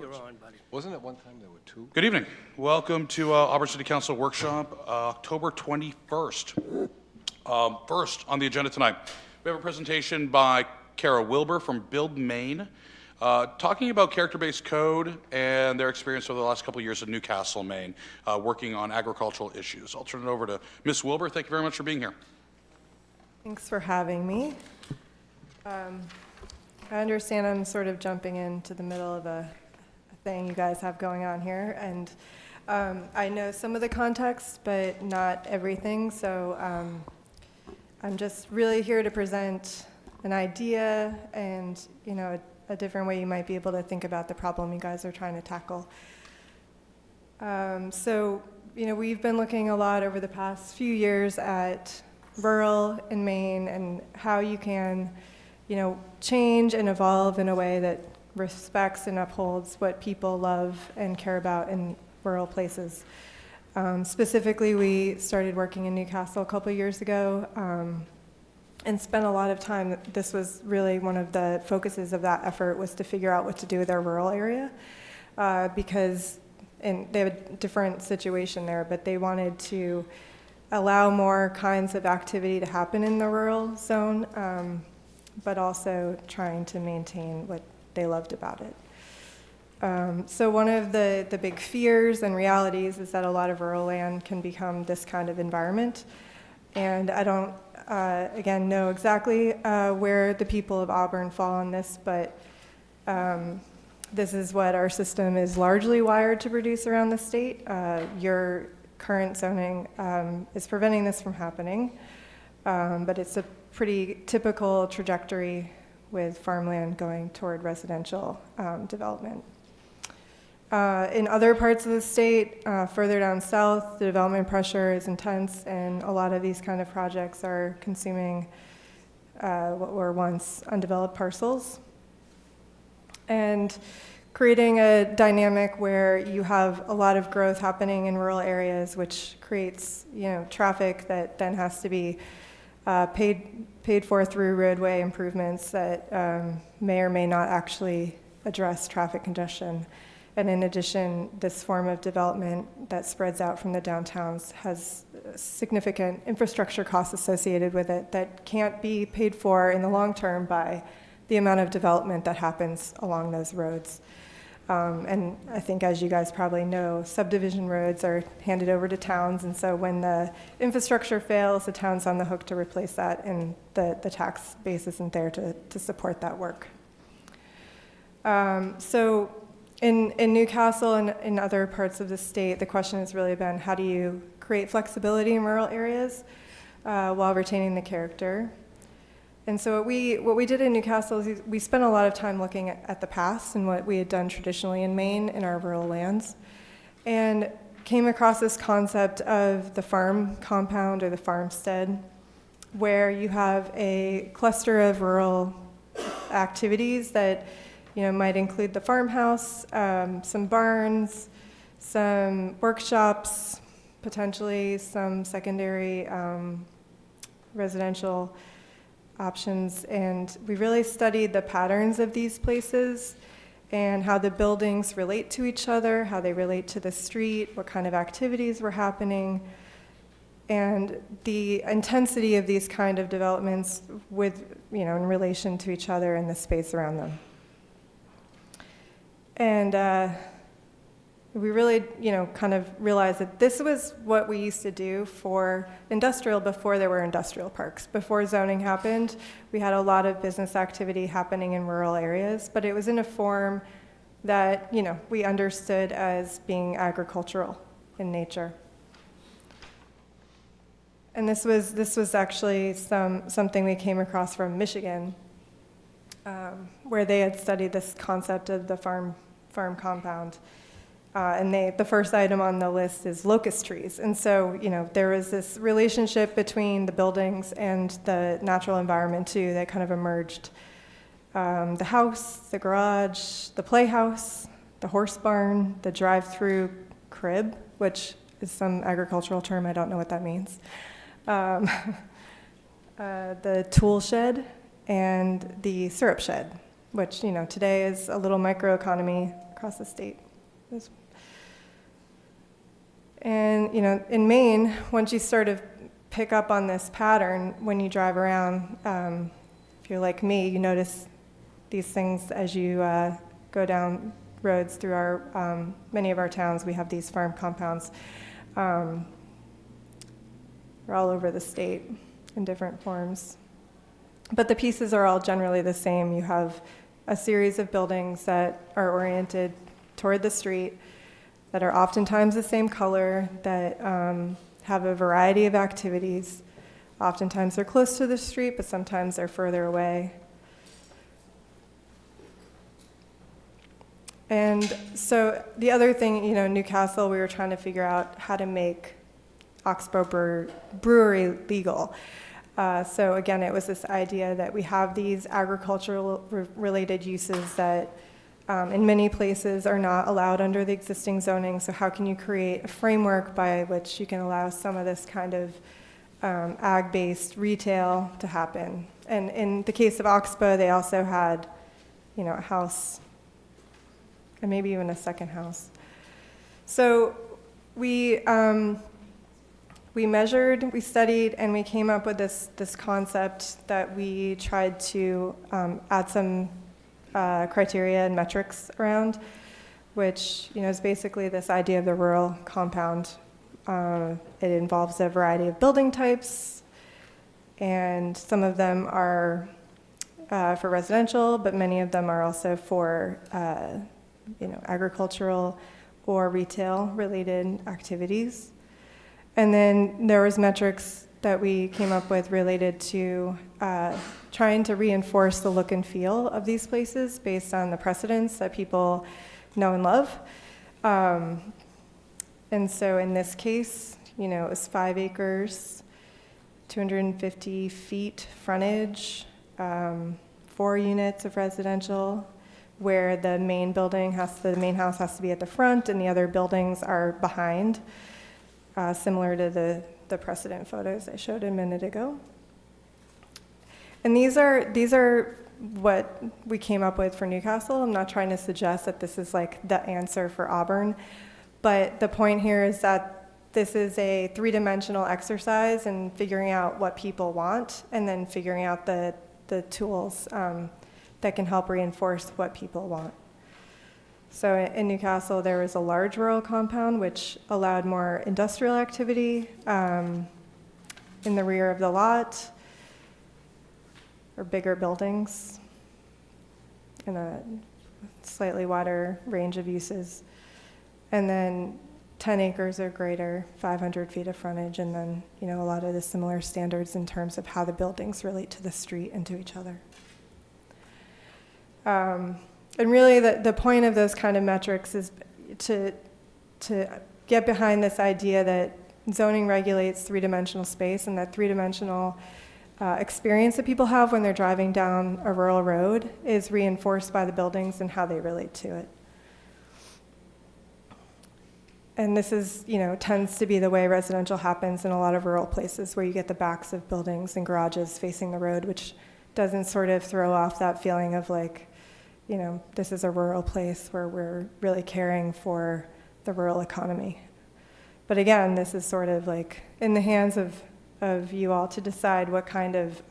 You're on, buddy. Wasn't it one time there were two? Good evening. Welcome to Auburn City Council Workshop, October 21st. First on the agenda tonight, we have a presentation by Kara Wilbur from Auburn Maine, talking about character-based code and their experience over the last couple of years in Newcastle, Maine, working on agricultural issues. I'll turn it over to Ms. Wilbur. Thank you very much for being here. Thanks for having me. I understand I'm sort of jumping into the middle of a thing you guys have going on here, and I know some of the context, but not everything, so I'm just really here to present an idea and, you know, a different way you might be able to think about the problem you guys are trying to tackle. So, you know, we've been looking a lot over the past few years at rural in Maine and how you can, you know, change and evolve in a way that respects and upholds what people love and care about in rural places. Specifically, we started working in Newcastle a couple years ago and spent a lot of time. This was really one of the focuses of that effort, was to figure out what to do with our rural area because they have a different situation there, but they wanted to allow more kinds of activity to happen in the rural zone, but also trying to maintain what they loved about it. So one of the big fears and realities is that a lot of rural land can become this kind of environment. And I don't, again, know exactly where the people of Auburn fall on this, but this is what our system is largely wired to produce around the state. Your current zoning is preventing this from happening, but it's a pretty typical trajectory with farmland going toward residential development. In other parts of the state, further down south, the development pressure is intense, and a lot of these kind of projects are consuming what were once undeveloped parcels, and creating a dynamic where you have a lot of growth happening in rural areas, which creates, you know, traffic that then has to be paid for through roadway improvements that may or may not actually address traffic congestion. And in addition, this form of development that spreads out from the downtowns has significant infrastructure costs associated with it that can't be paid for in the long term by the amount of development that happens along those roads. And I think, as you guys probably know, subdivision roads are handed over to towns, and so when the infrastructure fails, the town's on the hook to replace that, and the tax base isn't there to support that work. So in Newcastle and in other parts of the state, the question has really been, how do you create flexibility in rural areas while retaining the character? And so what we did in Newcastle is we spent a lot of time looking at the past and what we had done traditionally in Maine in our rural lands, and came across this concept of the farm compound or the farmstead, where you have a cluster of rural activities that, you know, might include the farmhouse, some barns, some workshops, potentially some secondary residential options. And we really studied the patterns of these places and how the buildings relate to each other, how they relate to the street, what kind of activities were happening, and the intensity of these kind of developments with, you know, in relation to each other and the space around them. And we really, you know, kind of realized that this was what we used to do for industrial before there were industrial parks. Before zoning happened, we had a lot of business activity happening in rural areas, but it was in a form that, you know, we understood as being agricultural in nature. And this was actually something we came across from Michigan, where they had studied this concept of the farm compound. And the first item on the list is locust trees. And so, you know, there was this relationship between the buildings and the natural environment too that kind of emerged. The house, the garage, the playhouse, the horse barn, the drive-through crib, which is some agricultural term, I don't know what that means. The tool shed and the syrup shed, which, you know, today is a little microeconomy across the state. And, in Maine, once you sort of pick up on this pattern when you drive around, if you're like me, you notice these things as you go down roads through many of our towns. We have these farm compounds. They're all over the state in different forms. But the pieces are all generally the same. You have a series of buildings that are oriented toward the street, that are oftentimes the same color, that have a variety of activities. Oftentimes they're close to the street, but sometimes they're further away. And so the other thing, Newcastle, we were trying to figure out how to make Oxbow Brewery legal. So again, it was this idea that we have these agricultural related uses that in many places are not allowed under the existing zoning. So how can you create a framework by which you can allow some of this kind of ag-based retail to happen? And in the case of Oxbow, they also had, a house, and maybe even a second house. So we measured, we studied, and we came up with this concept that we tried to add some criteria and metrics around, which is basically this idea of the rural compound. It involves a variety of building types, and some of them are for residential, but many of them are also for agricultural or retail related activities. And then there was metrics that we came up with related to trying to reinforce the look and feel of these places based on the precedents that people know and love. And so in this case, it was 5 acres, 250 feet frontage, 4 units of residential, where the main house has to be at the front and the other buildings are behind, similar to the precedent photos I showed a minute ago. And these are what we came up with for Newcastle. I'm not trying to suggest that this is like the answer for Auburn, but the point here is that this is a 3-dimensional exercise in figuring out what people want and then figuring out the tools that can help reinforce what people want. So in Newcastle, there was a large rural compound which allowed more industrial activity in the rear of the lot, or bigger buildings in a slightly wider range of uses. And then 10 acres or greater, 500 feet of frontage, and then a lot of the similar standards in terms of how the buildings relate to the street and to each other. And really the point of those kind of metrics is to get behind this idea that zoning regulates 3-dimensional space, and that 3-dimensional experience that people have when they're driving down a rural road is reinforced by the buildings and how they relate to it. And this is, tends to be the way residential happens in a lot of rural places where you get the backs of buildings and garages facing the road, which doesn't sort of throw off that feeling of like, this is a rural place where we're really caring for the rural economy. But again, this is sort of like in the hands of you all to decide what kind of,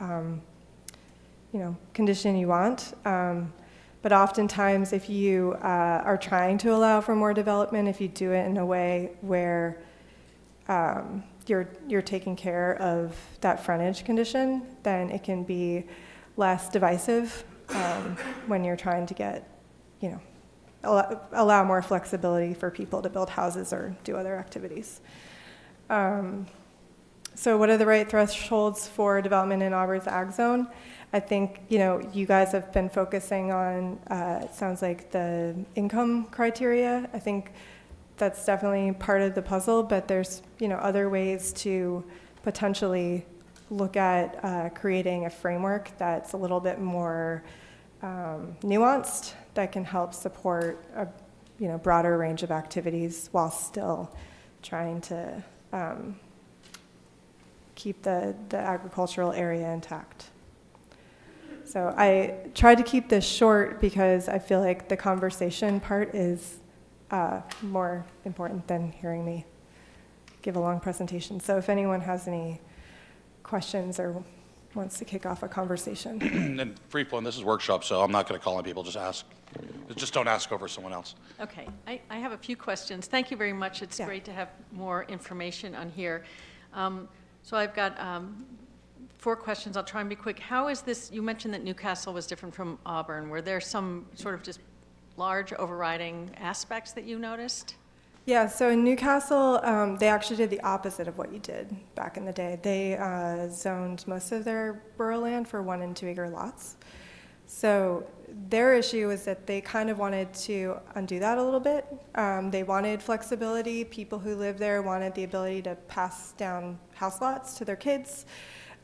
condition you want. But oftentimes, if you are trying to allow for more development, if you do it in a way where you're taking care of that frontage condition, then it can be less divisive when you're trying to get, allow more flexibility for people to build houses or do other activities. So what are the right thresholds for development in Auburn's ag zone? I think, you guys have been focusing on, it sounds like the income criteria. I think that's definitely part of the puzzle, but there's, other ways to potentially look at creating a framework that's a little bit more nuanced, that can help support a, broader range of activities while still trying to keep the agricultural area intact. So I tried to keep this short because I feel like the conversation part is more important than hearing me give a long presentation. So if anyone has any questions or wants to kick off a conversation. And free flow, and this is workshop, so I'm not going to call on people, just ask. Just don't ask over someone else. Okay, I have a few questions. Thank you very much. It's Yeah. great to have more information on here. So I've got 4 questions. I'll try and be quick. How is this, you mentioned that Newcastle was different from Auburn. Were there some sort of just large overriding aspects that you noticed? Yeah, so in Newcastle, they actually did the opposite of what you did back in the day. They zoned most of their rural land for 1 and 2 acre lots. So their issue was that they kind of wanted to undo that a little bit. They wanted flexibility. People who live there wanted the ability to pass down house lots to their kids.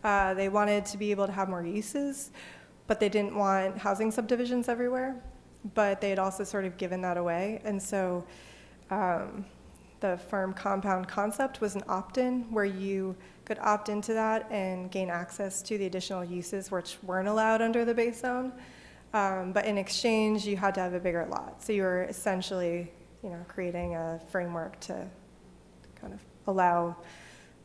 They wanted to be able to have more uses, but they didn't want housing subdivisions everywhere. But they had also sort of given that away. And so the farm compound concept was an opt-in where you could opt into that and gain access to the additional uses which weren't allowed under the base zone. But in exchange, you had to have a bigger lot. So you were essentially, creating a framework to kind of allow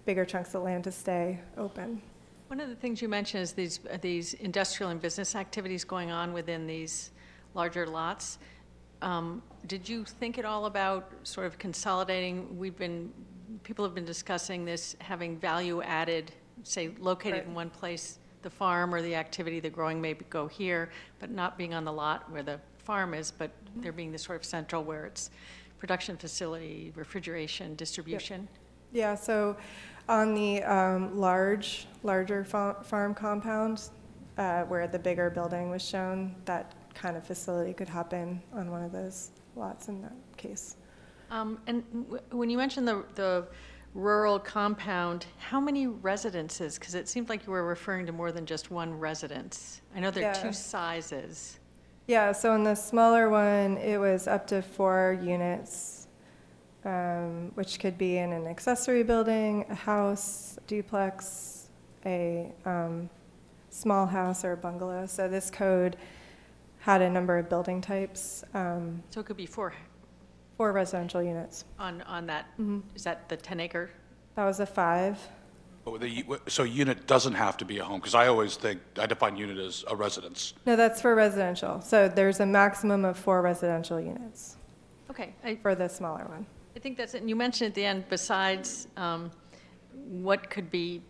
bigger chunks of land to stay open. One of the things you mentioned is these industrial and business activities going on within these larger lots. Did you think at all about sort of consolidating? People have been discussing this, having value added, say, located Right. in one place, the farm or the activity, the growing may go here, but not being on the lot where the farm is, but there being this sort of central where it's production facility, refrigeration, distribution. Yeah, so on the larger farm compound, where the bigger building was shown, that kind of facility could happen on one of those lots in that case. And when you mentioned the rural compound, how many residences? Because it seemed like you were referring to more than just one residence. I know there are Yeah. 2 sizes. Yeah, so in the smaller one, it was up to 4 units, which could be in an accessory building, a house, duplex, a small house, or a bungalow. So this code had a number of building types, So it could be 4 4 residential units. on that. Is that the 10-acre? That was a 5. So unit doesn't have to be a home, because I always think, I define unit as a residence. No, that's for residential. So there's a maximum of 4 residential units Okay, for the smaller one. I think that's it. And you mentioned at the end, besides what could be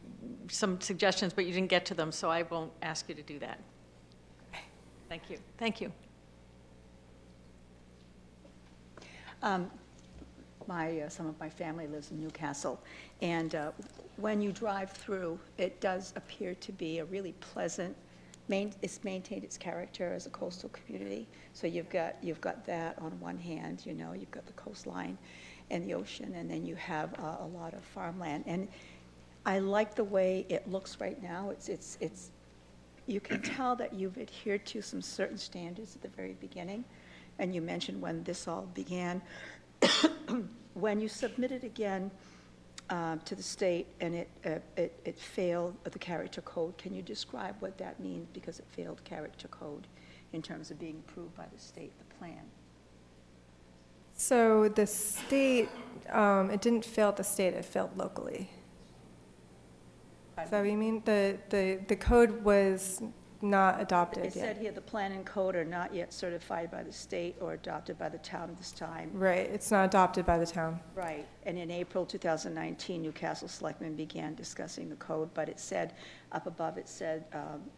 some suggestions, but you didn't get to them, so I won't ask you to do that. Thank you. Thank you. Some of my family lives in Newcastle, and when you drive through, it does appear to be a really pleasant, it's maintained its character as a coastal community. So you've got that on one hand, you've got the coastline and the ocean, and then you have a lot of farmland. And I like the way it looks right now. It's you can tell that you've adhered to some certain standards at the very beginning. And you mentioned when this all began. When you submitted again to the state and it failed the character code, can you describe what that means? Because it failed character code in terms of being approved by the state, the plan. So the state, it didn't fail at the state, it failed locally. Is that what you mean? The code was not adopted It said yet. here, the plan and code are not yet certified by the state or adopted by the town at this time. Right, it's not adopted by the town. Right, and in April 2019, Newcastle Selectmen began discussing the code, but it said, up above, it said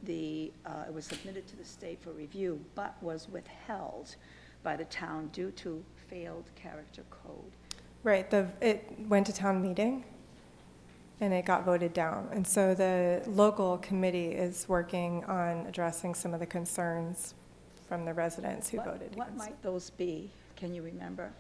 it was submitted to the state for review, but was withheld by the town due to failed character code. Right, it went to town meeting, and it got voted down. And so the local committee is working on addressing some of the concerns from the residents who voted What against it. might those be? Can you remember?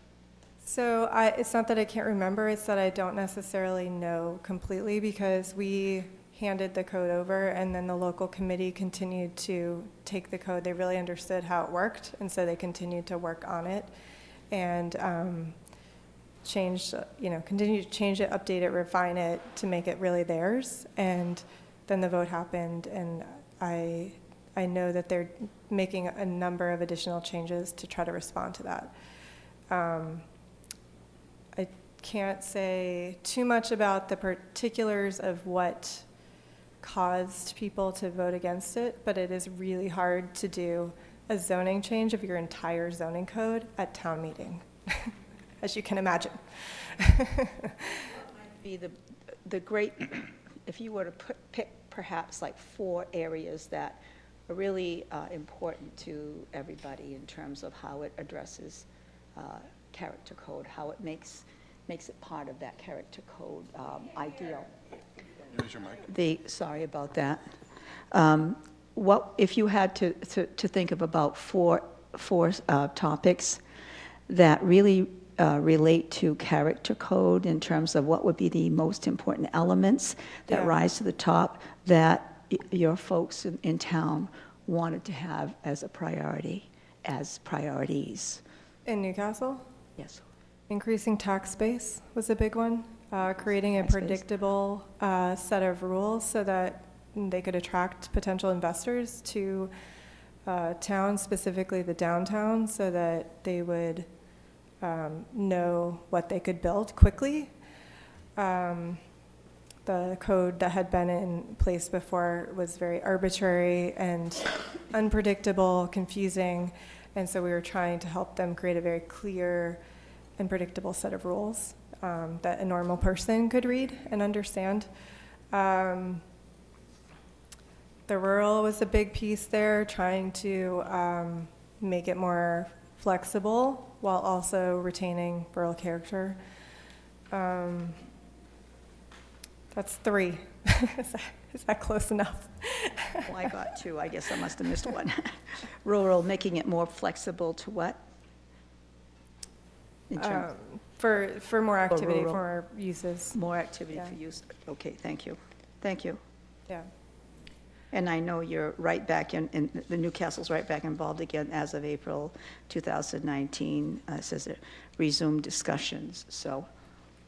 So it's not that I can't remember, it's that I don't necessarily know completely, because we handed the code over and then the local committee continued to take the code. They really understood how it worked, and so they continued to work on it and continue to change it, update it, refine it to make it really theirs. And then the vote happened, and I I know that they're making a number of additional changes to try to respond to that. I can't say too much about the particulars of what caused people to vote against it, but it is really hard to do a zoning change of your entire zoning code at town meeting, as you can imagine. Be the great, if you were to pick perhaps like 4 areas that are really important to everybody in terms of how it addresses character code, how it makes it part of that character code ideal. Use your mic. Sorry about that. What, if you had to think of about four topics that really relate to character code in terms of what would be the most important elements that Yeah. rise to the top that your folks in town wanted to have as a priority, as priorities? In Newcastle, Yes. increasing tax base was a big one. Creating a Tax base. predictable set of rules so that they could attract potential investors to town, specifically the downtown, so that they would know what they could build quickly. The code that had been in place before was very arbitrary and unpredictable, confusing, and so we were trying to help them create a very clear and predictable set of rules that a normal person could read and understand. The rural was a big piece there, trying to make it more flexible while also retaining rural character. That's 3. Is that close enough? Well, I got 2. I guess I must have missed one. Rural, making it more flexible to what? In terms For more activity, rural. for more uses. more activity yeah. for use. Okay, thank you. Thank you. Yeah. And I know you're right back in the Newcastle's right back involved again as of April 2019. It says it resumed discussions. So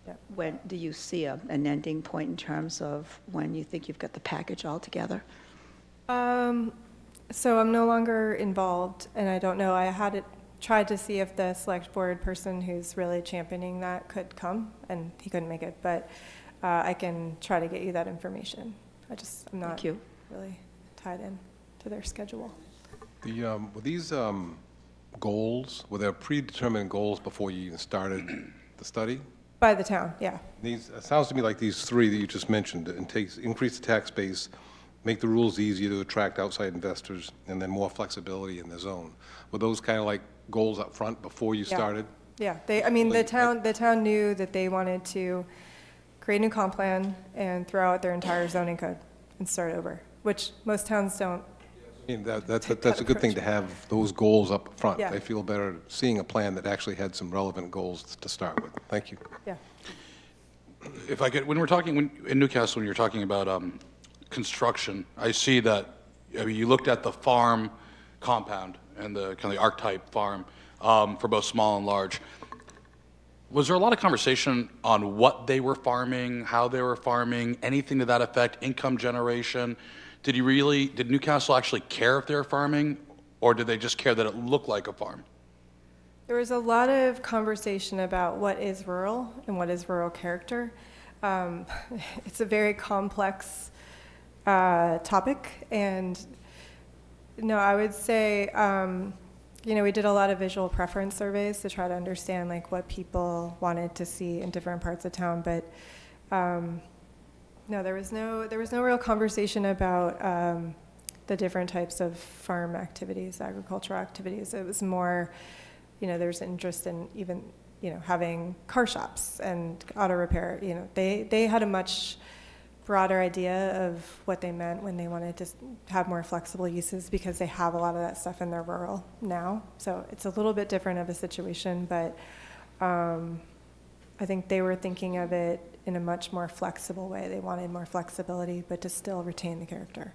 Yeah. when do you see an ending point in terms of when you think you've got the package all together? So I'm no longer involved, and I don't know. I had tried to see if the select board person who's really championing that could come, and he couldn't make it. But I can try to get you that information. I'm not Thank you. really tied in to their schedule. Were these goals, were there predetermined goals before you even started the study? By the town, yeah. These, it sounds to me like these 3 that you just mentioned, increase the tax base, make the rules easier to attract outside investors, and then more flexibility in the zone. Were those kind of like goals up front before you Yeah. started? Yeah, Like, the town knew that they wanted to create a new comp plan and throw out their entire zoning code and start over, which most towns don't. I mean, that's Take a that good thing to approach. have those goals up front. Yeah. I feel better seeing a plan that actually had some relevant goals to start with. Thank you. Yeah. If I could, in Newcastle, when you're talking about construction, I see that, I mean, you looked at the farm compound and the kind of the archetype farm for both small and large. Was there a lot of conversation on what they were farming, how they were farming, anything to that effect, income generation? Did Newcastle actually care if they were farming, or did they just care that it looked like a farm? There was a lot of conversation about what is rural and what is rural character. It's a very complex topic, and no, I would say, we did a lot of visual preference surveys to try to understand like what people wanted to see in different parts of town, but no, there was no real conversation about the different types of farm activities, agricultural activities. It was more, there's interest in even, having car shops and auto repair. They had a much broader idea of what they meant when they wanted to have more flexible uses, because they have a lot of that stuff in their rural now. So it's a little bit different of a situation, but I think they were thinking of it in a much more flexible way. They wanted more flexibility, but to still retain the character.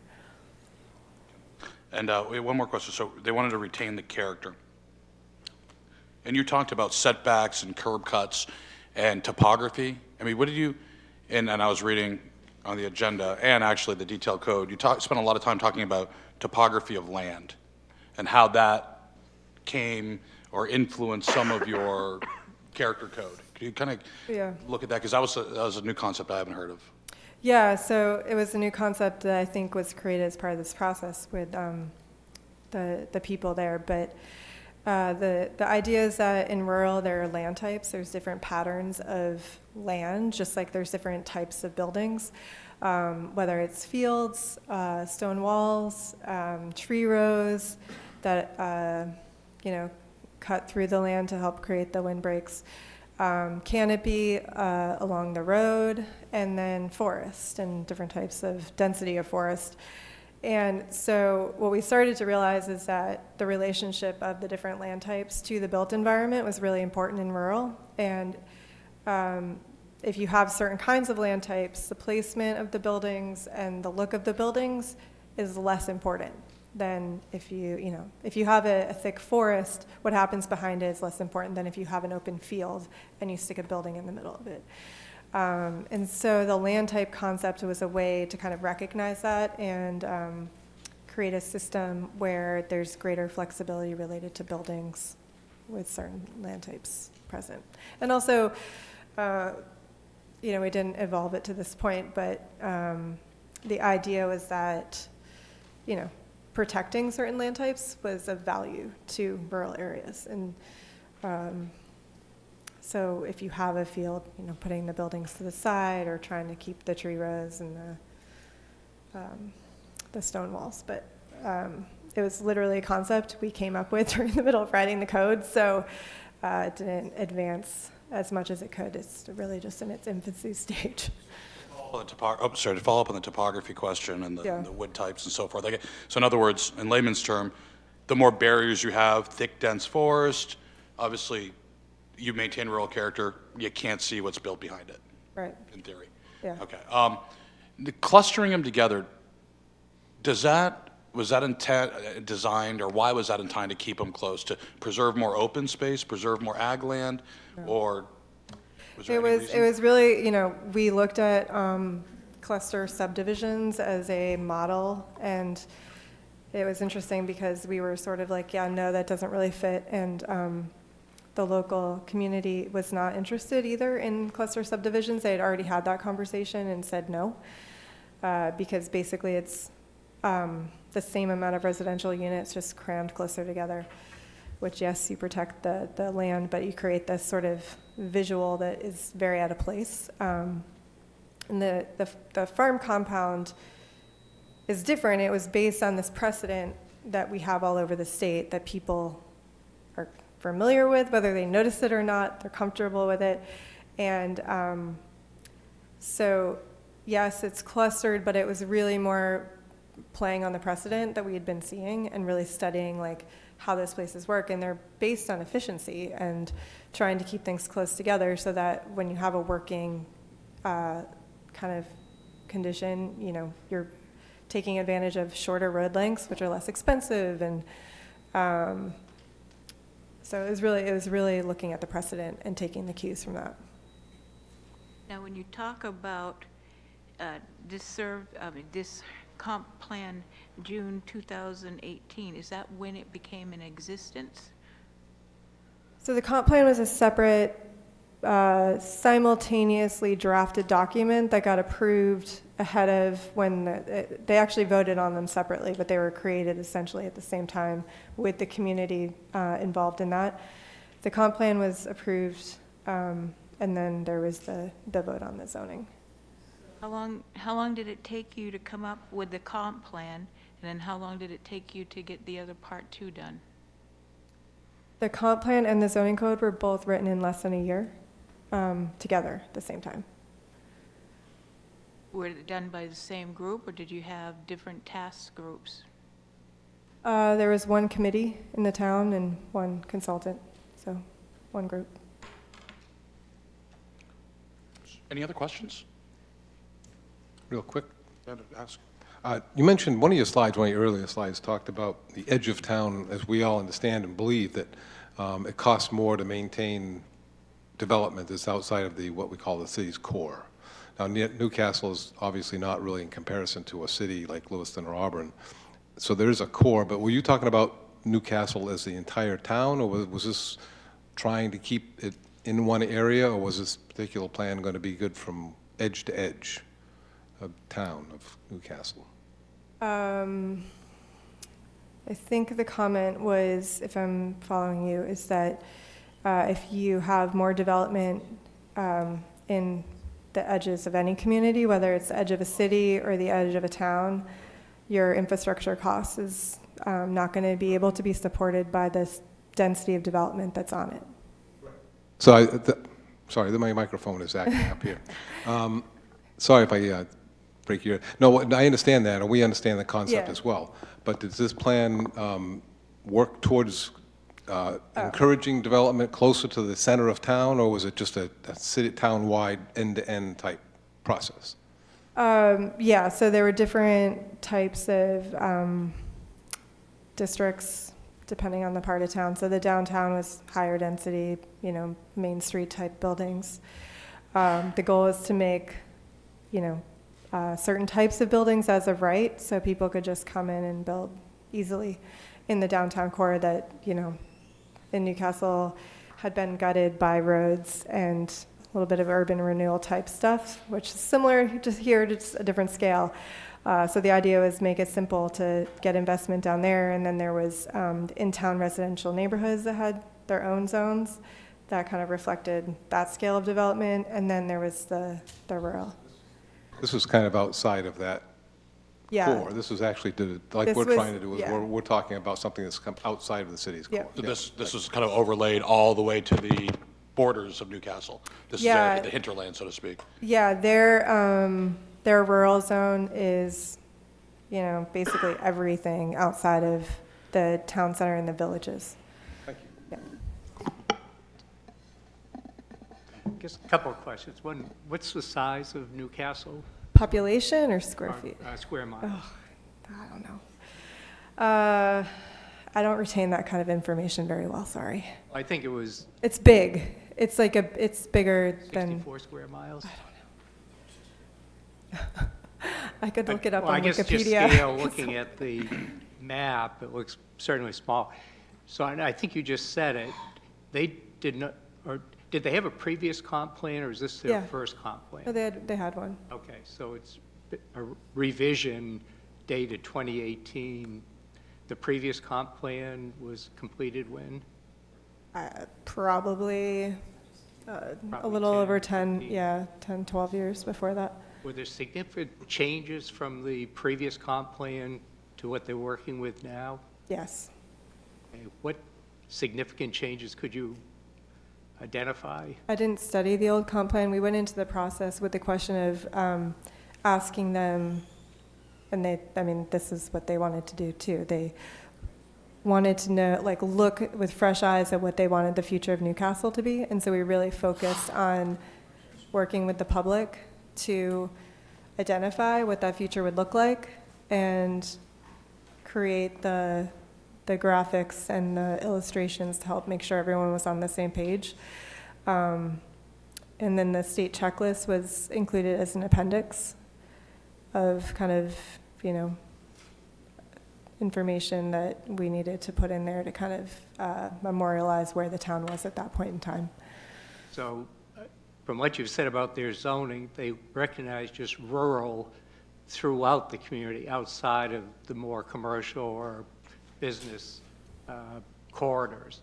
And we have one more question. So they wanted to retain the character. And you talked about setbacks and curb cuts and topography. I mean, what did you, and I was reading on the agenda and actually the detailed code, you spent a lot of time talking about topography of land and how that came or influenced some of your character code. Could you kind of Yeah. look at that? Because that was a new concept I haven't heard of. Yeah, so it was a new concept that I think was created as part of this process with the people there. But the idea is that in rural, there are land types. There's different patterns of land, just like there's different types of buildings, whether it's fields, stone walls, tree rows that, cut through the land to help create the windbreaks, canopy along the road, and then forest and different types of density of forest. And so what we started to realize is that the relationship of the different land types to the built environment was really important in rural. And if you have certain kinds of land types, the placement of the buildings and the look of the buildings is less important than if you have a thick forest, what happens behind it is less important than if you have an open field and you stick a building in the middle of it. And so the land type concept was a way to kind of recognize that and create a system where there's greater flexibility related to buildings with certain land types present. And also, we didn't evolve it to this point, but the idea was that, protecting certain land types was of value to rural areas. And so if you have a field, putting the buildings to the side or trying to keep the tree rows and the stone walls. But it was literally a concept we came up with during the middle of writing the code, so it didn't advance as much as it could. It's really just in its infancy stage. To follow up on the topography question and Yeah. the wood types and so forth. So in other words, in layman's term, the more barriers you have, thick, dense forest, obviously you maintain rural character, you can't see what's built behind it, Right. in theory. Yeah. Okay. The clustering them together, was that designed, or why was that intended to keep them close, to preserve more open space, preserve more ag land, or was there any reason? It was really, we looked at cluster subdivisions as a model, and it was interesting because we were sort of like, yeah, no, that doesn't really fit, and the local community was not interested either in cluster subdivisions. They had already had that conversation and said no, because basically it's the same amount of residential units just crammed closer together, which, yes, you protect the land, but you create this sort of visual that is very out of place. And the farm compound is different. It was based on this precedent that we have all over the state that people are familiar with, whether they notice it or not, they're comfortable with it. And so, yes, it's clustered, but it was really more playing on the precedent that we had been seeing and really studying like how those places work. And they're based on efficiency and trying to keep things close together so that when you have a working kind of condition, you're taking advantage of shorter road lengths, which are less expensive. And so it was really looking at the precedent and taking the cues from that. Now, when you talk about this comp plan June 2018, is that when it became in existence? So the comp plan was a separate, simultaneously drafted document that got approved ahead of when they actually voted on them separately, but they were created essentially at the same time with the community involved in that. The comp plan was approved, and then there was the vote on the zoning. How long did it take you to come up with the comp plan, and then how long did it take you to get the other part 2 done? The comp plan and the zoning code were both written in less than a year, together at the same time. Were they done by the same group, or did you have different task groups? There was one committee in the town and one consultant, so one group. Any other questions? Real quick. Yeah, to ask. You mentioned one of your slides, one of your earlier slides, talked about the edge of town, as we all understand and believe that it costs more to maintain development that's outside of what we call the city's core. Now, Newcastle is obviously not really in comparison to a city like Lewiston or Auburn. so there is a core, but were you talking about Newcastle as the entire town, or was this trying to keep it in one area, or was this particular plan going to be good from edge to edge of town of Newcastle? I think the comment was, if I'm following you, is that if you have more development in the edges of any community, whether it's the edge of a city or the edge of a town, your infrastructure cost is not going to be able to be supported by this density of development that's on it. So, sorry, my microphone is acting up here. Sorry if I break your, no, I understand that, and we understand the concept Yeah. as well. But does this plan work towards encouraging development closer to the center of town, or was it just a city, town-wide, end-to-end type process? Yeah, so there were different types of districts depending on the part of town. So the downtown was higher density, Main Street type buildings. The goal is to make, certain types of buildings as of right, so people could just come in and build easily in the downtown core that, in Newcastle had been gutted by roads and a little bit of urban renewal type stuff, which is similar just here, just a different scale. So the idea was make it simple to get investment down there, and then there was in-town residential neighborhoods that had their own zones that kind of reflected that scale of development, and then there was the rural. This was kind of outside of that Yeah. core. This was actually, like This we're was- trying to do, is yeah. we're talking about something that's come outside of the city's core. Yeah. So this is kind of overlaid all the way to the borders of Newcastle. This is Yeah. the hinterland, so to speak. Yeah, their rural zone is, basically everything outside of the town center and the villages. Thank you. Yeah. Just a couple of questions. One, what's the size of Newcastle? Population or square feet? Square miles? I don't know. I don't retain that kind of information very well, sorry. I think it was It's big. It's it's bigger than, 64 square miles. I could look it up Well, on I guess just Wikipedia. scale, looking at the map, it looks certainly small. So I think you just said it. They did not, or did they have a previous comp plan, or is this their Yeah. first comp plan? Oh, they had one. Okay, so it's a revision dated 2018. The previous comp plan was completed when? Probably a Probably little 10, over 10, 15. yeah, 10, 12 years before that. Were there significant changes from the previous comp plan to what they're working with now? Yes. Okay, what significant changes could you identify? I didn't study the old comp plan. We went into the process with the question of asking them, and this is what they wanted to do too. They wanted to know, look with fresh eyes at what they wanted the future of Newcastle to be. And so we really focused on working with the public to identify what that future would look like and create the graphics and the illustrations to help make sure everyone was on the same page. And then the state checklist was included as an appendix of kind of, information that we needed to put in there to kind of memorialize where the town was at that point in time. So from what you've said about their zoning, they recognize just rural throughout the community outside of the more commercial or business corridors.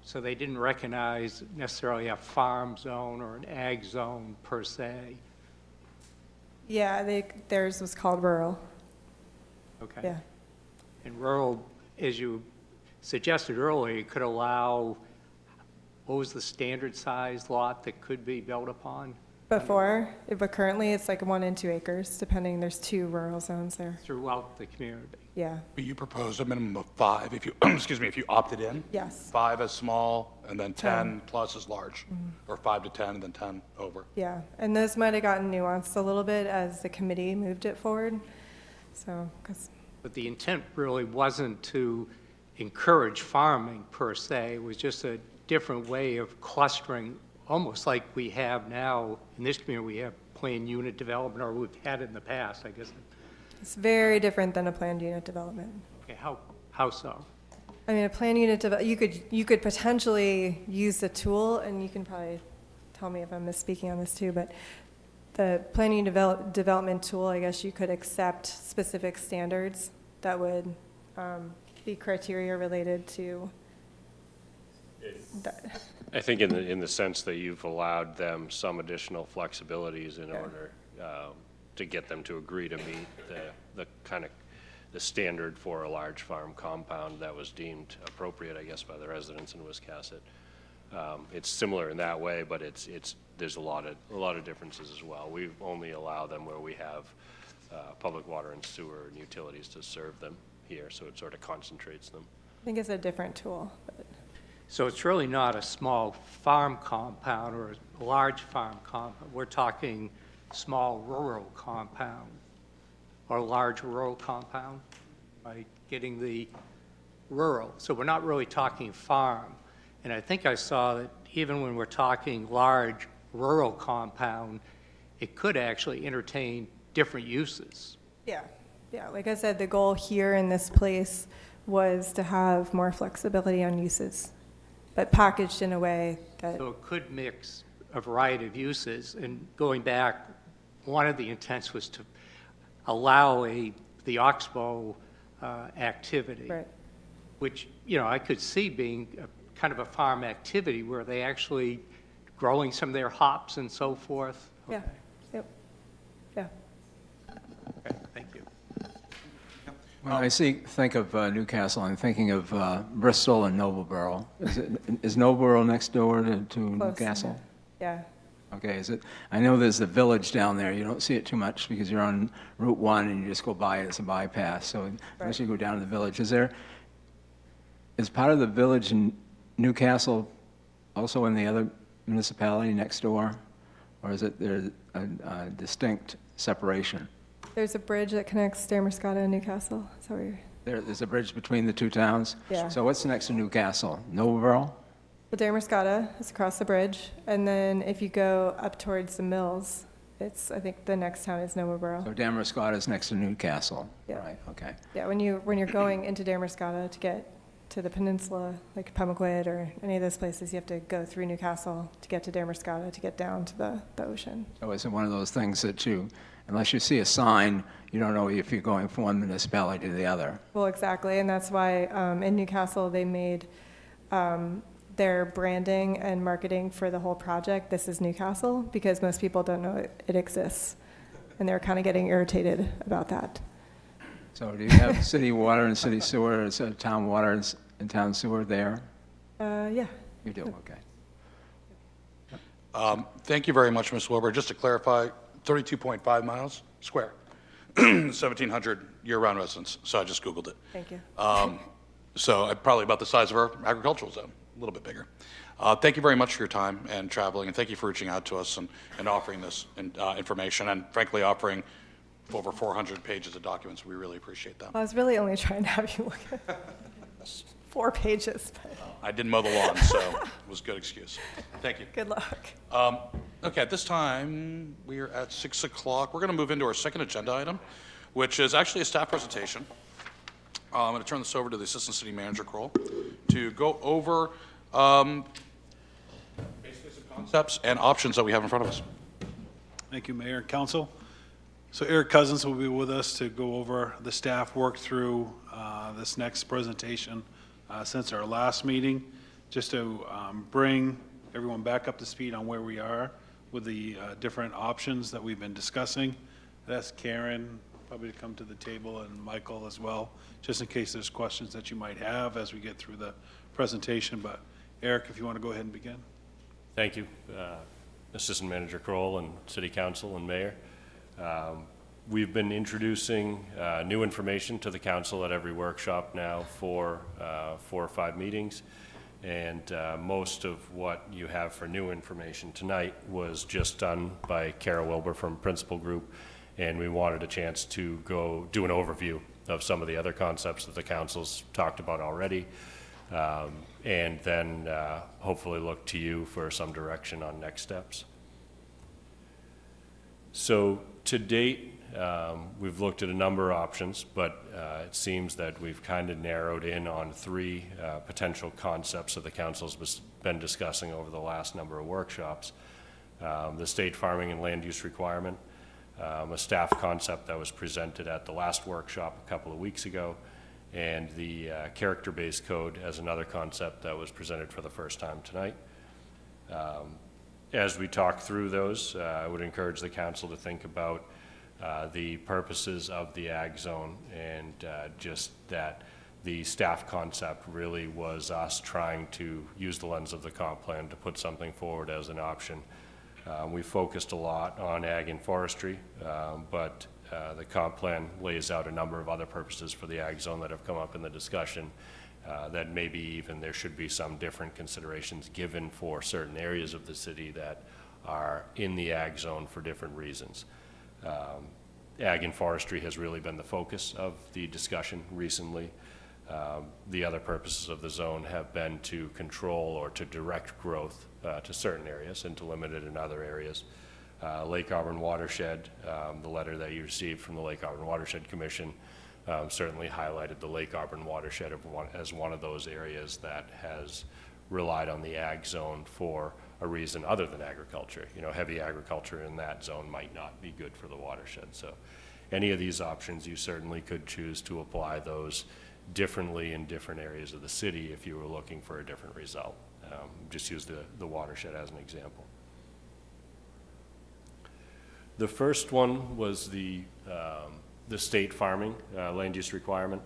So they didn't recognize necessarily a farm zone or an ag zone per se. Yeah, theirs was called rural. Okay. Yeah. And rural, as you suggested earlier, could allow, what was the standard size lot that could be built upon Before, but currently it's 1 and 2 acres, depending. There's 2 rural zones there. throughout the community? Yeah. But you proposed a minimum of 5 if you, excuse me, if you opted in? Yes. 5 as small, and then 10 10. plus as large, or 5 to 10, and then 10 over. Yeah, and those might have gotten nuanced a little bit as the committee moved it forward. So, because But the intent really wasn't to encourage farming per se, it was just a different way of clustering, almost like we have now in this community. We have planned unit development, or we've had it in the past, I guess. It's very different than a planned unit development. Okay, how so? I mean, a planned unit, you could potentially use the tool, and you can probably tell me if I'm misspeaking on this too, but the planning development tool, I guess you could accept specific standards that would be criteria related to that. I think in the sense that you've allowed them some additional flexibilities in order to get them to agree to meet the kind of the standard for a large farm compound that was deemed appropriate, I guess, by the residents in Wiscasset. It's similar in that way, but there's a lot of differences as well. We only allow them where we have public water and sewer and utilities to serve them here, so it sort of concentrates them. I think it's a different tool. But So it's really not a small farm compound or a large farm compound. We're talking small rural compound or large rural compound, by getting the rural. So we're not really talking farm. And I think I saw that even when we're talking large rural compound, it could actually entertain different uses. yeah, like I said, the goal here in this place was to have more flexibility on uses, but packaged in a way that, So it could mix a variety of uses. And going back, one of the intents was to allow the Oxbow activity, right. which, you know, I could see being kind of a farm activity where they actually growing some of their hops and so forth. Yeah, Okay. yep, yeah. Okay, thank you. When I think of Newcastle, I'm thinking of Bristol and Noblesboro. Is Noblesboro next door to Close, Newcastle? Yeah, Okay, is it, I know there's the village down there. You don't see it too much because you're on Route 1 and you just go by it. It's a bypass. So unless you go down to the village, is part of the village in Newcastle also in the other municipality next door? Or is it there a distinct separation? there's a bridge that connects Damascotta and Newcastle, so we're, There's a bridge between the two towns? Yeah. So what's next to Newcastle? Noblesboro? well, Damascotta is across the bridge, and then if you go up towards the mills, I think the next town is Noblesboro. So Damascotta is next to Newcastle? Yeah. Right, okay. Yeah, when you're going into Damascotta to get to the peninsula, like Pemaquid or any of those places, you have to go through Newcastle to get to Damascotta to get down to the ocean. So is it one of those things that unless you see a sign, you don't know if you're going from one municipality to the other? Well, exactly, and that's why in Newcastle, they made their branding and marketing for the whole project, "This is Newcastle," because most people don't know it exists, and they're kind of getting irritated about that. So do you have city water and city sewer, town water and town sewer there? Yeah, You do, okay. Thank you very much, Ms. Wilbur. Just to clarify, 32.5 miles square, 1,700 year-round residents. So I just Googled it. thank you. So probably about the size of our agricultural zone, a little bit bigger. Thank you very much for your time and traveling, and thank you for reaching out to us and offering this information, and frankly, offering over 400 pages of documents. We really appreciate that. I was really only trying to have you look at 4 pages, but I didn't mow the lawn, so it was a good excuse. Thank you. good luck. Okay, at this time, we are at 6 o'clock. We're going to move into our second agenda item, which is actually a staff presentation. I'm going to turn this over to the Assistant City Manager, Kroll, to go over basically some concepts and options that we have in front of us. Thank you, Mayor and Council. So Eric Cousins will be with us to go over the staff work through this next presentation since our last meeting, just to bring everyone back up to speed on where we are with the different options that we've been discussing. I'd ask Karen probably to come to the table, and Michael as well, just in case there's questions that you might have as we get through the presentation. But Eric, if you want to go ahead and begin. Thank you, Assistant Manager Kroll and City Council and Mayor. We've been introducing new information to the council at every workshop now for 4 or 5 meetings, and most of what you have for new information tonight was just done by Kara Wilbur from Principal Group, and we wanted a chance to go do an overview of some of the other concepts that the council's talked about already, and then hopefully look to you for some direction on next steps. So to date, we've looked at a number of options, but it seems that we've kind of narrowed in on three potential concepts that the council's been discussing over the last number of workshops. The state farming and land use requirement, a staff concept that was presented at the last workshop a couple of weeks ago, and the character-based code as another concept that was presented for the first time tonight. As we talk through those, I would encourage the council to think about the purposes of the ag zone, and just that the staff concept really was us trying to use the lens of the comp plan to put something forward as an option. We focused a lot on ag and forestry, but the comp plan lays out a number of other purposes for the ag zone that have come up in the discussion, that maybe even there should be some different considerations given for certain areas of the city that are in the ag zone for different reasons. Ag and forestry has really been the focus of the discussion recently. The other purposes of the zone have been to control or to direct growth to certain areas and to limit it in other areas. Lake Auburn watershed, the letter that you received from the Lake Auburn Watershed Commission certainly highlighted the Lake Auburn watershed as one of those areas that has relied on the ag zone for a reason other than agriculture. You know, heavy agriculture in that zone might not be good for the watershed. So any of these options, you certainly could choose to apply those differently in different areas of the city if you were looking for a different result. Just use the watershed as an example. The first one was the state farming land use requirement.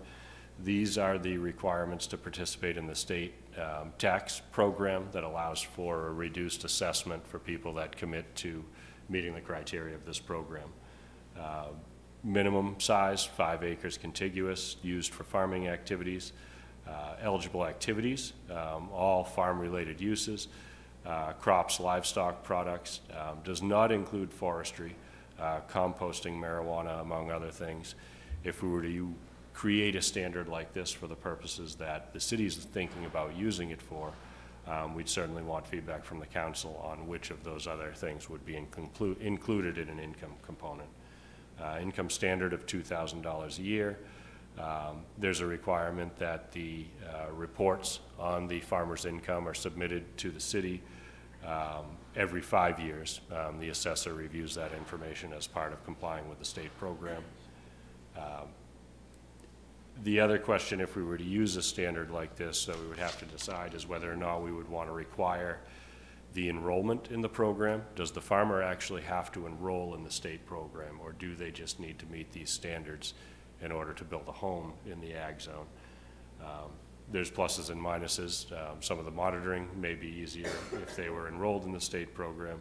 These are the requirements to participate in the state tax program that allows for a reduced assessment for people that commit to meeting the criteria of this program. Minimum size, 5 acres contiguous, used for farming activities. Eligible activities, all farm-related uses, crops, livestock products, does not include forestry, composting, marijuana, among other things. If we were to create a standard like this for the purposes that the city is thinking about using it for, we'd certainly want feedback from the council on which of those other things would be included in an income component. Income standard of $2,000 a year. There's a requirement that the reports on the farmer's income are submitted to the city every 5 years. The assessor reviews that information as part of complying with the state program. The other question, if we were to use a standard like this, that we would have to decide is whether or not we would want to require the enrollment in the program. Does the farmer actually have to enroll in the state program, or do they just need to meet these standards in order to build a home in the ag zone? There's pluses and minuses. Some of the monitoring may be easier if they were enrolled in the state program,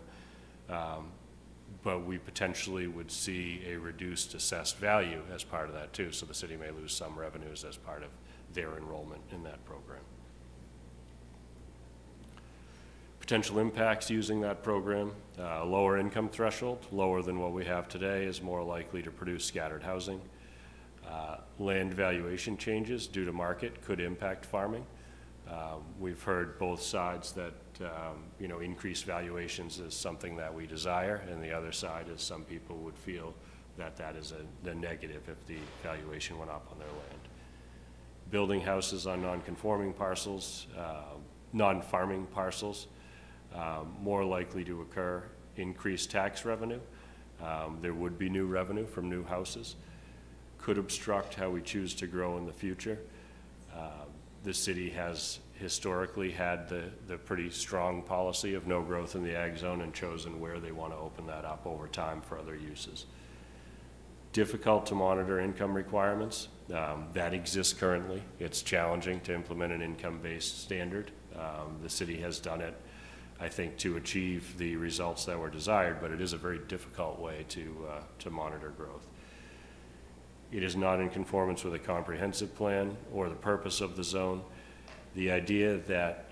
but we potentially would see a reduced assessed value as part of that too, so the city may lose some revenues as part of their enrollment in that program. Potential impacts using that program, lower income threshold, lower than what we have today, is more likely to produce scattered housing. Land valuation changes due to market could impact farming. We've heard both sides that increased valuations is something that we desire, and the other side is some people would feel that that is the negative if the valuation went up on their land. Building houses on non-conforming parcels, non-farming parcels, more likely to occur. Increased tax revenue. There would be new revenue from new houses. Could obstruct how we choose to grow in the future. The city has historically had the pretty strong policy of no growth in the ag zone and chosen where they want to open that up over time for other uses. Difficult to monitor income requirements. That exists currently. It's challenging to implement an income-based standard. The city has done it, I think, to achieve the results that were desired, but it is a very difficult way to monitor growth. It is not in conformance with a comprehensive plan or the purpose of the zone. The idea that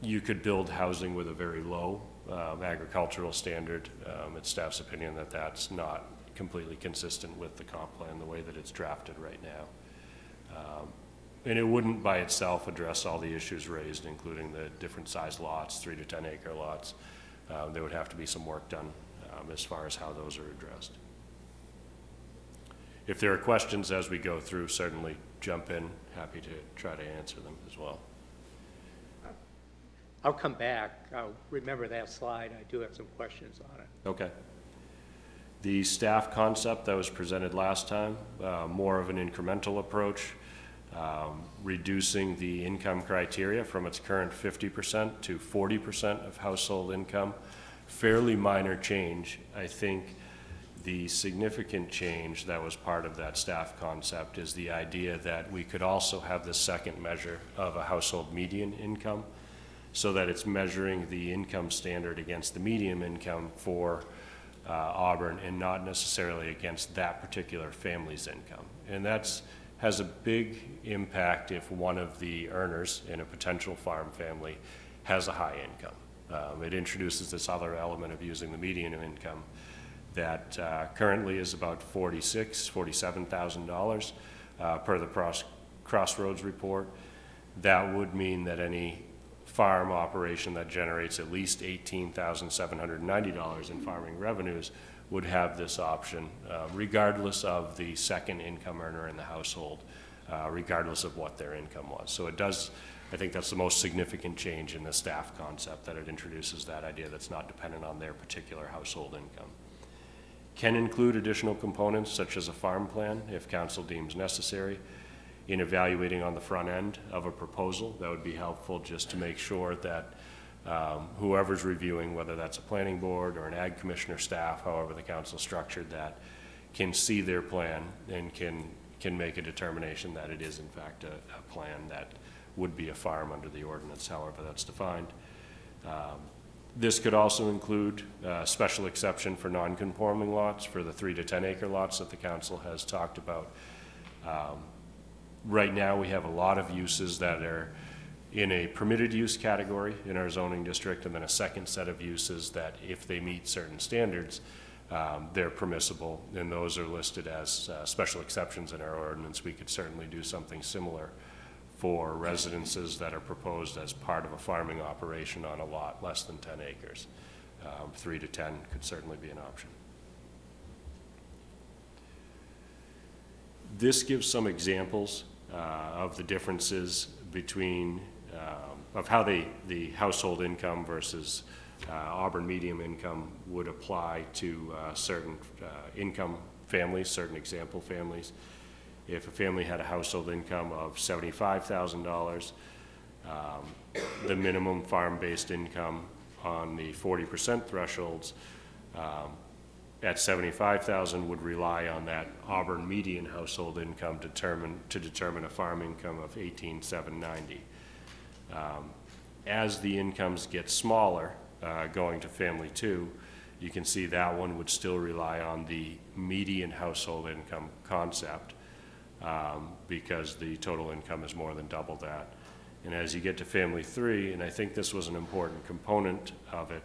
you could build housing with a very low agricultural standard, it's staff's opinion that that's not completely consistent with the comp plan the way that it's drafted right now. And it wouldn't by itself address all the issues raised, including the different size lots, 3 to 10 acre lots. There would have to be some work done as far as how those are addressed. If there are questions as we go through, certainly jump in. Happy to try to answer them as well. I'll come back. I'll remember that slide. I do have some questions on it. Okay. The staff concept that was presented last time, more of an incremental approach, reducing the income criteria from its current 50% to 40% of household income. Fairly minor change. I think the significant change that was part of that staff concept is the idea that we could also have the second measure of a household median income, so that it's measuring the income standard against the median income for Auburn and not necessarily against that particular family's income. And that's has a big impact if one of the earners in a potential farm family has a high income. It introduces this other element of using the median income that currently is about $47,000 per the Crossroads report. That would mean that any farm operation that generates at least $18,790 in farming revenues would have this option, regardless of the second income earner in the household, regardless of what their income was. So it does, I think that's the most significant change in the staff concept, that it introduces that idea that's not dependent on their particular household income. Can include additional components such as a farm plan if council deems necessary. In evaluating on the front end of a proposal, that would be helpful just to make sure that whoever's reviewing, whether that's a planning board or an ag commissioner staff, however the council structured that, can see their plan and can make a determination that it is in fact a plan that would be a farm under the ordinance, however that's defined. This could also include a special exception for non-conforming lots for the 3 to 10 acre lots that the council has talked about. Right now we have a lot of uses that are in a permitted use category in our zoning district, and then a second set of uses that if they meet certain standards, they're permissible, and those are listed as special exceptions in our ordinance. We could certainly do something similar for residences that are proposed as part of a farming operation on a lot less than 10 acres. 3 to 10 could certainly be an option. This gives some examples of the differences between, of how the household income versus Auburn medium income would apply to certain income families, certain example families. If a family had a household income of $75,000, the minimum farm-based income on the 40% thresholds at $75,000 would rely on that Auburn median household income to determine a farm income of $18,790. As the incomes get smaller, going to family 2, you can see that one would still rely on the median household income concept, because the total income is more than double that. And as you get to family 3, and I think this was an important component of it,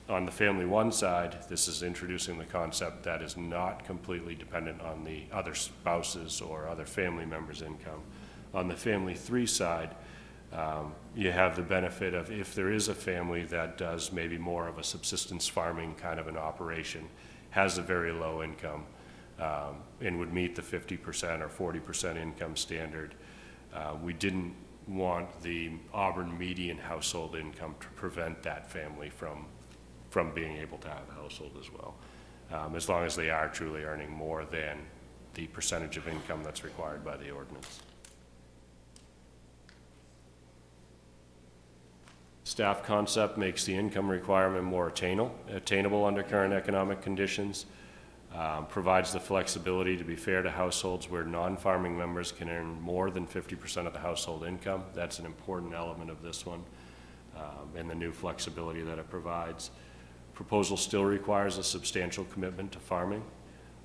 on the family 1 side, this is introducing the concept that is not completely dependent on the other spouses or other family members' income. On the family 3 side, you have the benefit of, if there is a family that does maybe more of a subsistence farming kind of an operation, has a very low income, and would meet the 50% or 40% income standard, we didn't want the Auburn median household income to prevent that family from being able to have a household as well, as long as they are truly earning more than the percentage of income that's required by the ordinance. Staff concept makes the income requirement more attainable under current economic conditions, provides the flexibility to be fair to households where non-farming members can earn more than 50% of the household income. That's an important element of this one, and the new flexibility that it provides. Proposal still requires a substantial commitment to farming.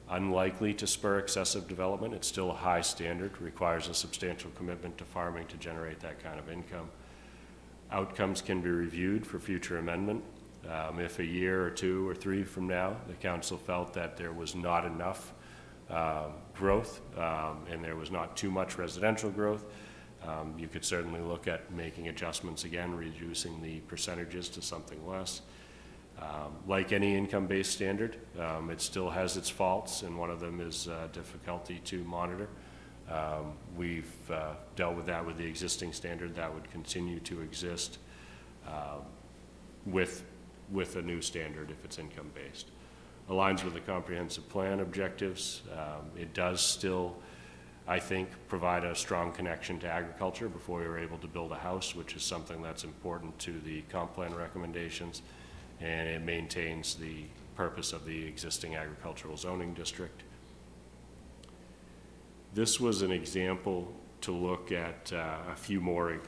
Unlikely to spur excessive development. It's still a high standard, requires a substantial commitment to farming to generate that kind of income. Outcomes can be reviewed for future amendment. If a year or 2 or 3 from now, the council felt that there was not enough growth and there was not too much residential growth, you could certainly look at making adjustments again, reducing the percentages to something less. Like any income-based standard, it still has its faults, and one of them is difficulty to monitor. We've dealt with that with the existing standard. That would continue to exist with a new standard if it's income-based. Aligns with the comprehensive plan objectives. It does still, I think, provide a strong connection to agriculture before you're able to build a house, which is something that's important to the comp plan recommendations, and it maintains the purpose of the existing agricultural zoning district. This was an example to look at a few more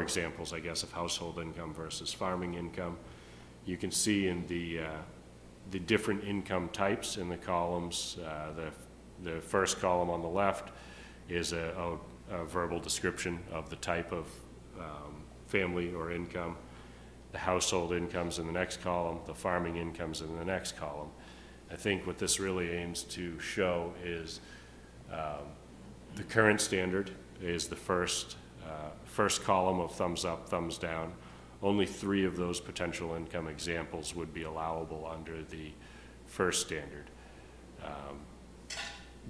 examples, I guess, of household income versus farming income. You can see in the different income types in the columns. The first column on the left is a verbal description of the type of family or income. The household incomes in the next column, the farming incomes in the next column. I think what this really aims to show is the current standard is the first column of thumbs up, thumbs down. Only 3 of those potential income examples would be allowable under the first standard.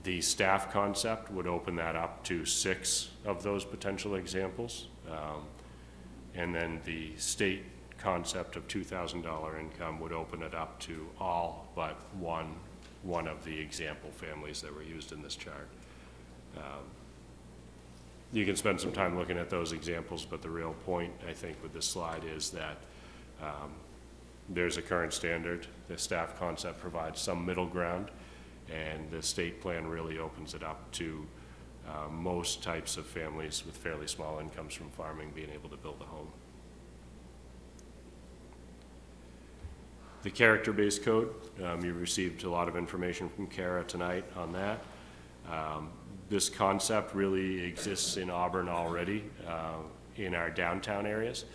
The staff concept would open that up to 6 of those potential examples. And then the state concept of $2,000 income would open it up to all but one of the example families that were used in this chart. You can spend some time looking at those examples, but the real point, I think, with this slide is that there's a current standard. The staff concept provides some middle ground, and the state plan really opens it up to most types of families with fairly small incomes from farming being able to build a home. The character-based code, you received a lot of information from Kara tonight on that. This concept really exists in Auburn already in our downtown areas.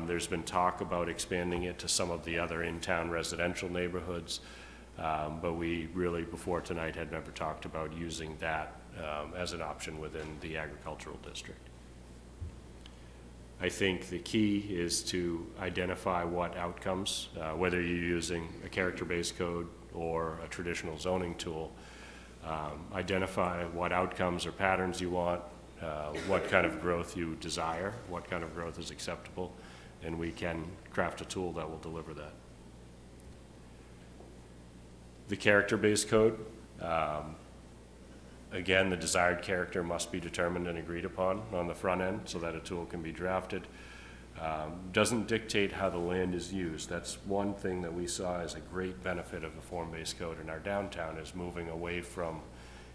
There's been talk about expanding it to some of the other in-town residential neighborhoods, but we really, before tonight, had never talked about using that as an option within the agricultural district. I think the key is to identify what outcomes, whether you're using a character-based code or a traditional zoning tool, identify what outcomes or patterns you want, what kind of growth you desire, what kind of growth is acceptable, and we can craft a tool that will deliver that. The character-based code, again, the desired character must be determined and agreed upon on the front end so that a tool can be drafted. Doesn't dictate how the land is used. That's one thing that we saw as a great benefit of the form-based code in our downtown, is moving away from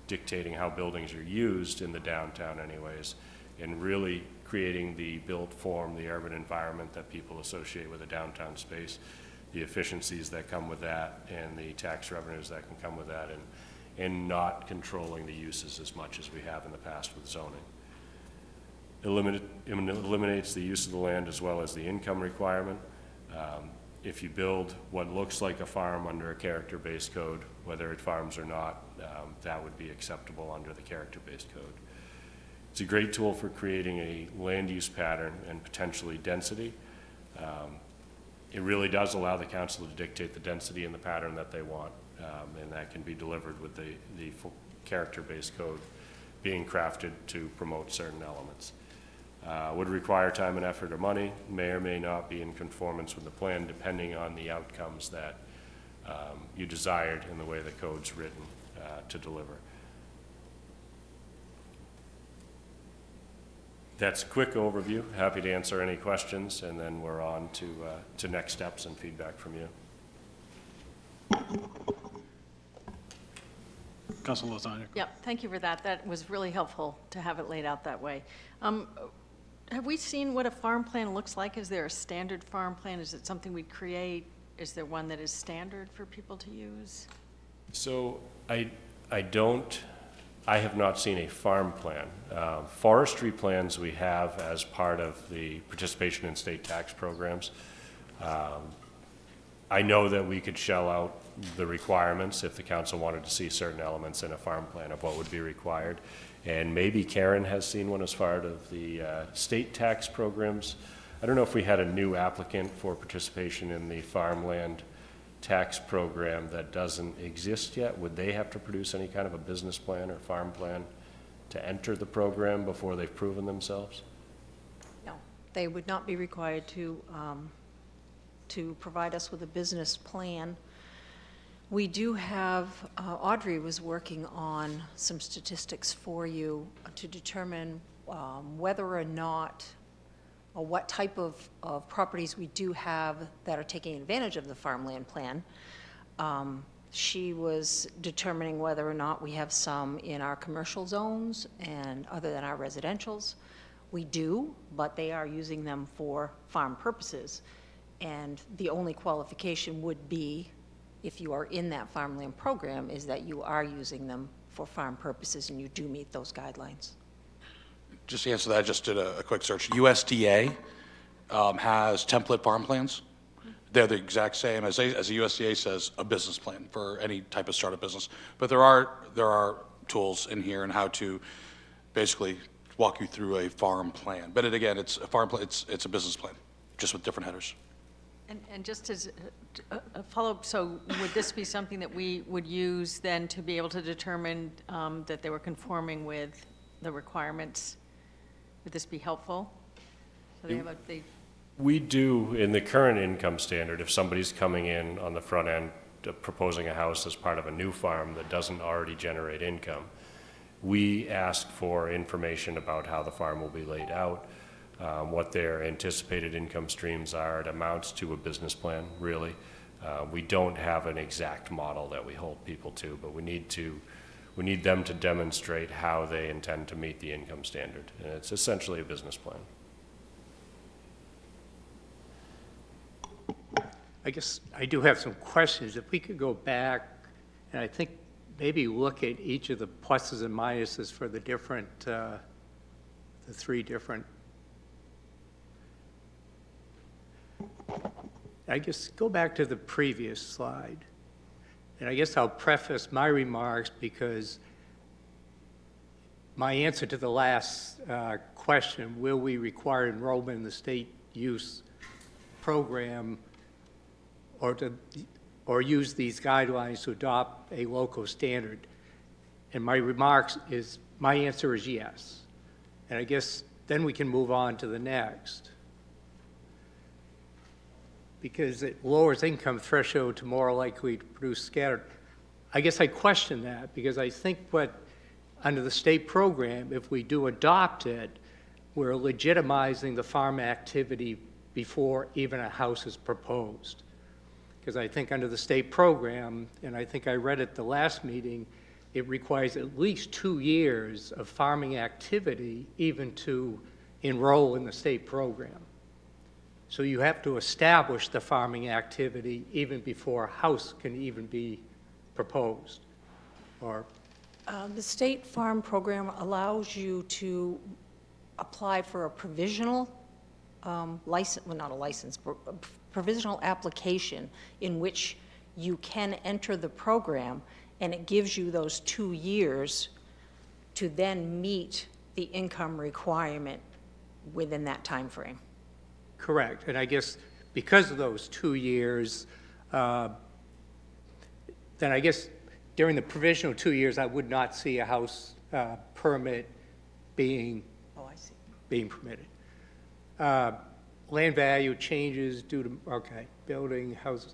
dictating how buildings are used in the downtown anyways, and really creating the built form, the urban environment that people associate with a downtown space, the efficiencies that come with that, and the tax revenues that can come with that, and not controlling the uses as much as we have in the past with zoning. Eliminates the use of the land as well as the income requirement. If you build what looks like a farm under a character-based code, whether it farms or not, that would be acceptable under the character-based code. It's a great tool for creating a land use pattern and potentially density. It really does allow the council to dictate the density and the pattern that they want, and that can be delivered with the character-based code being crafted to promote certain elements. Would require time and effort or money, may or may not be in conformance with the plan depending on the outcomes that you desired in the way the code's written to deliver. That's a quick overview. Happy to answer any questions, and then we're on to next steps and feedback from you. Councilor Lasagna. Yep, thank you for that. That was really helpful to have it laid out that way. Have we seen what a farm plan looks like? Is there a standard farm plan? Is it something we'd create? Is there one that is standard for people to use? So I have not seen a farm plan. Forestry plans we have as part of the participation in state tax programs. I know that we could shell out the requirements if the council wanted to see certain elements in a farm plan of what would be required. And maybe Karen has seen one as part of the state tax programs. I don't know if we had a new applicant for participation in the farmland tax program that doesn't exist yet. Would they have to produce any kind of a business plan or farm plan to enter the program before they've proven themselves? No, they would not be required to provide us with a business plan. We do have, Audrey was working on some statistics for you to determine whether or not, or what type of properties we do have that are taking advantage of the farmland plan. She was determining whether or not we have some in our commercial zones and other than our residentials. We do, but they are using them for farm purposes. And the only qualification would be, if you are in that farmland program, is that you are using them for farm purposes and you do meet those guidelines. Just to answer that, I just did a quick search. USDA has template farm plans. They're the exact same as the USDA says, a business plan for any type of startup business. But there are tools in here on how to basically walk you through a farm plan. But again, it's a farm plan. It's a business plan, just with different headers. And just as a follow-up, so would this be something that we would use then to be able to determine that they were conforming with the requirements? Would this be helpful? So they have We do, in the current income standard, if somebody's coming in on the front end proposing a house as part of a new farm that doesn't already generate income, we ask for information about how the farm will be laid out, what their anticipated income streams are. It amounts to a business plan, really. We don't have an exact model that we hold people to, but we need them to demonstrate how they intend to meet the income standard. And it's essentially a business plan. I guess I do have some questions. If we could go back, and I think maybe look at each of the pluses and minuses for the different, the three different. I guess go back to the previous slide. And I guess I'll preface my remarks because my answer to the last question, will we require enrollment in the state use program or use these guidelines to adopt a local standard? And my answer is yes. And I guess then we can move on to the next. Because it lowers income threshold to more likely to produce scattered. I guess I question that because I think under the state program, if we do adopt it, we're legitimizing the farm activity before even a house is proposed. Because I think under the state program, and I think I read at the last meeting, it requires at least 2 years of farming activity even to enroll in the state program. So you have to establish the farming activity even before a house can even be proposed. Or The state farm program allows you to apply for a provisional license, well, not a license, but a provisional application in which you can enter the program, and it gives you those 2 years to then meet the income requirement within that time frame. correct. And I guess because of those 2 years, then I guess during the provisional 2 years, I would not see a house permit being Oh, I see. being permitted. Land value changes due to, okay, building, houses.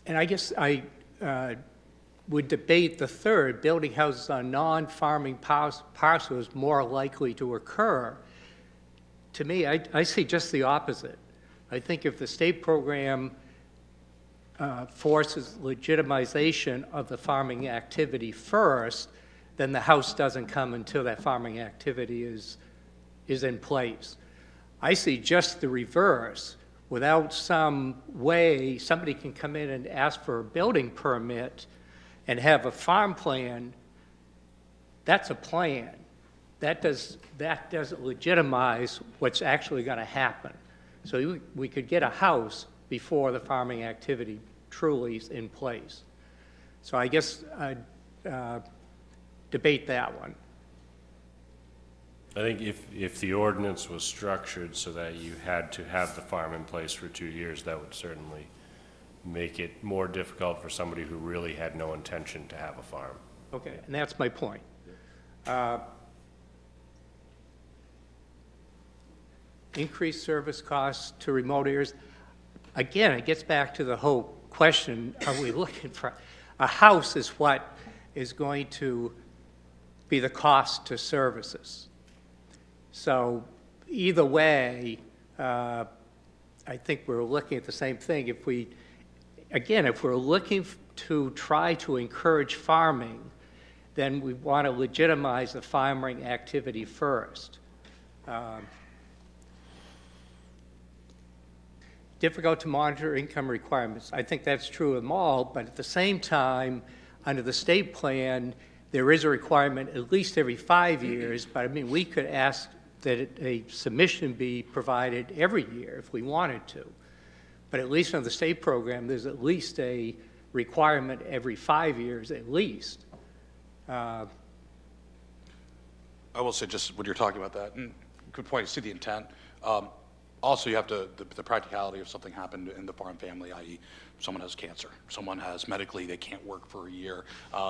And I guess I would debate the third, building houses on non-farming parcels more likely to occur. To me, I see just the opposite. I think if the state program forces legitimization of the farming activity first, then the house doesn't come until that farming activity is in place. I see just the reverse. Without some way, somebody can come in and ask for a building permit and have a farm plan. That's a plan. That doesn't legitimize what's actually going to happen. So we could get a house before the farming activity truly is in place. So I guess I'd debate that one. I think if the ordinance was structured so that you had to have the farm in place for 2 years, that would certainly make it more difficult for somebody who really had no intention to have a farm. Okay, and that's my point. Increased service costs to remote areas. Again, it gets back to the whole question, are we looking for, a house is what is going to be the cost to services. So either way, I think we're looking at the same thing. If we, again, if we're looking to try to encourage farming, then we want to legitimize the farming activity first. Difficult to monitor income requirements. I think that's true of them all, but at the same time, under the state plan, there is a requirement at least every 5 years, but I mean, we could ask that a submission be provided every year if we wanted to. But at least under the state program, there's at least a requirement every 5 years at least. I will say, just when you're talking about that, and good point, see the intent. Also, you have to, the practicality of something happened in the farm family, i.e. someone has cancer, someone has medically, they can't work for a year,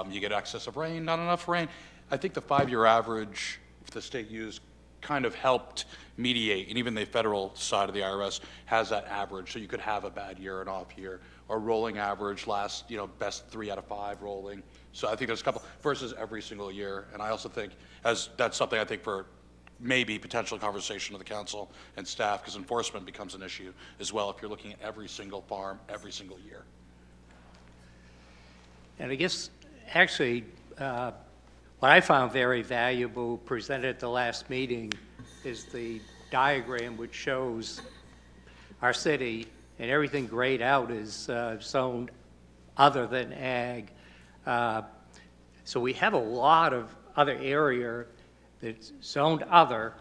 you get excess of rain, not enough rain. I think the 5-year average the state used kind of helped mediate, and even the federal side of the IRS has that average, so you could have a bad year, an off year, or rolling average last, best 3 out of 5 rolling. So I think there's a couple, versus every single year. And I also think, that's something I think for maybe potential conversation with the council and staff, because enforcement becomes an issue as well if you're looking at every single farm, every single year. And I guess, actually, what I found very valuable presented at the last meeting is the diagram which shows our city, and everything grayed out is zoned other than ag. So we have a lot of other area that's zoned other,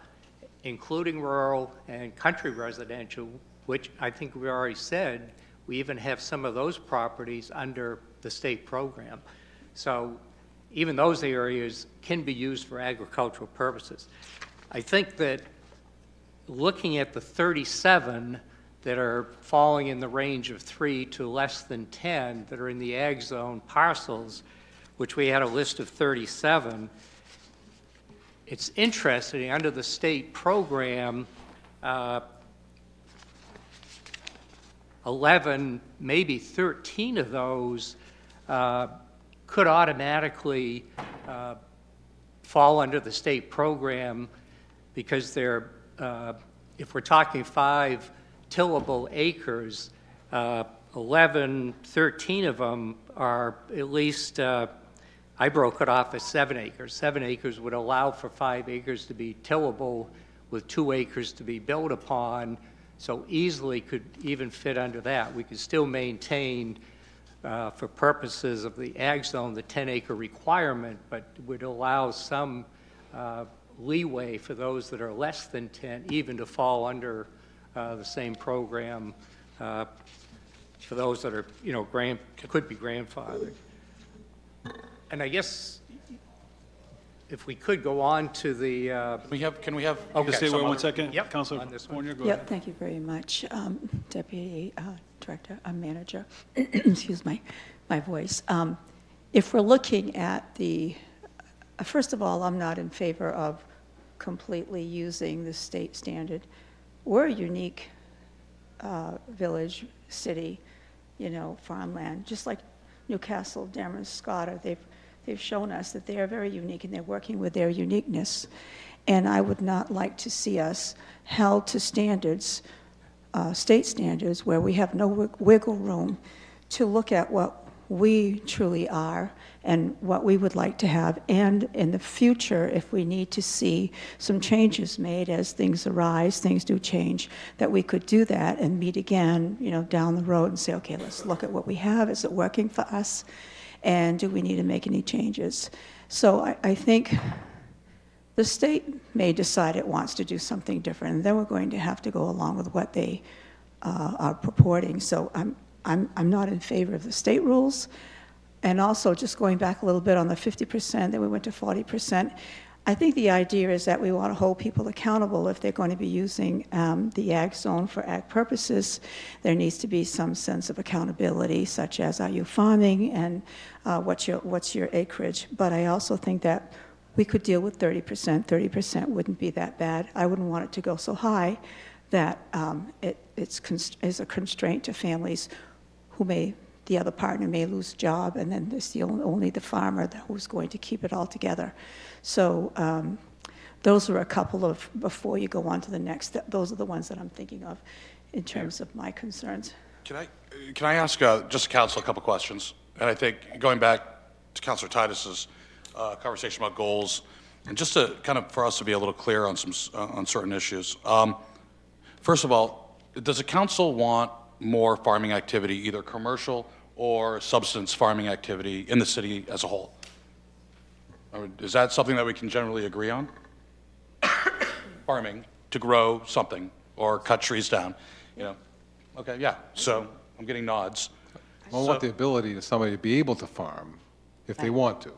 including rural and country residential, which I think we already said, we even have some of those properties under the state program. So even those areas can be used for agricultural purposes. I think that looking at the 37 that are falling in the range of 3 to less than 10 that are in the ag zone parcels, which we had a list of 37, it's interesting, under the state program, 11, maybe 13 of those could automatically fall under the state program because they're, if we're talking 5 tillable acres, 11, 13 of them are at least, I broke it off as 7 acres. 7 acres would allow for 5 acres to be tillable with 2 acres to be built upon, so easily could even fit under that. We could still maintain, for purposes of the ag zone, the 10-acre requirement, but would allow some leeway for those that are less than 10 even to fall under the same program for those that are, could be grandfathered. And I guess if we could go on to the. Can we have? Okay. Just stay someone- 1 second. Yep, Councilor on this one. Warner, go Yep, ahead. thank you very much, Deputy Director, Manager. Excuse my voice. If we're looking at the, first of all, I'm not in favor of completely using the state standard. We're a unique village, city, farmland, just like Newcastle, Damascotta. They've shown us that they are very unique and they're working with their uniqueness. And I would not like to see us held to standards, state standards, where we have no wiggle room to look at what we truly are and what we would like to have. And in the future, if we need to see some changes made as things arise, things do change, that we could do that and meet again, down the road and say, okay, let's look at what we have. Is it working for us? And do we need to make any changes? So I think the state may decide it wants to do something different, and then we're going to have to go along with what they are purporting. So I'm not in favor of the state rules. And also, just going back a little bit on the 50%, then we went to 40%. I think the idea is that we want to hold people accountable if they're going to be using the ag zone for ag purposes. There needs to be some sense of accountability, such as are you farming and what's your acreage. But I also think that we could deal with 30%. 30% wouldn't be that bad. I wouldn't want it to go so high that it's a constraint to families who the other partner may lose job, and then there's only the farmer who's going to keep it all together. So those are a couple of, before you go on to the next, those are the ones that I'm thinking of in terms of my concerns. Can I ask just council a couple questions? And I think going back to Councilor Titus's conversation about goals, and just to kind of for us to be a little clear on on certain issues. First of all, does the council want more farming activity, either commercial or subsistence farming activity in the city as a whole? Or is that something that we can generally agree on? Farming to grow something or cut trees down, you know? Okay, yeah. So I'm getting nods. I want the ability to somebody to be able to farm if they want to.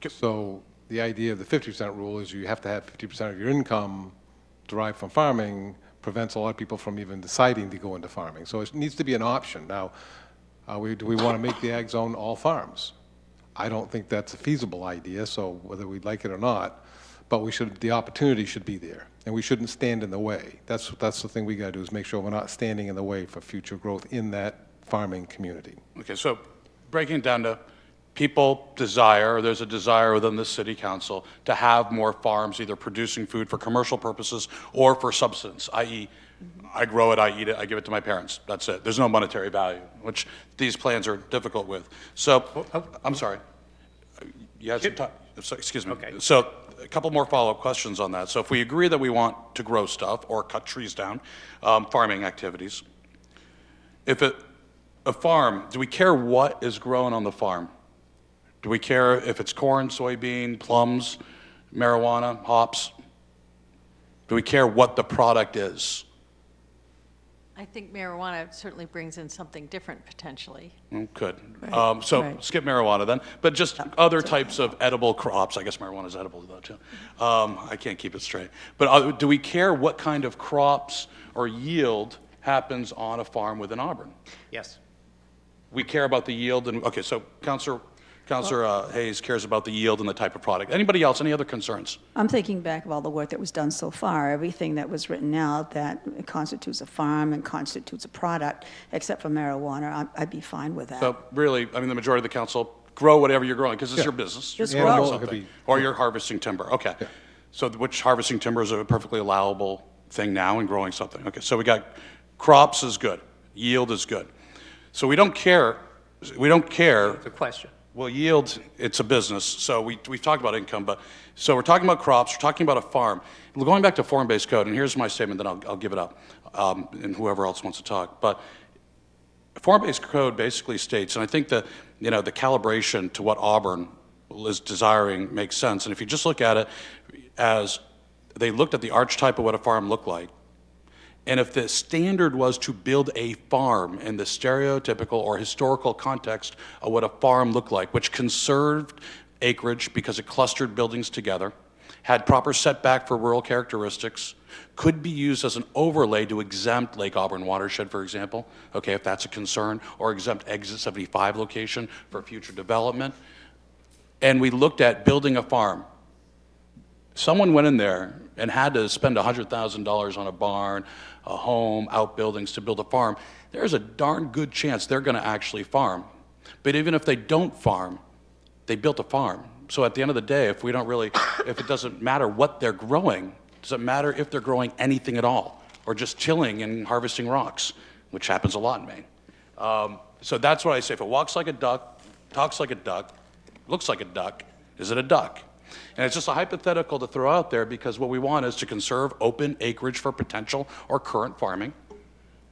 So the idea of the 50% rule is you have to have 50% of your income derived from farming prevents a lot of people from even deciding to go into farming. So it needs to be an option. Now, do we want to make the ag zone all farms? I don't think that's a feasible idea, so whether we like it or not, but the opportunity should be there, and we shouldn't stand in the way. That's the thing we got to do, is make sure we're not standing in the way for future growth in that farming community. Okay, so breaking it down to people desire, there's a desire within the city council to have more farms either producing food for commercial purposes or for subsistence, i.e. I grow it, I eat it, I give it to my parents. That's it. There's no monetary value, which these plans are difficult with. So, I'm sorry. You had some time. Excuse me. Okay. So, a couple more follow-up questions on that. So, if we agree that we want to grow stuff or cut trees down, farming activities, a farm, do we care what is grown on the farm? Do we care if it's corn, soybean, plums, marijuana, hops? Do we care what the product is? I think marijuana certainly brings in something different potentially. Good. Right, So right. skip marijuana then, but just other types of edible crops. I guess marijuana is edible though too. I can't keep it straight. But do we care what kind of crops or yield happens on a farm within Auburn? Yes. We care about the yield and, okay, so Councilor Hayes cares about the yield and the type of product. Anybody else, any other concerns? I'm thinking back of all the work that was done so far, everything that was written out that constitutes a farm and constitutes a product, except for marijuana, I'd be fine with that. So really, I mean, the majority of the council, grow whatever you're growing, because it's your business. Just You're grow. growing Animal, it could something. be- Or you're harvesting timber, okay. So which harvesting timber is a perfectly allowable thing now in growing something? Okay, so we got crops is good, yield is good. So we don't care, The question. well, yield, it's a business, so we've talked about income, but, so we're talking about crops, we're talking about a farm. Going back to form-based code, and here's my statement, then I'll give it up, and whoever else wants to talk. But form-based code basically states, and I think that, the calibration to what Auburn is desiring makes sense. And if you just look at it as they looked at the archetype of what a farm looked like, and if the standard was to build a farm in the stereotypical or historical context of what a farm looked like, which conserved acreage because it clustered buildings together, had proper setback for rural characteristics, could be used as an overlay to exempt Lake Auburn watershed, for example, okay, if that's a concern, or exempt Exit 75 location for future development. And we looked at building a farm. Someone went in there and had to spend $100,000 on a barn, a home, outbuildings to build a farm. There's a darn good chance they're going to actually farm. But even if they don't farm, they built a farm. So at the end of the day, if it doesn't matter what they're growing, does it matter if they're growing anything at all, or just chilling and harvesting rocks, which happens a lot in Maine. So that's what I say. If it walks like a duck, talks like a duck, looks like a duck, is it a duck? And it's just a hypothetical to throw out there because what we want is to conserve open acreage for potential or current farming.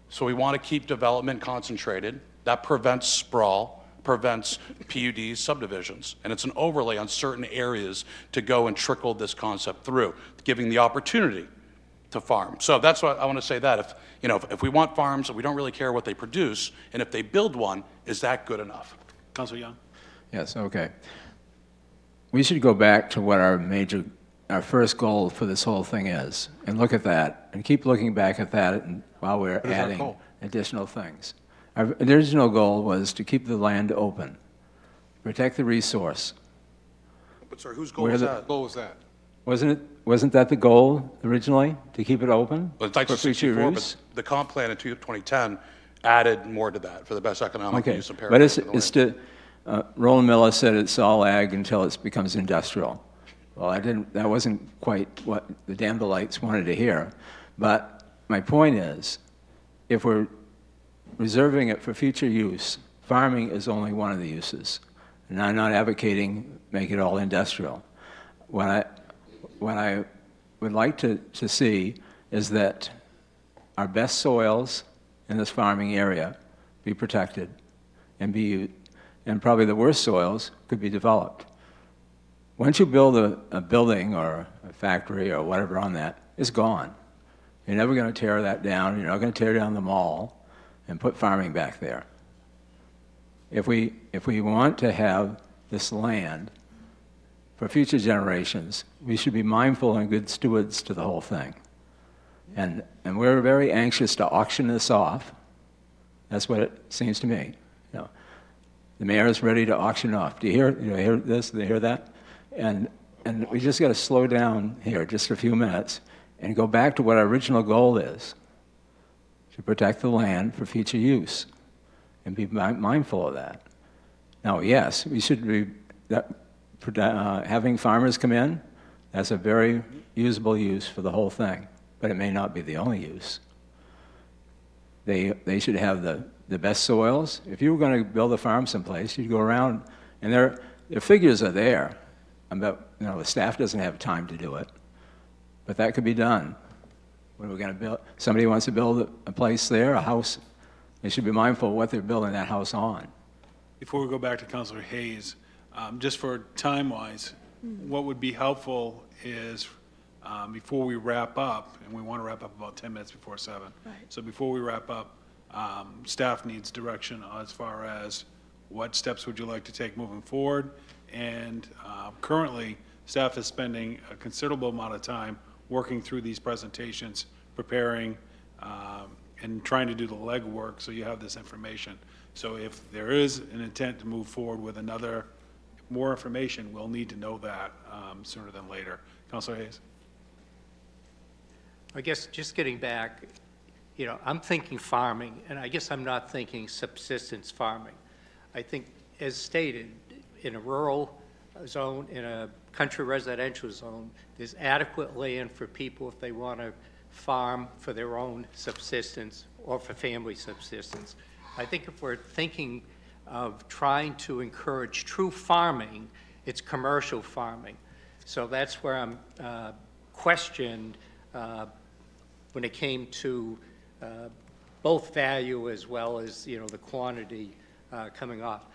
So we want to keep development concentrated. That prevents sprawl, prevents PUDs, subdivisions. And it's an overlay on certain areas to go and trickle this concept through, giving the opportunity to farm. So that's what I want to say, that if we want farms, we don't really care what they produce, and if they build one, is that good enough? Councilor Young? Yes, okay. we should go back to what our first goal for this whole thing is, and look at that, and keep looking back at that while we're is our adding goal? additional things. Our original goal was to keep the land open, protect the resource. But sir, whose goal Where is the- that? What was that? Wasn't that the goal originally, to keep it open Well, it's for actually future 64, use? but the comp plan in 2010 added more to that for the best economic Okay, use and but paraphrasing the it's land. Roland Miller said it's all ag until it becomes industrial. Well, that wasn't quite what the Dandelites wanted to hear. But my point is, if we're reserving it for future use, farming is only one of the uses. And I'm not advocating make it all industrial. What I would like to see is that our best soils in this farming area be protected and probably the worst soils could be developed. Once you build a building or a factory or whatever on that, it's gone. You're never going to tear that down. You're not going to tear down the mall and put farming back there. If we want to have this land for future generations, we should be mindful and good stewards to the whole thing. And we're very anxious to auction this off. That's what it seems to me. You know, the mayor is ready to auction off. Do you hear this? Do you hear that? And we just got to slow down here just a few minutes and go back to what our original goal is, to protect the land for future use, and be mindful of that. Now, yes, we should be having farmers come in. That's a very usable use for the whole thing, but it may not be the only use. They should have the best soils. If you were going to build a farm someplace, you'd go around, and their figures are there. The staff doesn't have time to do it, but that could be done. When we're going to build, somebody wants to build a place there, a house, they should be mindful of what they're building that house on. Before we go back to Councilor Hayes, just for time-wise, what would be helpful is, before we wrap up, and we want to wrap up about 10 minutes before 7. Right. So before we wrap up, staff needs direction as far as what steps would you like to take moving forward? And currently, staff is spending a considerable amount of time working through these presentations, preparing and trying to do the legwork so you have this information. So if there is an intent to move forward with more information, we'll need to know that sooner than later. Councilor Hayes? I guess just getting back, I'm thinking farming, and I guess I'm not thinking subsistence farming. I think, as stated, in a rural zone, in a country residential zone, there's adequate land for people if they want to farm for their own subsistence or for family subsistence. I think if we're thinking of trying to encourage true farming, it's commercial farming. So that's where I'm questioned when it came to both value as well as, the quantity coming off.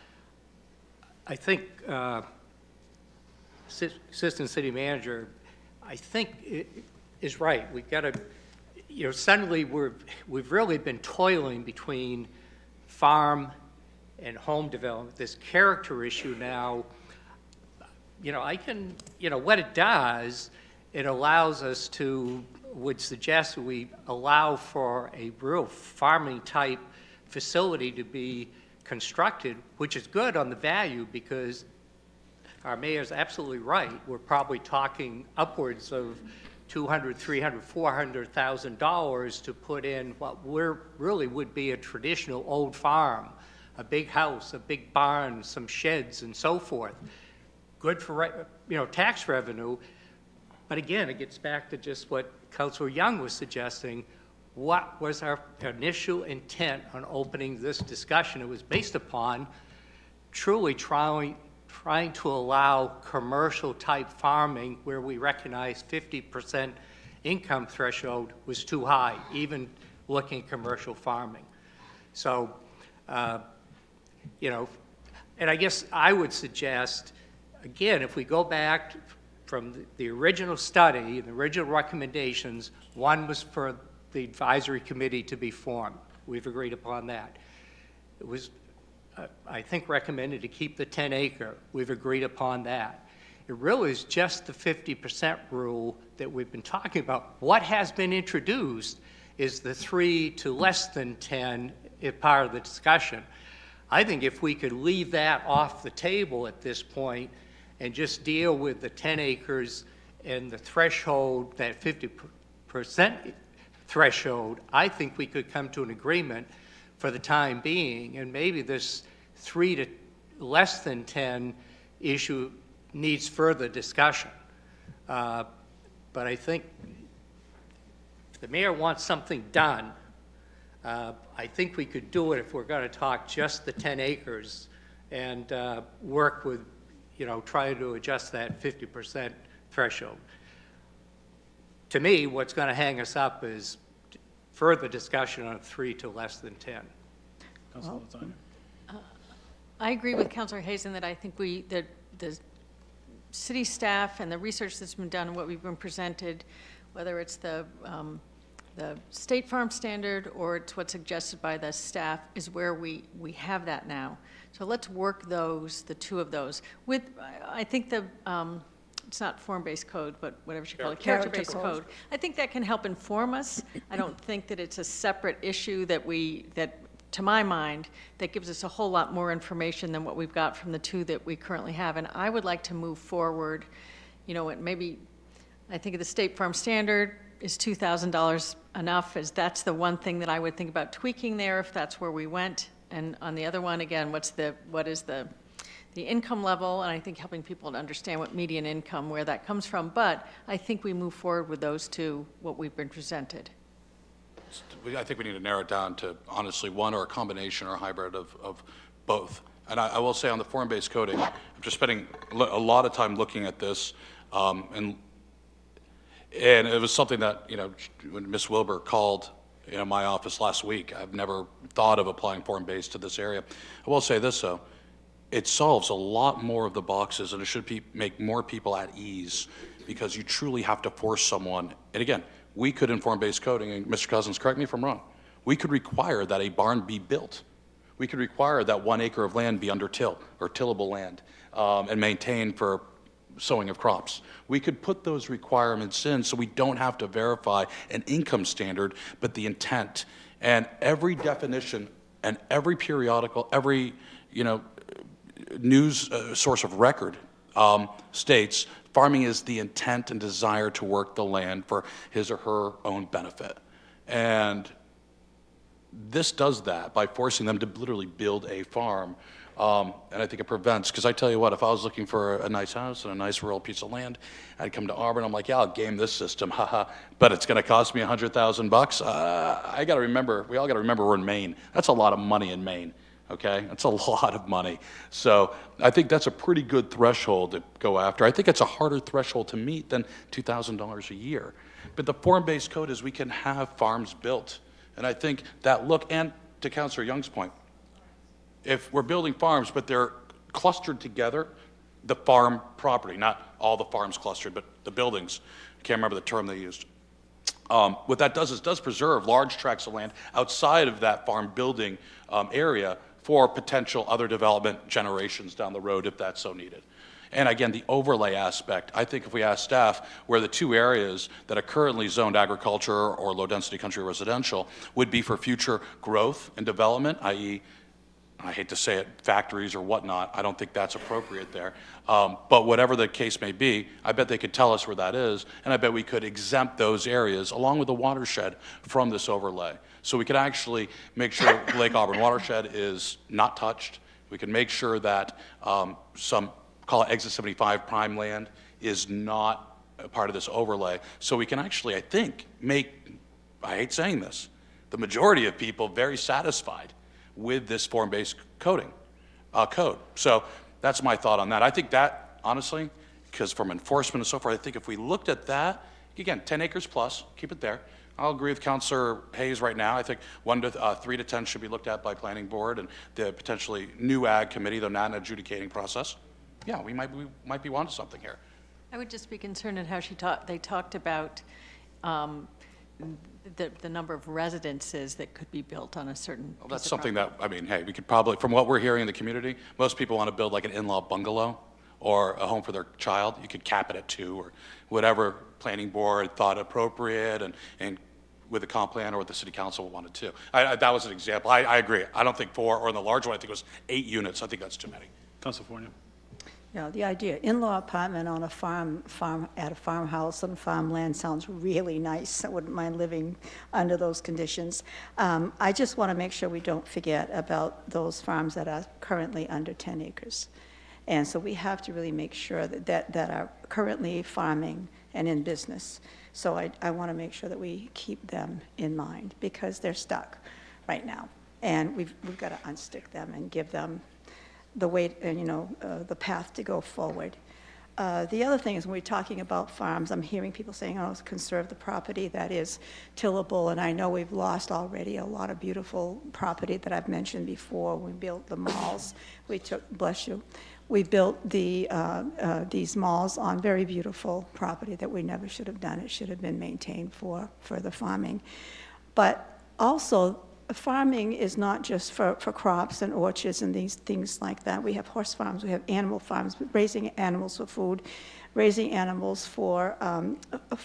I think, Assistant City Manager, I think is right. We've got to, suddenly we've really been toiling between farm and home development. This character issue now, what it does, it allows us to, would suggest we allow for a real farming type facility to be constructed, which is good on the value because our mayor's absolutely right. We're probably talking upwards of $200,000, $300,000, $400,000 to put in what really would be a traditional old farm, a big house, a big barn, some sheds, and so forth. Good for tax revenue, but again, it gets back to just what Councilor Young was suggesting. What was our initial intent on opening this discussion? It was based upon truly trying to allow commercial type farming where we recognize 50% income threshold was too high, even looking at commercial farming. So, and I guess I would suggest, again, if we go back from the original study, the original recommendations, one was for the advisory committee to be formed. We've agreed upon that. It was, I think, recommended to keep the 10-acre. We've agreed upon that. It really is just the 50% rule that we've been talking about. What has been introduced is the 3 to less than 10 as part of the discussion. I think if we could leave that off the table at this point and just deal with the 10 acres and the threshold, that 50% threshold, I think we could come to an agreement for the time being, and maybe this 3 to less than 10 issue needs further discussion. But I think if the mayor wants something done, I think we could do it if we're going to talk just the 10 acres and work with, try to adjust that 50% threshold. To me, what's going to hang us up is further discussion on 3 to less than 10. Councilor Lozano? I agree with Councilor Hazen that I think the city staff and the research that's been done and what we've been presented, whether it's the State Farm Standard or it's what's suggested by the staff, is where we have that now. So let's work the two of those. I think it's not form-based code, but whatever you call it, character-based code. I think that can help inform us. I don't think that it's a separate issue that to my mind, that gives us a whole lot more information than what we've got from the two that we currently have. And I would like to move forward, maybe, I think the State Farm Standard is $2,000 enough, as that's the one thing that I would think about tweaking there if that's where we went. And on the other one, again, what is the income level, and I think helping people to understand what median income, where that comes from. But I think we move forward with those two, what we've been presented. I think we need to narrow it down to, honestly, one or a combination or a hybrid of both. And I will say on the form-based coding, I'm just spending a lot of time looking at this, and it was something that, when Ms. Wilbur called my office last week, I've never thought of applying form-based to this area. I will say this, though. It solves a lot more of the boxes, and it should make more people at ease, because you truly have to force someone. And again, we could, in form-based coding, and Mr. Cousins, correct me if I'm wrong, we could require that a barn be built. We could require that 1 acre of land be under till, or tillable land, and maintained for sowing of crops. We could put those requirements in so we don't have to verify an income standard, but the intent. And every definition and every periodical, every, news source of record states farming is the intent and desire to work the land for his or her own benefit. And this does that by forcing them to literally build a farm. And I think it prevents, because I tell you what, if I was looking for a nice house and a nice rural piece of land, I'd come to Auburn, I'm like, yeah, I'll game this system, haha, but it's gonna cost me $100,000. I gotta remember, we all gotta remember we're in Maine. That's a lot of money in Maine. Okay, that's a lot of money. So I think that's a pretty good threshold to go after. I think it's a harder threshold to meet than $2,000 a year. But the form-based code is we can have farms built. And I think that and to Councilor Young's point, if we're building farms, but they're clustered together, the farm property, not all the farms clustered, but the buildings, I can't remember the term they used. What that does is preserve large tracts of land outside of that farm building area for potential other development generations down the road if that's so needed. And again, the overlay aspect, I think if we ask staff where the two areas that are currently zoned agriculture or low-density country residential would be for future growth and development, i.e., I hate to say it, factories or whatnot, I don't think that's appropriate there. But whatever the case may be, I bet they could tell us where that is, and I bet we could exempt those areas along with the watershed from this overlay. So we could actually make sure Lake Auburn watershed is not touched. We can make sure that some, call it Exit 75 prime land, is not a part of this overlay. So we can actually, I think, make, I hate saying this, the majority of people very satisfied with this form-based code. So that's my thought on that. I think that, honestly, because from enforcement and so forth, I think if we looked at that, again, 10 acres plus, keep it there. I'll agree with Councilor Hayes right now. I think 3 to 10 should be looked at by planning board and the potentially new ag committee, though not an adjudicating process. Yeah, we might be onto something here. I would just be concerned at how they talked about the number of residences that could be built on a certain Well, that's piece of something property. that, I mean, hey, we could probably, from what we're hearing in the community, most people want to build like an in-law bungalow or a home for their child, you could cap it at 2 or whatever planning board thought appropriate and with the comp plan or what the city council wanted to. That was an example. I agree. I don't think 4, or in the large one, I think it was 8 units. I think that's too many. Council Fornia. Yeah, the idea, in-law apartment on a at a farmhouse on farmland sounds really nice. I wouldn't mind living under those conditions. I just want to make sure we don't forget about those farms that are currently under 10 acres. And so we have to really make sure that are currently farming and in business. So I want to make sure that we keep them in mind, because they're stuck right now. And we've got to unstick them and give them the way, the path to go forward. The other thing is, when we're talking about farms, I'm hearing people saying, oh, conserve the property that is tillable, and I know we've lost already a lot of beautiful property that I've mentioned before. We built the malls, bless you, we built these malls on very beautiful property that we never should have done. It should have been maintained for further farming. But also, farming is not just for crops and orchards and these things like that. We have horse farms, we have animal farms, raising animals for food, raising animals for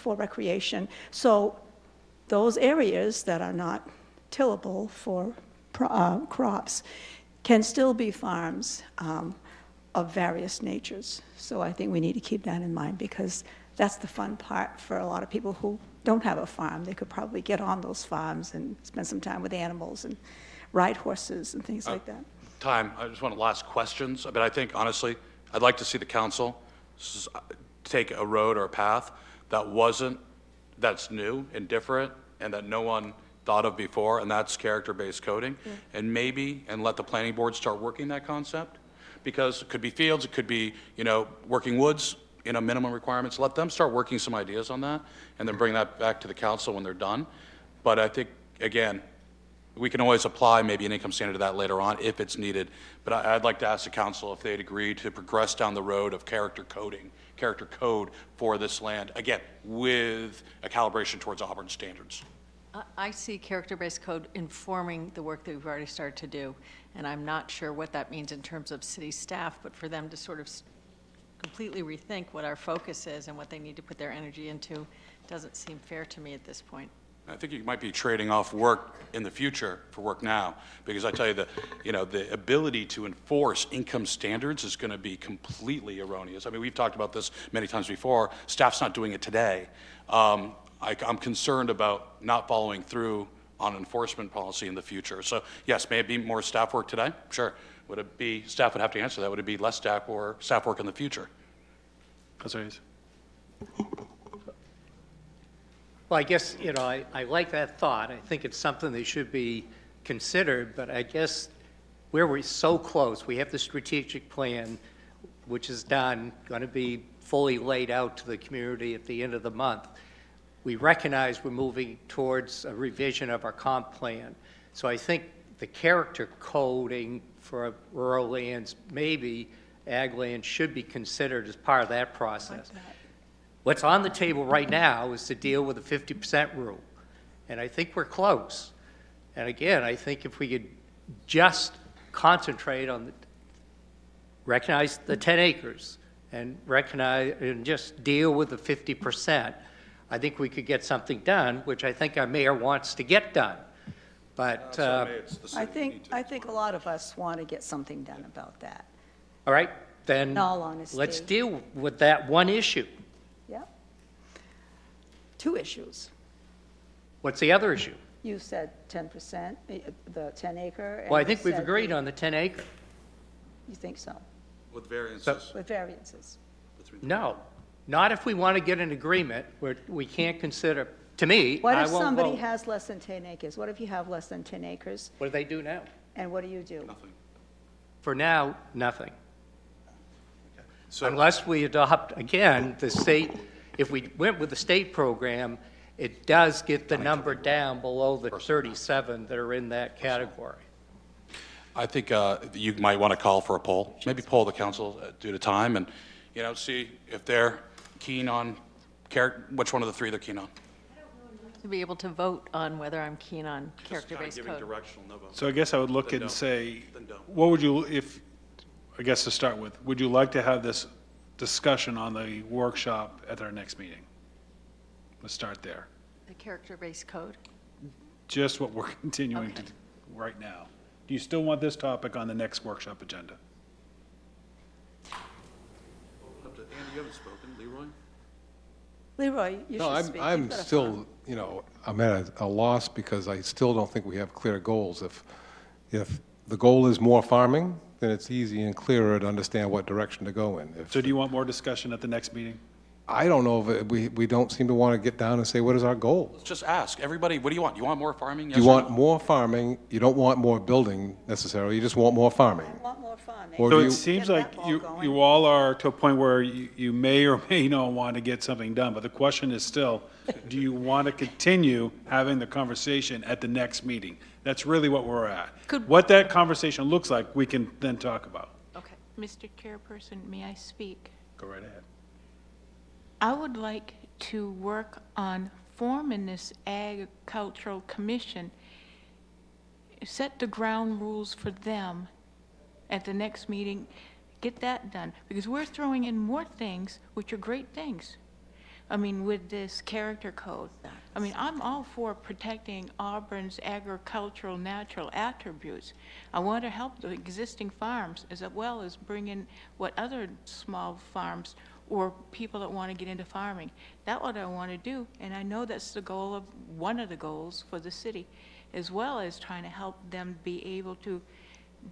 recreation. So those areas that are not tillable for crops can still be farms of various natures. So I think we need to keep that in mind, because that's the fun part for a lot of people who don't have a farm. They could probably get on those farms and spend some time with animals and ride horses and things like that. I just want to last questions, but I think, honestly, I'd like to see the council take a road or a path that's new and different and that no one thought of before, and that's character-based coding. And let the planning board start working that concept, because it could be fields, it could be, working woods, minimum requirements. Let them start working some ideas on that, and then bring that back to the council when they're done. But I think, again, we can always apply maybe an income standard to that later on if it's needed. But I'd like to ask the council if they'd agree to progress down the road of character code for this land, again, with a calibration towards Auburn standards. I see character-based code informing the work that we've already started to do, and I'm not sure what that means in terms of city staff, but for them to sort of completely rethink what our focus is and what they need to put their energy into doesn't seem fair to me at this point. I think you might be trading off work in the future for work now, because I tell you the ability to enforce income standards is going to be completely erroneous. I mean, we've talked about this many times before. Staff's not doing it today. I'm concerned about not following through on enforcement policy in the future. So yes, may it be more staff work today? Sure. Would it be, staff would have to answer that, would it be less staff or staff work in the future? Councilor Hayes. Well, I guess, I like that thought. I think it's something that should be considered, but I guess where we're so close, we have the strategic plan, which is done, going to be fully laid out to the community at the end of the month. We recognize we're moving towards a revision of our comp plan. So I think the character coding for rural lands, maybe ag land, should be considered as part of that process. What's on the table right now is to deal with the 50% rule, and I think we're close. And again, I think if we could just concentrate on recognize the 10 acres and recognize and just deal with the 50%, I think we could get something done, which I think our mayor wants to get done. But I think a lot of us want to get something done about that. all right, then In all honesty. let's deal with that one issue. Yep. 2 issues. What's the other issue? You said 10%, the 10 acre. Well, I think we've agreed on the 10 acre. You think so? With variances. With variances? No, not if we want to get an agreement where we can't consider, to me, What I if won't somebody vote. has less than 10 acres? What if you have less than 10 acres? What do they do now? And what do you do? Nothing. For now, nothing. So Unless we adopt, again, the state, if we went with the state program, it does get the number down below the 37 that are in that category. I think you might want to call for a poll, maybe poll the council due to time, and, see if they're keen on, which one of the 3 they're keen on. To be able to vote on whether I'm keen on character-based Just kind of code. giving directional, no vote. So I guess I would look Then and don't. say, Then don't. what would you, I guess to start with, would you like to have this discussion on the workshop at our next meeting. Let's start there. The character-based code? Just what we're continuing to do right now. Do you still want this topic on the next workshop agenda? Andy, you haven't spoken. Leroy? Leroy, you No, should speak. I'm You've got a still, you know, I'm at a loss because I still don't think we have clear goals. If the goal is more farming, then it's easy and clearer to understand what direction to go in. So do you want more discussion at the next meeting? I don't know if we don't seem to want to get down and say, what is our goal? Let's just ask. Everybody, what do you want? You want more farming? You want more farming, you don't want more building necessarily, you just want more farming. I want more farming. Or So do it you- seems Get like that ball you going. all are to a point where you may or may not want to get something done, but the question is still, do you want to continue having the conversation at the next meeting? That's really what we're at. Could- What that conversation looks like, we can then talk about. Okay. Mr. Chairperson, may I speak? Go right ahead. I would like to work on forming this agricultural commission, set the ground rules for them at the next meeting, get that done, because we're throwing in more things, which are great things. I mean, with this character code. I mean, I'm all for protecting Auburn's agricultural natural attributes. I want to help the existing farms as well as bring in what other small farms or people that want to get into farming. That's what I want to do, and I know that's the goal of, one of the goals for the city, as well as trying to help them be able to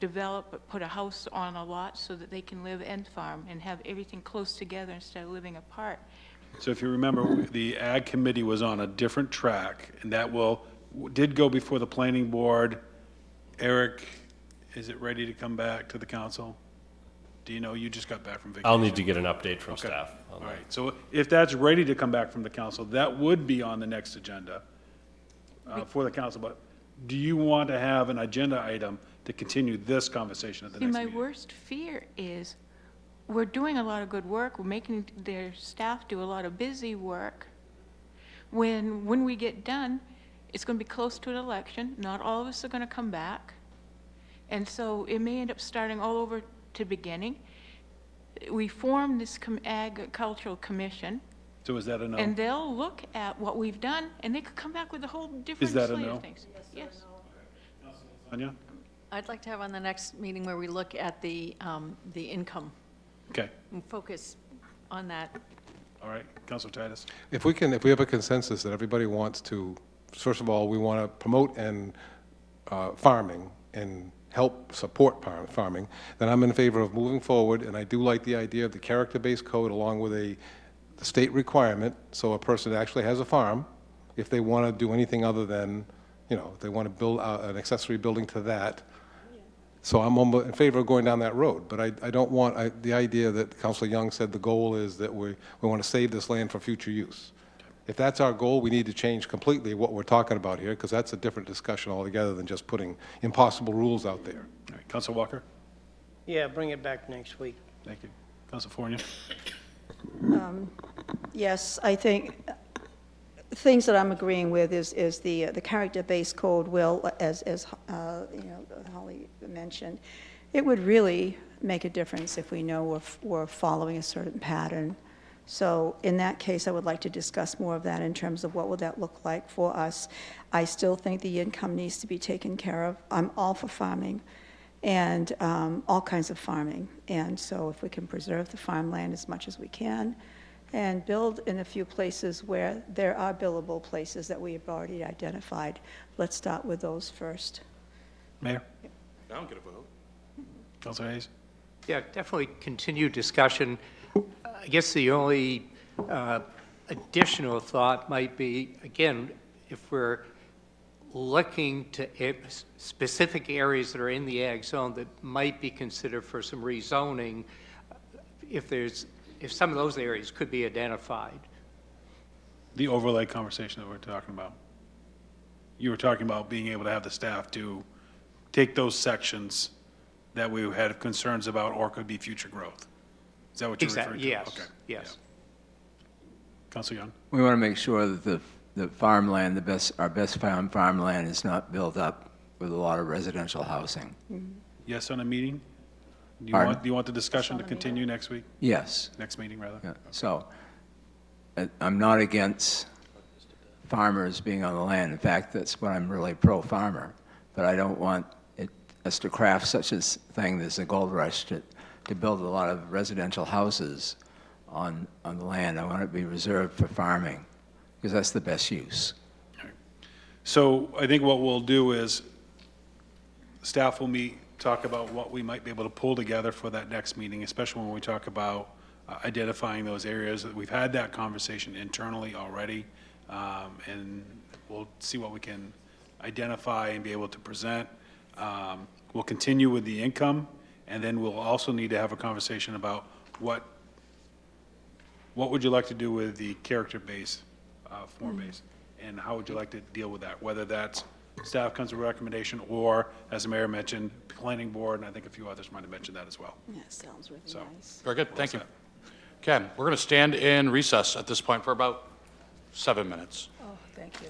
develop, put a house on a lot so that they can live and farm and have everything close together instead of living apart. So if you remember, the Ag Committee was on a different track, and that did go before the planning board. Eric, is it ready to come back to the council? Do you know, you just got back from vacation? I'll need to get an update from Okay. staff All on that. right, so if that's ready to come back from the council, that would be on the next agenda for the council, but do you want to have an agenda item to continue this conversation at the See, next my meeting? worst fear is, we're doing a lot of good work, we're making their staff do a lot of busy work. When we get done, it's gonna be close to an election, not all of us are gonna come back. And so it may end up starting all over to beginning. We form this agricultural commission, So is that a no? and they'll look at what we've done, and they could come back with a whole different Is that a slate no? of things. Yes. Anya? I'd like to have on the next meeting where we look at the income Okay, and focus on that. all right, Councilor Titus. If we have a consensus that everybody wants to, first of all, we want to promote and farming and help support farming, then I'm in favor of moving forward, and I do like the idea of the character-based code along with the state requirement, so a person actually has a farm, if they want to do anything other than, you know, if they want to build an accessory building to that. So I'm in favor of going down that road, but I don't want, the idea that Councilor Young said the goal is that we want to save this land for future use. If that's our goal, we need to change completely what we're talking about here, because that's a different discussion altogether than just putting impossible rules out there. All right, Councilor Walker? Yeah, bring it back next week. Thank you. Councilor Fornia? Yes, I think things that I'm agreeing with is the character-based code will, as you know, Holly mentioned, it would really make a difference if we know we're following a certain pattern. So in that case, I would like to discuss more of that in terms of what would that look like for us. I still think the income needs to be taken care of. I'm all for farming and all kinds of farming. And so if we can preserve the farmland as much as we can and build in a few places where there are buildable places that we have already identified, let's start with those first. Mayor? I don't get a vote. Councilor Hayes? Yeah, definitely continue discussion. I guess the only additional thought might be, again, if we're looking to specific areas that are in the ag zone that might be considered for some rezoning, if some of those areas could be identified. The overlay conversation that we're talking about. You were talking about being able to have the staff to take those sections that we had concerns about or could be future growth. Is that what you're referring to? Yes, Okay. yes. Councilor Young? We want to make sure that the farmland, our best farmland is not built up with a lot of residential housing. Yes on a meeting? Pardon? Do you want the discussion to continue next week, Yes. next meeting, rather? Yeah, so, I'm not against farmers being on the land. In fact, that's what I'm really pro-farmer. But I don't want us to craft such a thing as a gold rush to build a lot of residential houses on the land. I want it to be reserved for farming, because that's the best use. So I think what we'll do is, staff will meet, talk about what we might be able to pull together for that next meeting, especially when we talk about identifying those areas. We've had that conversation internally already, and we'll see what we can identify and be able to present. We'll continue with the income, and then we'll also need to have a conversation about what would you like to do with the character base, form base, and how would you like to deal with that? Whether that's staff comes with a recommendation, or, as the mayor mentioned, planning board, and I think a few others might have mentioned that as well. Yeah, sounds really So- nice. Very good, thank you. Okay, we're going to stand in recess at this point for about 7 minutes. Oh, thank you.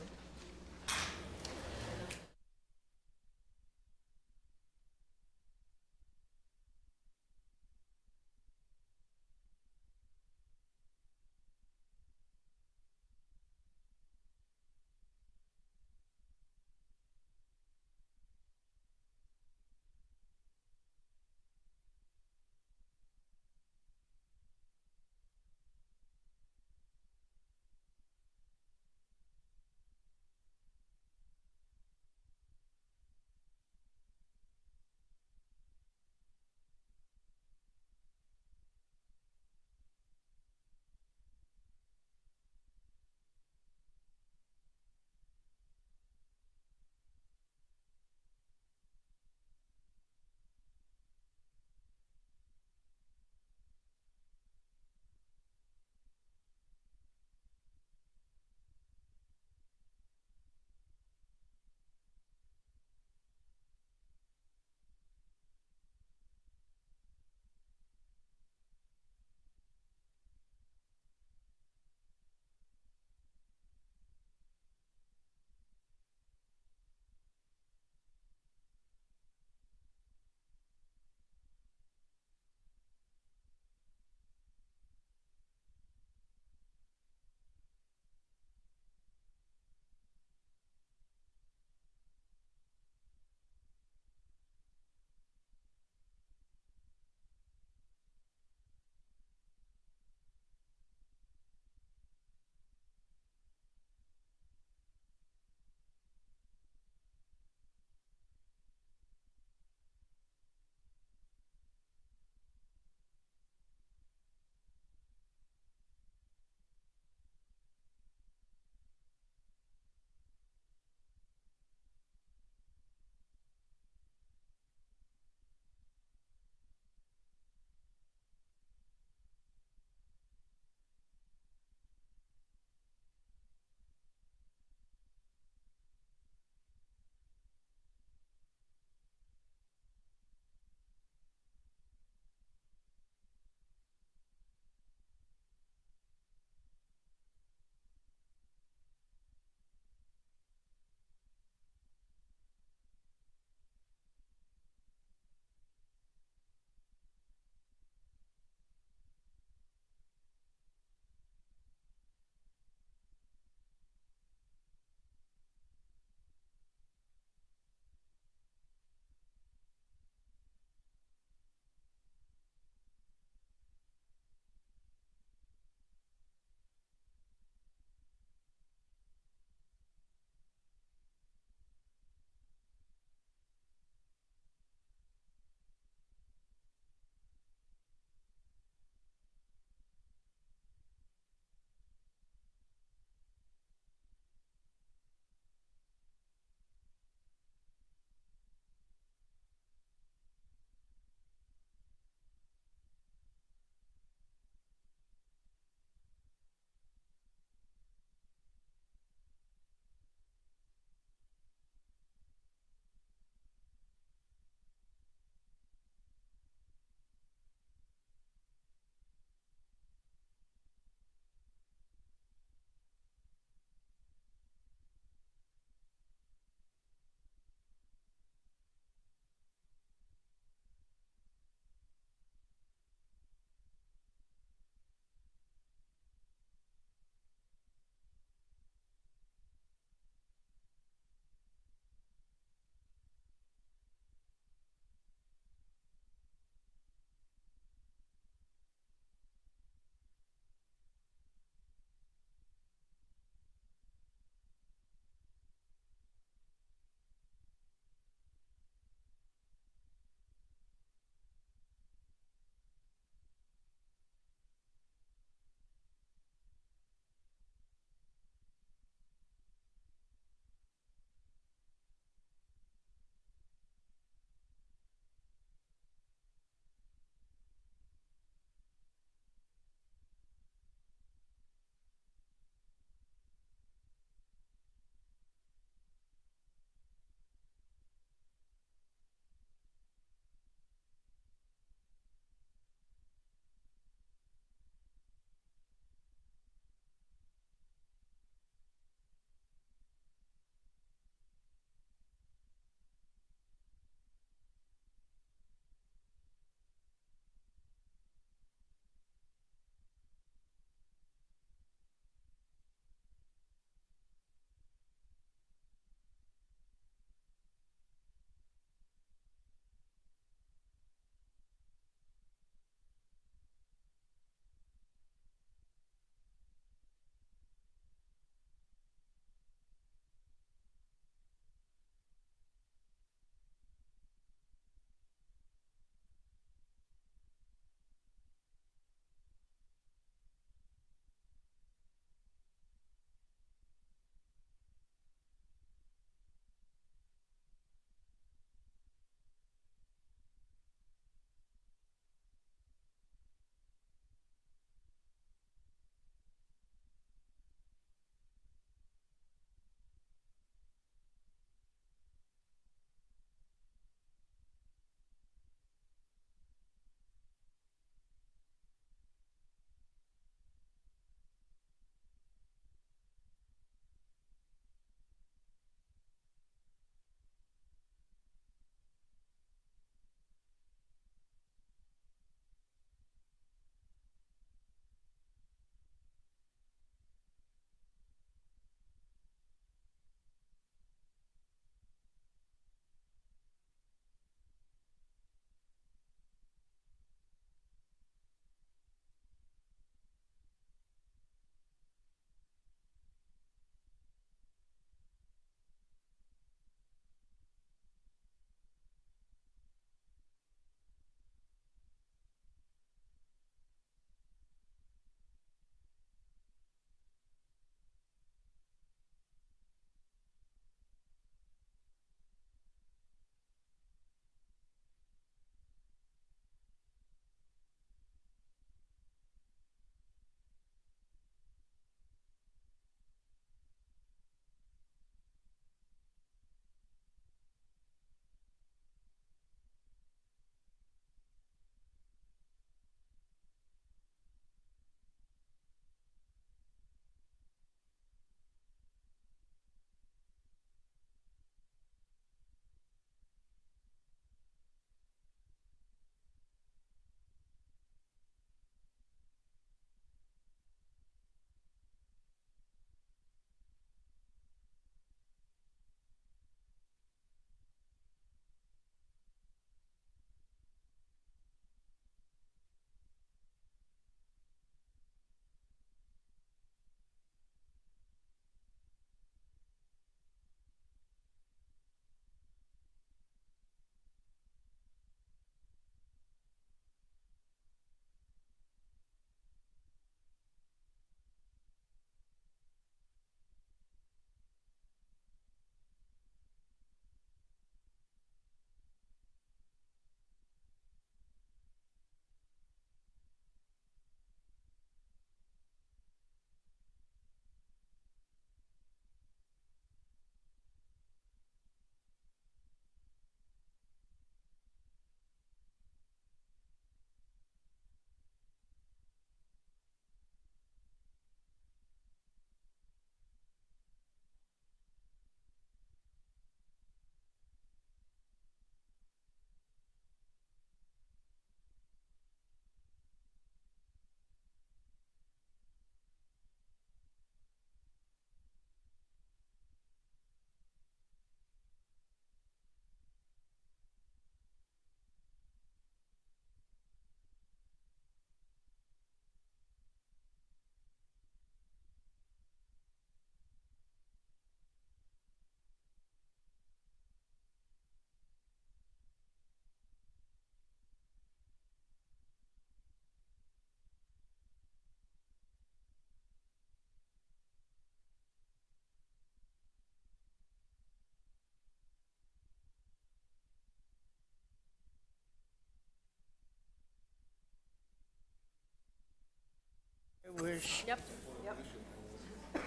pictures. Yep.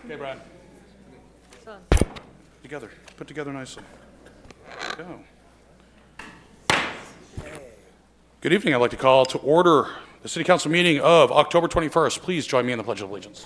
Okay, Brian. So, Together, put together nicely. Go. Good evening. I'd like to call to order the City Council meeting of October 21st. Please join me in the Pledge of Allegiance.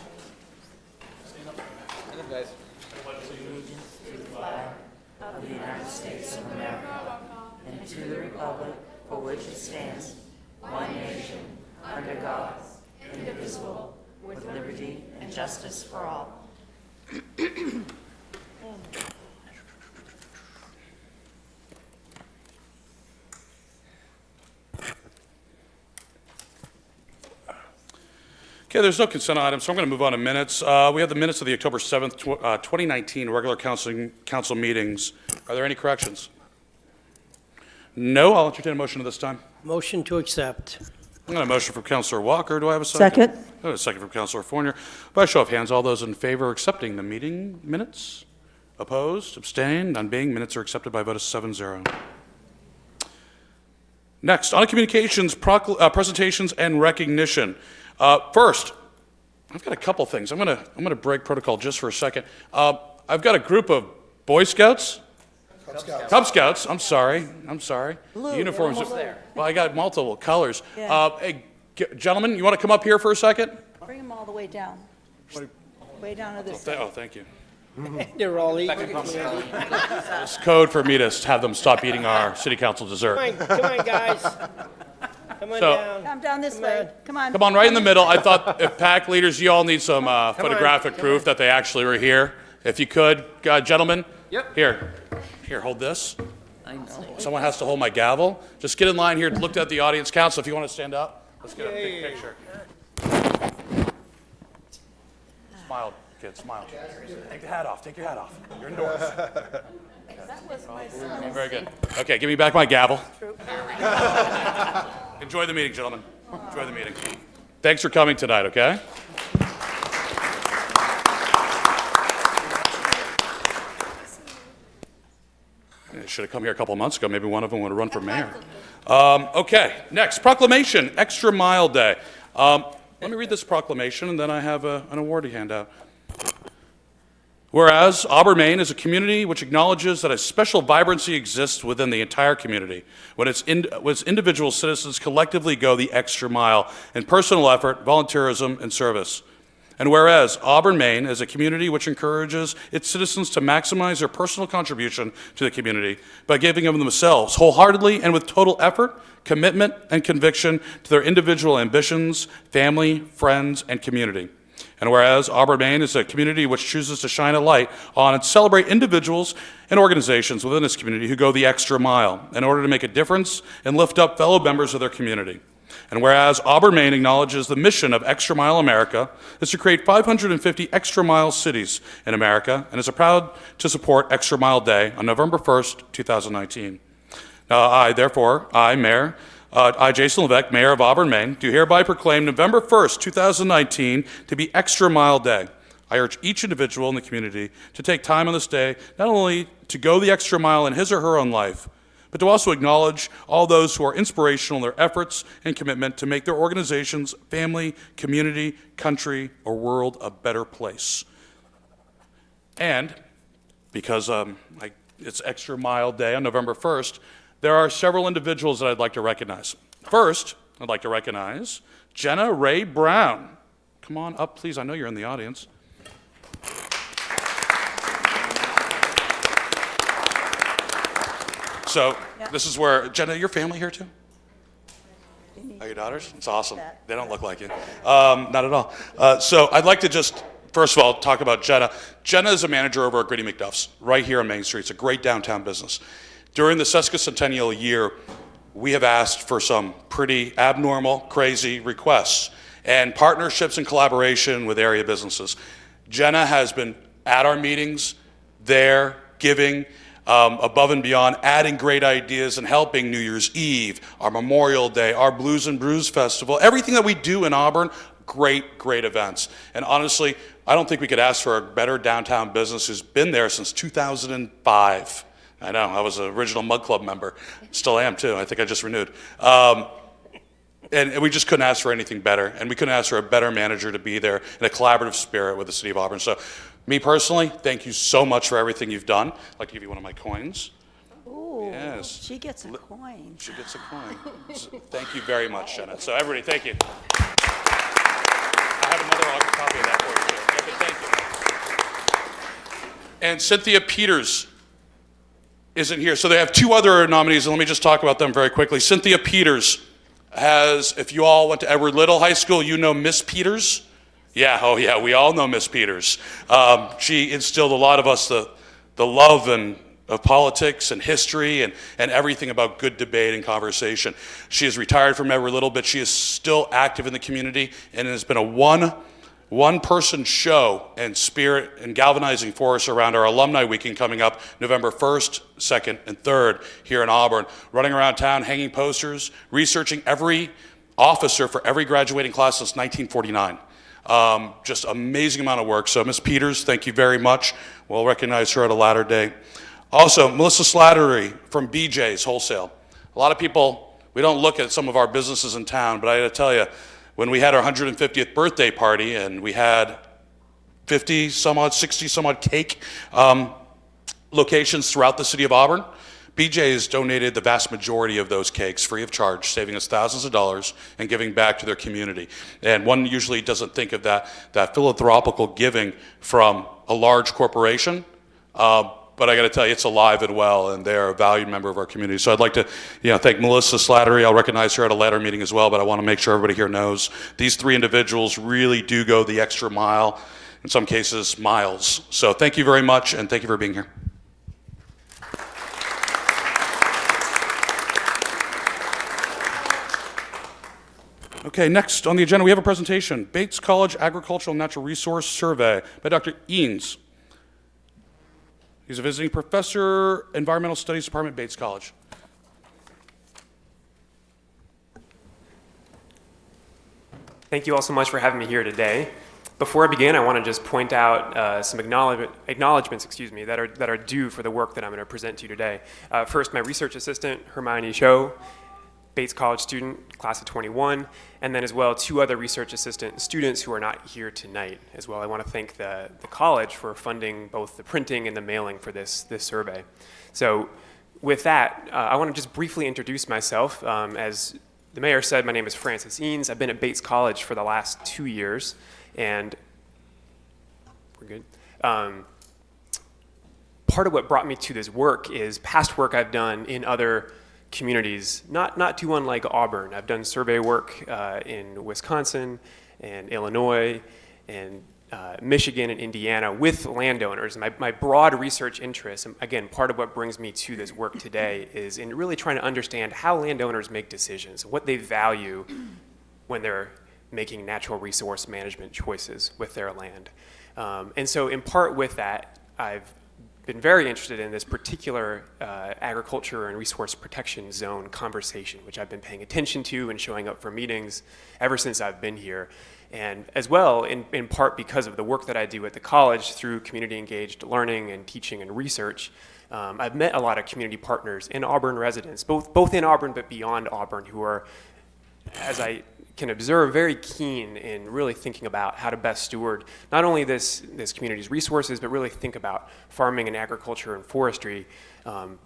Okay, there's no consent items, so I'm going to move on to minutes. We have the minutes of the October 7th, 2019 regular council meetings. Are there any corrections? No, I'll entertain a motion at this time. Motion to accept. I'm going to motion from Councilor Walker. Do I have a second? Second. I have a second from Councilor Fournier. By show of hands, all those in favor of accepting the meeting minutes? Opposed? Abstained? None being. Minutes are accepted by a vote of 7-0. Next, on to communications, presentations, and recognition. First, I've got a couple things. I'm gonna break protocol just for a second. I've got a group of Boy Scouts. Cub Scouts. I'm sorry. Blue, Uniforms. they're almost there. Well, I got multiple colors. Yeah. Hey, gentlemen, you want to come up here for a second? Bring them all the way down. Way down to this side. Oh, thank you. They're all eating. It's code for me to have them stop eating our city council dessert. Come on, guys. Come on So- down. Come down this way. Come on. Come on, right in the middle. I thought if PAC leaders, you all need some photographic proof that they actually were here. If you could, gentlemen. Yep. Here, hold this. I know. Someone has to hold my gavel. Just get in line here, look at the audience. Council, if you want to stand up, let's get a big picture. Smile, kids, smile. Take the hat off, take your hat off. You're indoors. Very good. Okay, give me back my gavel. Enjoy the meeting, gentlemen. Enjoy the meeting. Thanks for coming tonight, okay? They should have come here a couple months ago. Maybe one of them would have run for mayor. Okay, next, proclamation, Extra Mile Day. Let me read this proclamation, and then I have an award to hand out. Whereas Auburn, Maine is a community which acknowledges that a special vibrancy exists within the entire community when its individual citizens collectively go the extra mile in personal effort, volunteerism, and service. And whereas Auburn, Maine is a community which encourages its citizens to maximize their personal contribution to the community by giving of themselves wholeheartedly and with total effort, commitment, and conviction to their individual ambitions, family, friends, and community. And whereas Auburn, Maine is a community which chooses to shine a light on and celebrate individuals and organizations within its community who go the extra mile in order to make a difference and lift up fellow members of their community. And whereas Auburn, Maine acknowledges the mission of Extra Mile America is to create 550 extra mile cities in America and is proud to support Extra Mile Day on November 1st, 2019. Now, I, Mayor, Jason Levesque, Mayor of Auburn, Maine, do hereby proclaim November 1st, 2019 to be Extra Mile Day. I urge each individual in the community to take time on this day not only to go the extra mile in his or her own life, but to also acknowledge all those who are inspirational in their efforts and commitment to make their organizations, family, community, country, or world a better place. And because it's Extra Mile Day on November 1st, there are several individuals that I'd like to recognize. First, I'd like to recognize Jenna Ray Brown. Come on up, please. I know you're in the audience. So this is where, Jenna, your family here too? Are your daughters? It's awesome. They don't look like you. Not at all. So I'd like to just, first of all, talk about Jenna. Jenna is a manager over at Gritty McDuff's right here on Main Street. It's a great downtown business. During the sesquicentennial year, we have asked for some pretty abnormal, crazy requests and partnerships and collaboration with area businesses. Jenna has been at our meetings, there, giving, above and beyond, adding great ideas and helping New Year's Eve, our Memorial Day, our Blues and Brews Festival, everything that we do in Auburn, great events. And honestly, I don't think we could ask for a better downtown business who's been there since 2005. I know, I was an original Mug Club member. Still am too, I think I just renewed. and we just couldn't ask for anything better, and we couldn't ask for a better manager to be there in a collaborative spirit with the city of Auburn. So, me personally, thank you so much for everything you've done. I'd like to give you one of my coins. Ooh, Yes. she gets a coin. She gets a coin. So, thank you very much, Jenna. So everybody, thank you. I have another copy of that for you, too. Yeah, but thank you. And Cynthia Peters isn't here. So they have two other nominees, and let me just talk about them very quickly. Cynthia Peters has, if you all went to Edward Little High School, you know Miss Peters. Yeah, oh yeah, we all know Miss Peters. She instilled a lot of us the love of politics and history and everything about good debate and conversation. She is retired from Edward Little, but she is still active in the community and has been a one-person show and spirit and galvanizing force around our alumni weekend coming up November 1st, 2nd, and 3rd here in Auburn, running around town, hanging posters, researching every officer for every graduating class since 1949. Just amazing amount of work. So Ms. Peters, thank you very much. We'll recognize her at a latter date. Also, Melissa Slattery from BJ's Wholesale. A lot of people, we don't look at some of our businesses in town, but I gotta tell you, when we had our 150th birthday party and we had 50 some odd, 60 some odd cake locations throughout the city of Auburn, BJ's donated the vast majority of those cakes free of charge, saving us thousands of dollars and giving back to their community. And one usually doesn't think of that philanthropical giving from a large corporation, but I got to tell you, it's alive and well, and they're a valued member of our community. So I'd like to, thank Melissa Slattery. I'll recognize her at a later meeting as well, but I want to make sure everybody here knows these three individuals really do go the extra mile, in some cases, miles. So thank you very much, and thank you for being here. Okay, next on the agenda, we have a presentation, Bates College Agricultural and Natural Resource Survey by Dr. Eanes. He's a visiting professor, Environmental Studies Department, Bates College. Thank you all so much for having me here today. Before I begin, I want to just point out some acknowledgments, that are due for the work that I'm going to present to you today. First, my research assistant, Hermione Cho, Bates College student, class of 21, and then as well 2 other research assistant students who are not here tonight as well. I want to thank the college for funding both the printing and the mailing for this survey. So with that, I want to just briefly introduce myself. As the mayor said, my name is Francis Eanes. I've been at Bates College for the last 2 years, and we're good. Part of what brought me to this work is past work I've done in other communities, not too unlike Auburn. I've done survey work in Wisconsin and Illinois and Michigan and Indiana with landowners. My broad research interests, and again, part of what brings me to this work today is in really trying to understand how landowners make decisions, what they value when they're making natural resource management choices with their land. And so in part with that, I've been very interested in this particular agriculture and resource protection zone conversation, which I've been paying attention to and showing up for meetings ever since I've been here. And as well, in part because of the work that I do at the college through community engaged learning and teaching and research, I've met a lot of community partners and Auburn residents, both in Auburn but beyond Auburn, who are, as I can observe, very keen in really thinking about how to best steward not only this community's resources, but really think about farming and agriculture and forestry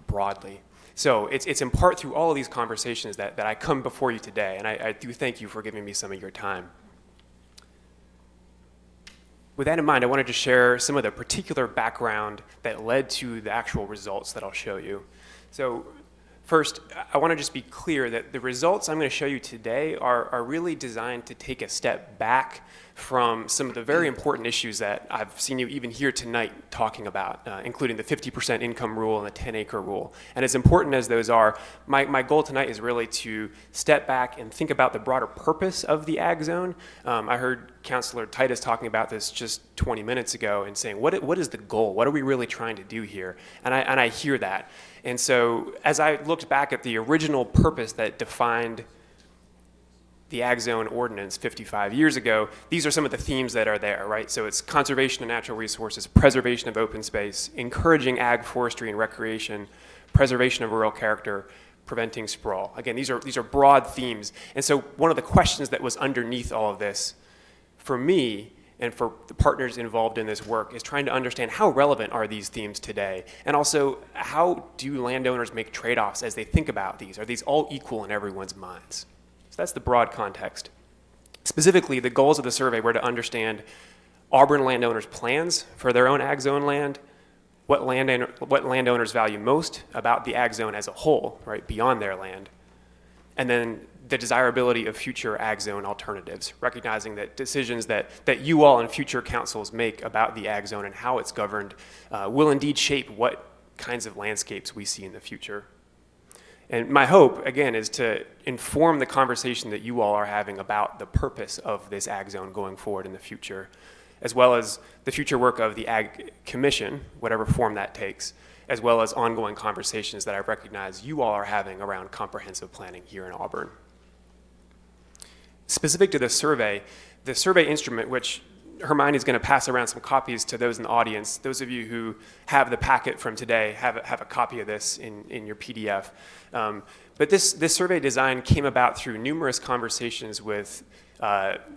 broadly. So it's in part through all of these conversations that I come before you today, and I do thank you for giving me some of your time. With that in mind, I wanted to share some of the particular background that led to the actual results that I'll show you. So first, I want to just be clear that the results I'm going to show you today are really designed to take a step back from some of the very important issues that I've seen you even here tonight talking about, including the 50% income rule and the 10-acre rule. And as important as those are, my goal tonight is really to step back and think about the broader purpose of the ag zone. I heard Councilor Titus talking about this just 20 minutes ago and saying, what is the goal? What are we really trying to do here? And I hear that. And so as I looked back at the original purpose that defined the Ag Zone Ordinance 55 years ago, these are some of the themes that are there, right? So it's conservation of natural resources, preservation of open space, encouraging ag, forestry, and recreation, preservation of rural character, preventing sprawl. Again, these are broad themes. And so one of the questions that was underneath all of this, for me and for the partners involved in this work, is trying to understand how relevant are these themes today? And also, how do landowners make trade-offs as they think about these? Are these all equal in everyone's minds? So that's the broad context. Specifically, the goals of the survey were to understand Auburn landowners' plans for their own ag zone land, what landowners value most about the ag zone as a whole, right, beyond their land, and then the desirability of future ag zone alternatives, recognizing that decisions that you all and future councils make about the ag zone and how it's governed will indeed shape what kinds of landscapes we see in the future. And my hope, again, is to inform the conversation that you all are having about the purpose of this ag zone going forward in the future, as well as the future work of the Ag Commission, whatever form that takes, as well as ongoing conversations that I recognize you all are having around comprehensive planning here in Auburn. Specific to the survey instrument, which Hermione is going to pass around some copies to those in the audience. Those of you who have the packet from today have a copy of this in your PDF. But this survey design came about through numerous conversations with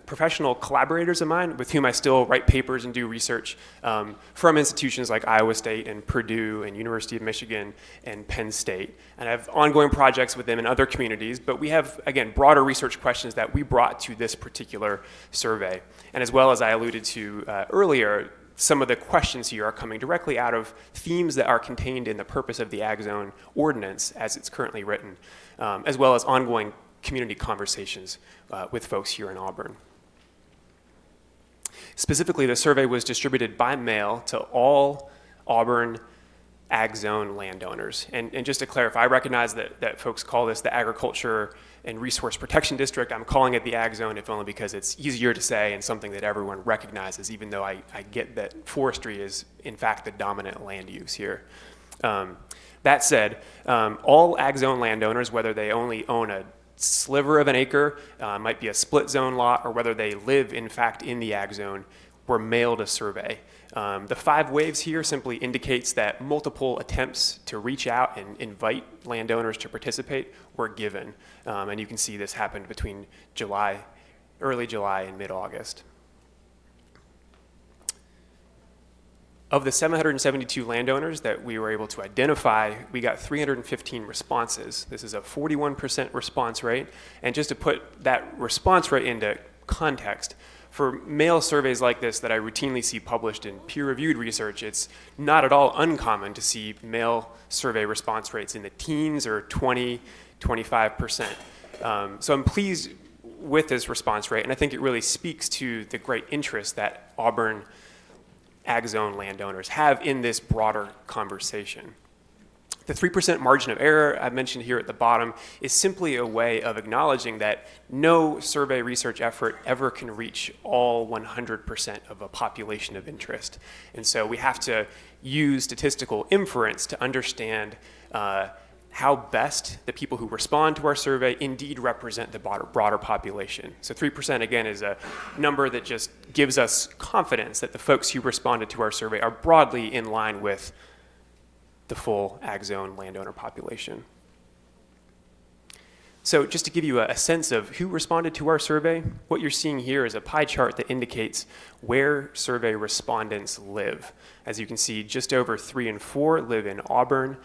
professional collaborators of mine with whom I still write papers and do research from institutions like Iowa State and Purdue and University of Michigan and Penn State. And I have ongoing projects with them in other communities, but we have, again, broader research questions that we brought to this particular survey. And as well as I alluded to earlier, some of the questions here are coming directly out of themes that are contained in the purpose of the Ag Zone Ordinance as it's currently written, as well as ongoing community conversations with folks here in Auburn. Specifically, the survey was distributed by mail to all Auburn Ag Zone landowners. And just to clarify, I recognize that folks call this the Agriculture and Resource Protection District. I'm calling it the Ag Zone if only because it's easier to say and something that everyone recognizes, even though I get that forestry is, in fact, the dominant land use here. That said, all Ag Zone landowners, whether they only own a sliver of an acre, might be a split zone lot, or whether they live, in fact, in the Ag Zone, were mailed a survey. The 5 waves here simply indicates that multiple attempts to reach out and invite landowners to participate were given. And you can see this happened between early July and mid-August. Of the 772 landowners that we were able to identify, we got 315 responses. This is a 41% response rate. And just to put that response rate into context, for mail surveys like this that I routinely see published in peer-reviewed research, it's not at all uncommon to see mail survey response rates in the teens or 20, 25%. So I'm pleased with this response rate, and I think it really speaks to the great interest that Auburn Ag Zone landowners have in this broader conversation. The 3% margin of error I mentioned here at the bottom is simply a way of acknowledging that no survey research effort ever can reach all 100% of a population of interest. And so we have to use statistical inference to understand how best the people who respond to our survey indeed represent the broader population. So 3%, again, is a number that just gives us confidence that the folks who responded to our survey are broadly in line with the full Ag Zone landowner population. So just to give you a sense of who responded to our survey, what you're seeing here is a pie chart that indicates where survey respondents live. As you can see, just over 3 in 4 live in Auburn.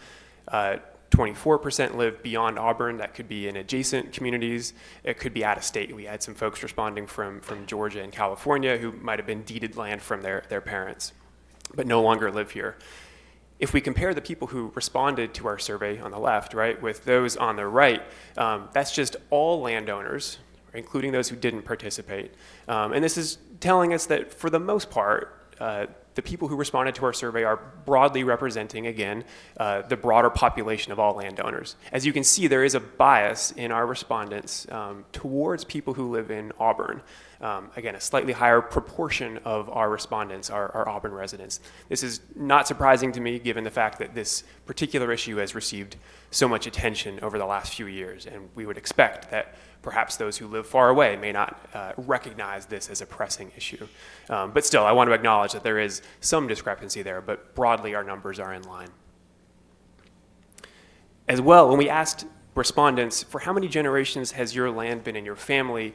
24% live beyond Auburn. That could be in adjacent communities. It could be out of state. We had some folks responding from Georgia and California who might have been deeded land from their parents, but no longer live here. If we compare the people who responded to our survey on the left, right, with those on the right, that's just all landowners, including those who didn't participate. And this is telling us that for the most part, the people who responded to our survey are broadly representing, again, the broader population of all landowners. As you can see, there is a bias in our respondents towards people who live in Auburn. Again, a slightly higher proportion of our respondents are Auburn residents. This is not surprising to me, given the fact that this particular issue has received so much attention over the last few years, and we would expect that perhaps those who live far away may not recognize this as a pressing issue. But still, I want to acknowledge that there is some discrepancy there, but broadly our numbers are in line. As well, when we asked respondents, for how many generations has your land been in your family?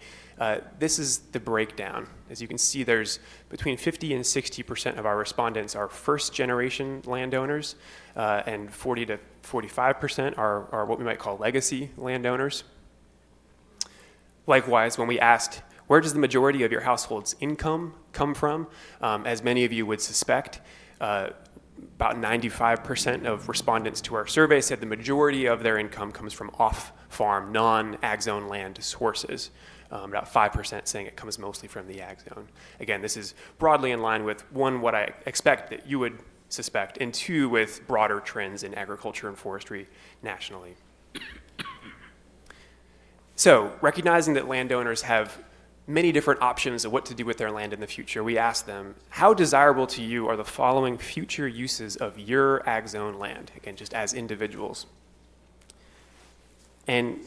This is the breakdown. As you can see, there's between 50 and 60% of our respondents are first-generation landowners, and 40 to 45% are what we might call legacy landowners. Likewise, when we asked, where does the majority of your household's income come from? As many of you would suspect, about 95% of respondents to our survey said the majority of their income comes from off-farm, non-ag zone land sources. About 5% saying it comes mostly from the ag zone. Again, this is broadly in line with, one, what I expect that you would suspect, and two, with broader trends in agriculture and forestry nationally. So, recognizing that landowners have many different options of what to do with their land in the future, we asked them, how desirable to you are the following future uses of your ag zone land? Again, just as individuals. And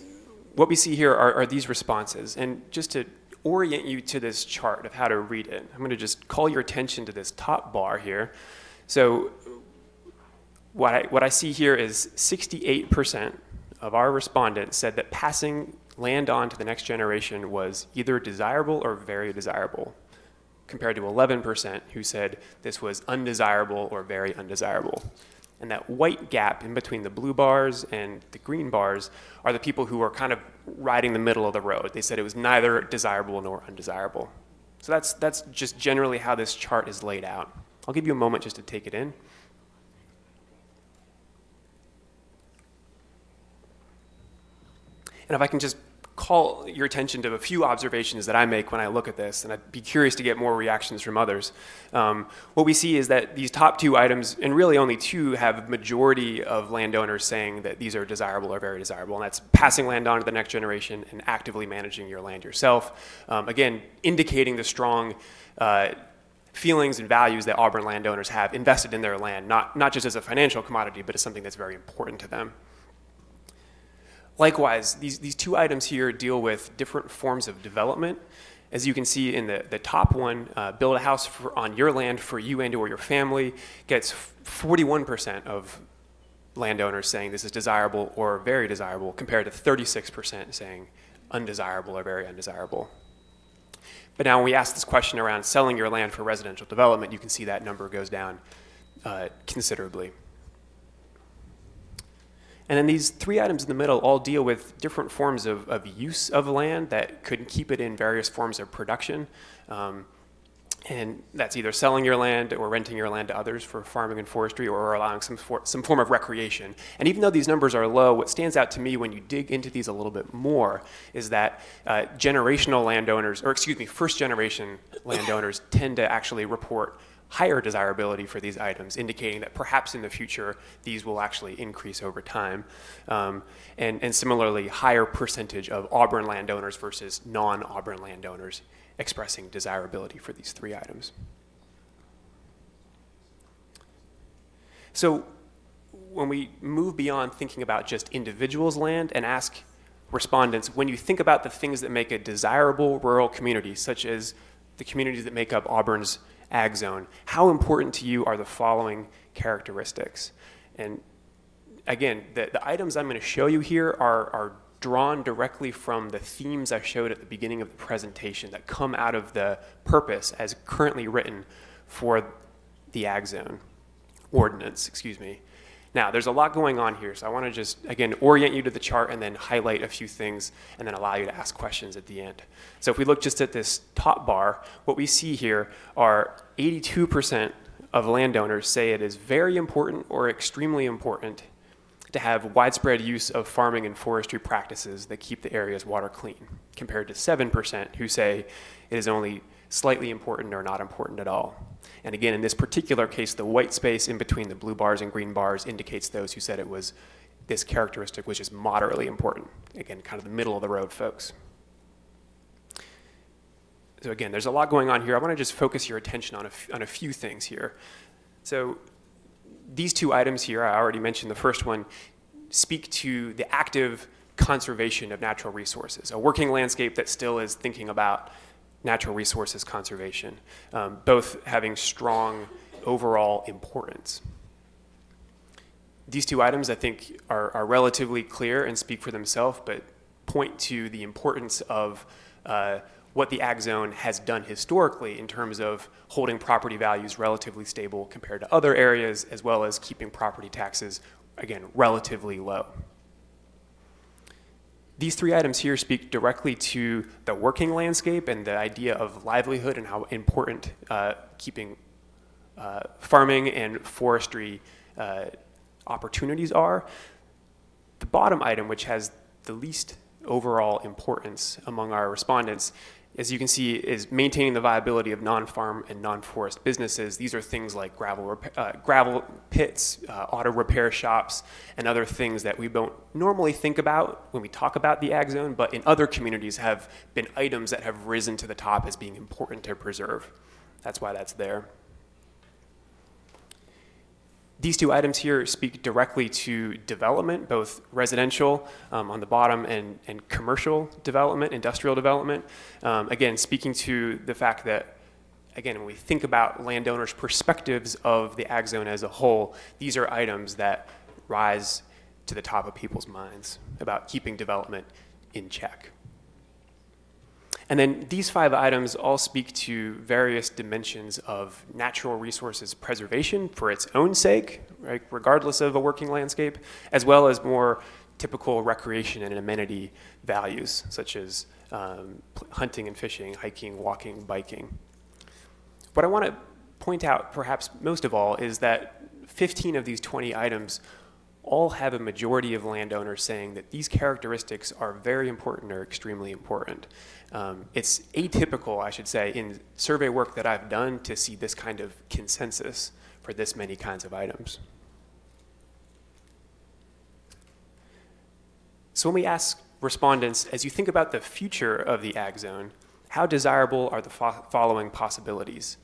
what we see here are these responses. And just to orient you to this chart of how to read it, I'm going to just call your attention to this top bar here. So what I see here is 68% of our respondents said that passing land on to the next generation was either desirable or very desirable, compared to 11% who said this was undesirable or very undesirable. And that white gap in between the blue bars and the green bars are the people who are kind of riding the middle of the road. They said it was neither desirable nor undesirable. So that's just generally how this chart is laid out. I'll give you a moment just to take it in. And if I can just call your attention to a few observations that I make when I look at this, and I'd be curious to get more reactions from others. What we see is that these top two items, and really only two, have majority of landowners saying that these are desirable or very desirable, and that's passing land on to the next generation and actively managing your land yourself. Again, indicating the strong feelings and values that Auburn landowners have invested in their land, not just as a financial commodity, but as something that's very important to them. Likewise, these two items here deal with different forms of development. As you can see in the top one, build a house on your land for you and or your family, gets 41% of landowners saying this is desirable or very desirable, compared to 36% saying undesirable or very undesirable. But now when we ask this question around selling your land for residential development, you can see that number goes down considerably. And then these three items in the middle all deal with different forms of use of land that could keep it in various forms of production. And that's either selling your land or renting your land to others for farming and forestry, or allowing some form of recreation. And even though these numbers are low, what stands out to me when you dig into these a little bit more is that generational landowners, or excuse me, first generation landowners tend to actually report higher desirability for these items, indicating that perhaps in the future these will actually increase over time. And similarly, higher percentage of Auburn landowners versus non-Auburn landowners expressing desirability for these three items. So when we move beyond thinking about just individuals' land and ask respondents, when you think about the things that make a desirable rural community, such as the communities that make up Auburn's ag zone, how important to you are the following characteristics? And again, the items I'm going to show you here are drawn directly from the themes I showed at the beginning of the presentation that come out of the purpose as currently written for the ag zone ordinance, excuse me. Now, there's a lot going on here, so I want to just, again, orient you to the chart and then highlight a few things and then allow you to ask questions at the end. So if we look just at this top bar, what we see here are 82% of landowners say it is very important or extremely important to have widespread use of farming and forestry practices that keep the area's water clean, compared to 7% who say it is only slightly important or not important at all. And again, in this particular case, the white space in between the blue bars and green bars indicates those who said it was this characteristic, which is moderately important. Again, kind of the middle of the road folks. So again, there's a lot going on here. I want to just focus your attention on a few things here. So these two items here, I already mentioned the first one, speak to the active conservation of natural resources, a working landscape that still is thinking about natural resources conservation, both having strong overall importance. These two items, I think, are relatively clear and speak for themselves, but point to the importance of what the ag zone has done historically in terms of holding property values relatively stable compared to other areas, as well as keeping property taxes, again, relatively low. These three items here speak directly to the working landscape and the idea of livelihood and how important keeping farming and forestry opportunities are. The bottom item, which has the least overall importance among our respondents, as you can see, is maintaining the viability of non-farm and non-forest businesses. These are things like gravel pits, auto repair shops, and other things that we don't normally think about when we talk about the ag zone, but in other communities have been items that have risen to the top as being important to preserve. That's why that's there. These two items here speak directly to development, both residential on the bottom and commercial development, industrial development. Again, speaking to the fact that, again, when we think about landowners' perspectives of the ag zone as a whole, these are items that rise to the top of people's minds about keeping development in check. And then these five items all speak to various dimensions of natural resources preservation for its own sake, right, regardless of a working landscape, as well as more typical recreation and amenity values, such as hunting and fishing, hiking, walking, biking. What I want to point out, perhaps most of all, is that 15 of these 20 items all have a majority of landowners saying that these characteristics are very important or extremely important. It's atypical, I should say, in survey work that I've done to see this kind of consensus for this many kinds of items. So when we ask respondents, as you think about the future of the ag zone, how desirable are the following possibilities?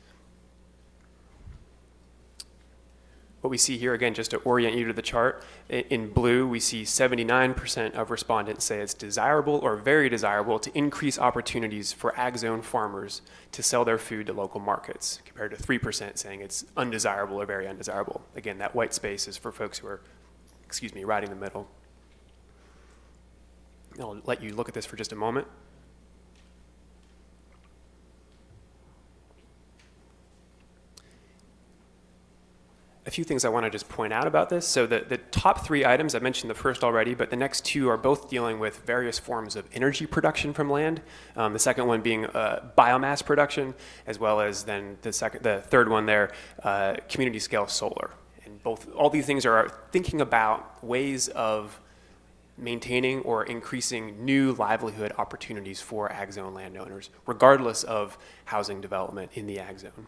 What we see here, again, just to orient you to the chart, in blue, we see 79% of respondents say it's desirable or very desirable to increase opportunities for ag zone farmers to sell their food to local markets, compared to 3% saying it's undesirable or very undesirable. Again, that white space is for folks who are, right in the middle. I'll let you look at this for just a moment. A few things I want to just point out about this. So the top three items, I mentioned the first already, but the next two are both dealing with various forms of energy production from land. The second one being biomass production, as well as then the third one there, community scale solar. And all these things are thinking about ways of maintaining or increasing new livelihood opportunities for ag zone landowners, regardless of housing development in the ag zone.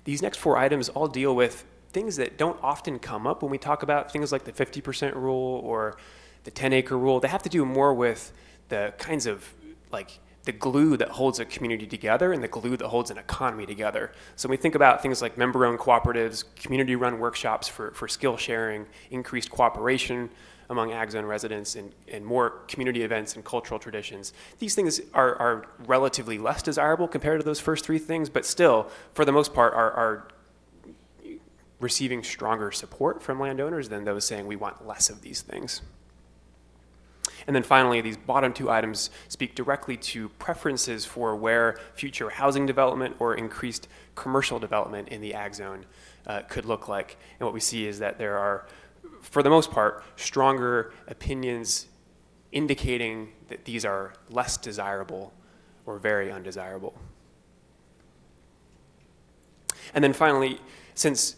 These next four items all deal with things that don't often come up when we talk about things like the 50% rule or the 10-acre rule. They have to do more with the kinds of, like, the glue that holds a community together and the glue that holds an economy together. So when we think about things like member-owned cooperatives, community-run workshops for skill sharing, increased cooperation among ag zone residents, and more community events and cultural traditions. These things are relatively less desirable compared to those first three things, but still, for the most part, are receiving stronger support from landowners than those saying we want less of these things. And then finally, these bottom two items speak directly to preferences for where future housing development or increased commercial development in the ag zone could look like. And what we see is that there are, for the most part, stronger opinions indicating that these are less desirable or very undesirable. And then finally, since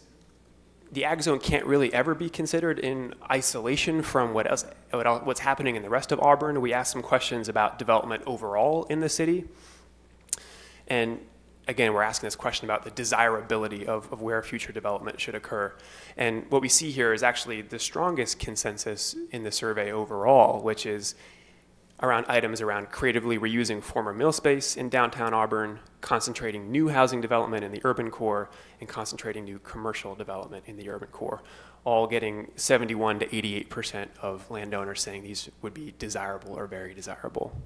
the ag zone can't really ever be considered in isolation from what's happening in the rest of Auburn, we asked some questions about development overall in the city. And again, we're asking this question about the desirability of where future development should occur. And what we see here is actually the strongest consensus in the survey overall, which is around items around creatively reusing former mill space in downtown Auburn, concentrating new housing development in the urban core, and concentrating new commercial development in the urban core, all getting 71 to 88% of landowners saying these would be desirable or very desirable.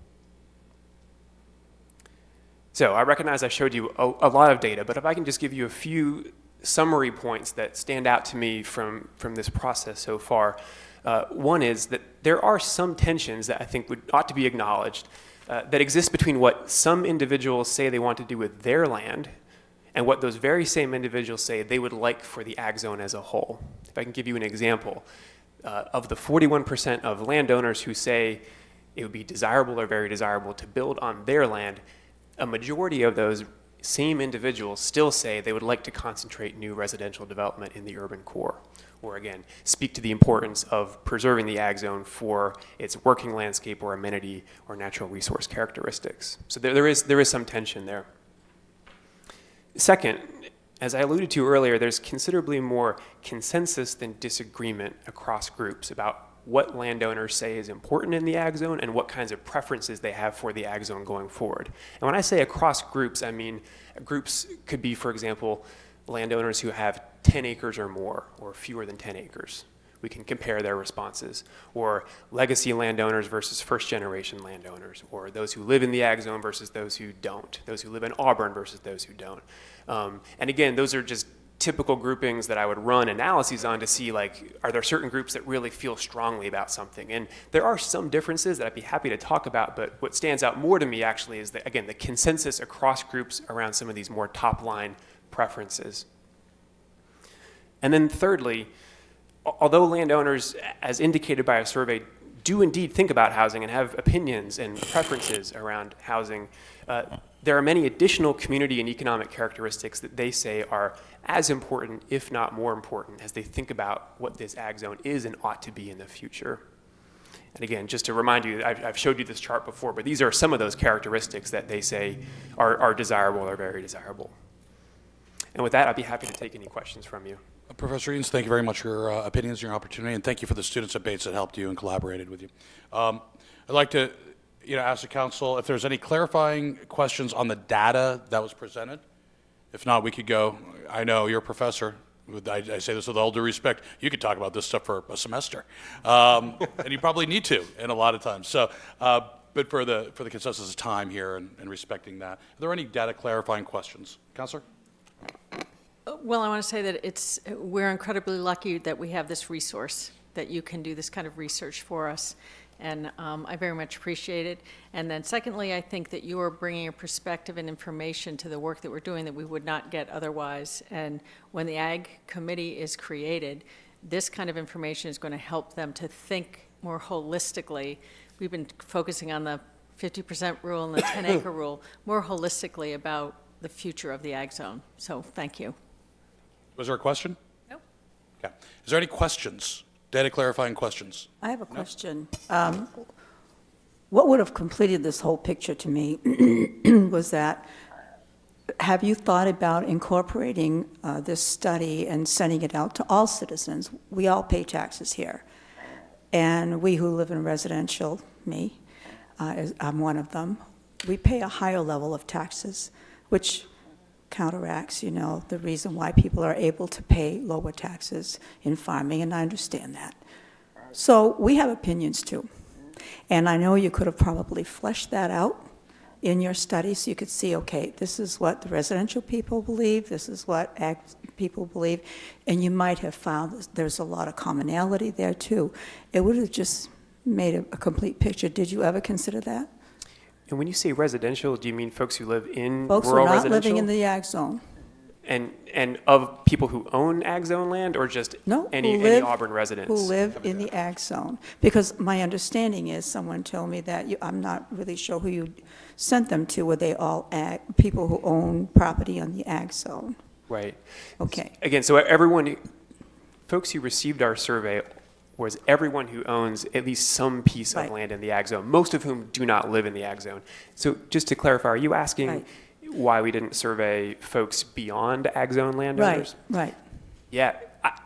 So I recognize I showed you a lot of data, but if I can just give you a few summary points that stand out to me from this process so far. One is that there are some tensions that I think ought to be acknowledged that exist between what some individuals say they want to do with their land and what those very same individuals say they would like for the ag zone as a whole. If I can give you an example, of the 41% of landowners who say it would be desirable or very desirable to build on their land, a majority of those same individuals still say they would like to concentrate new residential development in the urban core, or again, speak to the importance of preserving the ag zone for its working landscape or amenity or natural resource characteristics. So there is some tension there. Second, as I alluded to earlier, there's considerably more consensus than disagreement across groups about what landowners say is important in the ag zone and what kinds of preferences they have for the ag zone going forward. And when I say across groups, I mean groups could be, for example, landowners who have 10 acres or more, or fewer than 10 acres. We can compare their responses. Or legacy landowners versus first-generation landowners, or those who live in the ag zone versus those who don't, those who live in Auburn versus those who don't. And again, those are just typical groupings that I would run analyses on to see, like, are there certain groups that really feel strongly about something? And there are some differences that I'd be happy to talk about, but what stands out more to me actually is that, again, the consensus across groups around some of these more top-line preferences. And then thirdly, although landowners, as indicated by a survey, do indeed think about housing and have opinions and preferences around housing, there are many additional community and economic characteristics that they say are as important, if not more important, as they think about what this ag zone is and ought to be in the future. And again, just to remind you, I've showed you this chart before, but these are some of those characteristics that they say are desirable or very desirable. And with that, I'd be happy to take any questions from you. Professor Eanes, thank you very much for your opinions and your opportunity, and thank you for the students at Bates that helped you and collaborated with you. I'd like to ask the council if there's any clarifying questions on the data that was presented. If not, we could go. I know you're a professor. I say this with all due respect. You could talk about this stuff for a semester, and you probably need to, in a lot of times. So, but for the consensus of time here and respecting that, are there any data clarifying questions, Councilor? Well, I want to say that we're incredibly lucky that we have this resource, that you can do this kind of research for us, and I very much appreciate it. And then secondly, I think that you are bringing a perspective and information to the work that we're doing that we would not get otherwise. And when the Ag Committee is created, this kind of information is going to help them to think more holistically. We've been focusing on the 50% rule and the 10-acre rule more holistically about the future of the ag zone. So thank you. Was there a question? No. Okay. Is there any questions? Data clarifying questions? I have a question. What would have completed this whole picture to me was that, have you thought about incorporating this study and sending it out to all citizens? We all pay taxes here. And we who live in residential, I'm one of them, we pay a higher level of taxes, which counteracts, the reason why people are able to pay lower taxes in farming, and I understand that. So we have opinions too. And I know you could have probably fleshed that out in your study so you could see, okay, this is what the residential people believe, this is what ag people believe, and you might have found there's a lot of commonality there too. It would have just made a complete picture. Did you ever consider that? And when you say residential, do you mean folks who live in Folks who rural are not residential? living in the ag zone. And of people who own ag zone land, or just No, any Auburn residents? Who live in the ag zone. Because my understanding is, someone told me that, I'm not really sure who you sent them to, were they all people who own property on the ag zone? Right. Okay. Again, so folks who received our survey was everyone who owns at least some piece of land in the ag zone, most of whom do not live in the ag zone. So just to clarify, are you asking why we didn't survey folks beyond ag zone landowners? Right. Yeah,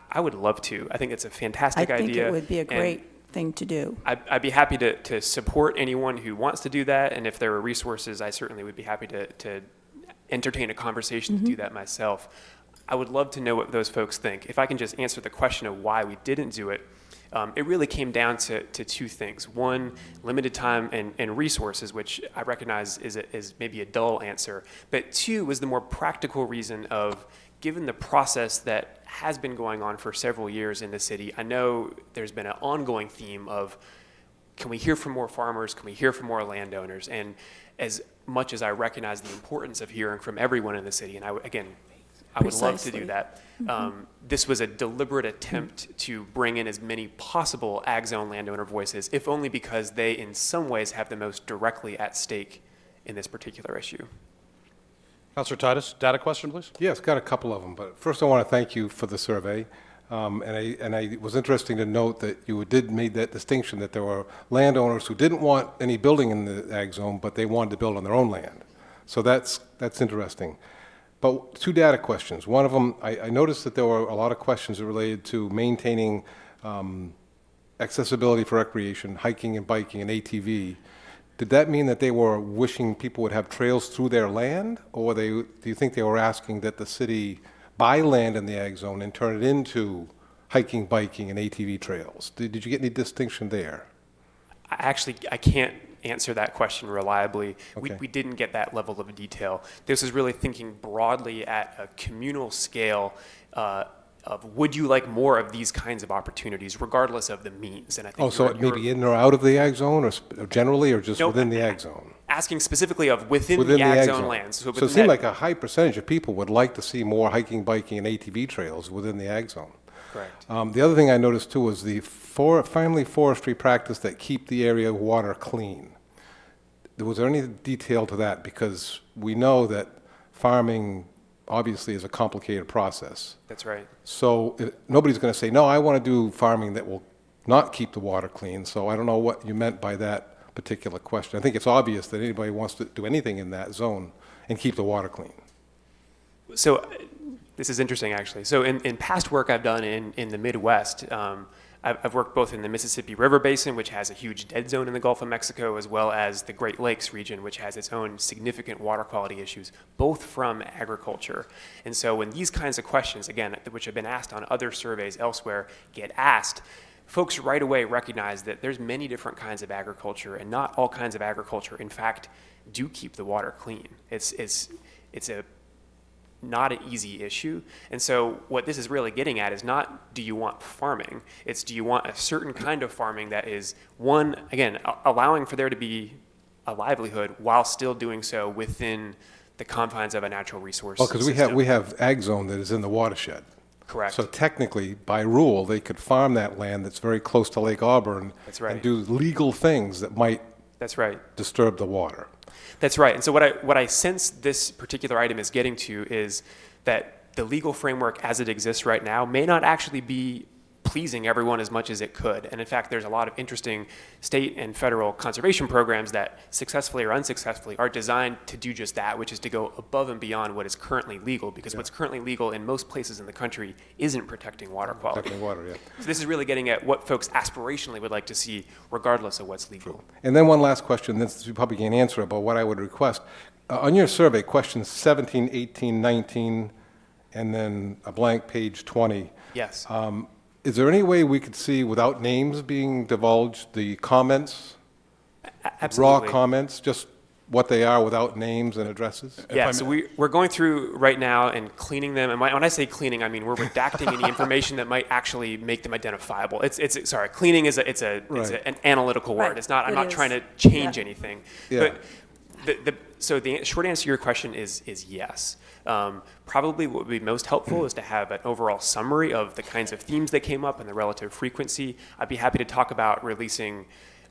I would love to. I think it's a fantastic idea. I think it would be a great thing to do. I'd be happy to support anyone who wants to do that, and if there are resources, I certainly would be happy to entertain a conversation to do that myself. I would love to know what those folks think. If I can just answer the question of why we didn't do it, it really came down to two things. One, limited time and resources, which I recognize is maybe a dull answer. But two was the more practical reason of given the process that has been going on for several years in the city, I know there's been an ongoing theme of, can we hear from more farmers? Can we hear from more landowners? And as much as I recognize the importance of hearing from everyone in the city, and I would love to do that. This was a deliberate attempt to bring in as many possible ag zone landowner voices, if only because they in some ways have the most directly at stake in this particular issue. Councilor Titus, data question, please. Yes, got a couple of them, but first I want to thank you for the survey. It was interesting to note that you did make that distinction that there were landowners who didn't want any building in the ag zone, but they wanted to build on their own land. So that's interesting. But two data questions. One of them, I noticed that there were a lot of questions related to maintaining accessibility for recreation, hiking and biking, and ATV. Did that mean that they were wishing people would have trails through their land? Or do you think they were asking that the city buy land in the ag zone and turn it into hiking, biking, and ATV trails? Did you get any distinction there? I can't answer that question reliably. Okay. We didn't get that level of detail. This is really thinking broadly at a communal scale of would you like more of these kinds of opportunities, regardless of the means. And I think So it may be in or out of the ag zone, or generally, or just within the ag zone? Asking specifically of within the ag zone lands. So it seemed like a high percentage of people would like to see more hiking, biking, and ATV trails within the ag zone. Correct. The other thing I noticed too was the family forestry practice that keep the area water clean. Was there any detail to that? Because we know that farming obviously is a complicated process. That's right. So nobody's going to say, no, I want to do farming that will not keep the water clean. So I don't know what you meant by that particular question. I think it's obvious that anybody wants to do anything in that zone and keep the water clean. So this is interesting, actually. So in past work I've done in the Midwest, I've worked both in the Mississippi River Basin, which has a huge dead zone in the Gulf of Mexico, as well as the Great Lakes region, which has its own significant water quality issues, both from agriculture. And so when these kinds of questions, again, which have been asked on other surveys elsewhere, get asked, folks right away recognize that there's many different kinds of agriculture, and not all kinds of agriculture, in fact, do keep the water clean. It's not an easy issue. And so what this is really getting at is not, do you want farming? It's, do you want a certain kind of farming that is, one, again, allowing for there to be a livelihood while still doing so within the confines of a natural resource Well, because we have ag zone that is in the watershed. Correct. So technically, by rule, they could farm that land that's very close to Lake Auburn. That's right. And do legal things that might That's right. disturb the water. That's right. And so what I sense this particular item is getting to is that the legal framework as it exists right now may not actually be pleasing everyone as much as it could. And in fact, there's a lot of interesting state and federal conservation programs that successfully or unsuccessfully are designed to do just that, which is to go above and beyond what is currently legal, because what's currently legal in most places in the country isn't protecting water quality. Protecting water, yeah. So this is really getting at what folks aspirationally would like to see, regardless of what's legal. And then one last question, this you probably can't answer it, but what I would request, on your survey, questions 17, 18, 19, and then a blank page 20. Yes. Is there any way we could see, without names being divulged, the comments? Absolutely. Raw comments, just what they are without names and addresses? Yeah, so we're going through right now and cleaning them. And when I say cleaning, I mean we're redacting any information that might actually make them identifiable. Sorry, cleaning is an analytical word. Right, It's not. I'm it not is. trying to change anything. Yeah. But so the short answer to your question is yes. Probably what would be most helpful is to have an overall summary of the kinds of themes that came up and the relative frequency. I'd be happy to talk about releasing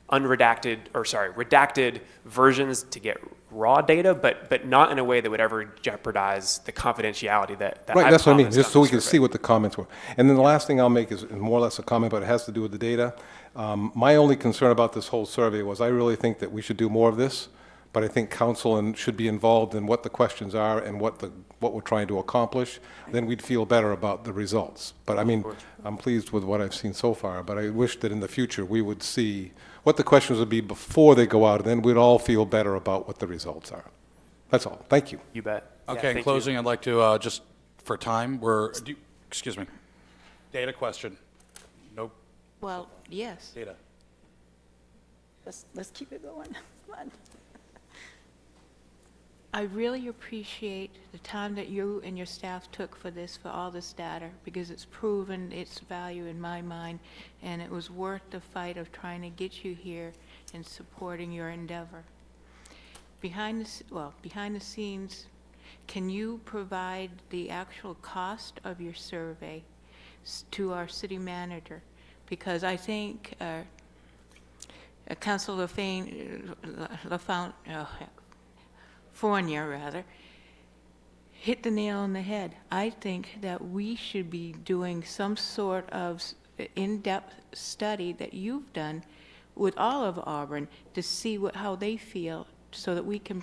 redacted versions to get raw data, but not in a way that would ever jeopardize the confidentiality that Right, I've that's what I mean, promised just on so the we can survey. see what the comments were. And then the last thing I'll make is more or less a comment, but it has to do with the data. My only concern about this whole survey was I really think that we should do more of this, but I think council should be involved in what the questions are and what we're trying to accomplish. Then we'd feel better about the results. But I mean, I'm pleased with what I've seen so far, but I wish that in the future we would see what the questions would be before they go out, and then we'd all feel better about what the results are. That's all. Thank you. You bet. Yeah, Okay, in thank closing, you. I'd like to, just for time, excuse me, data question. Nope, Well, yes. data. Let's keep it going. Come on. I really appreciate the time that you and your staff took for this, for all this data, because it's proven its value in my mind, and it was worth the fight of trying to get you here and supporting your endeavor. Behind the scenes, can you provide the actual cost of your survey to our city manager? Because I think Councilor Fournier, rather, hit the nail on the head. I think that we should be doing some sort of in-depth study that you've done with all of Auburn to see how they feel, so that we can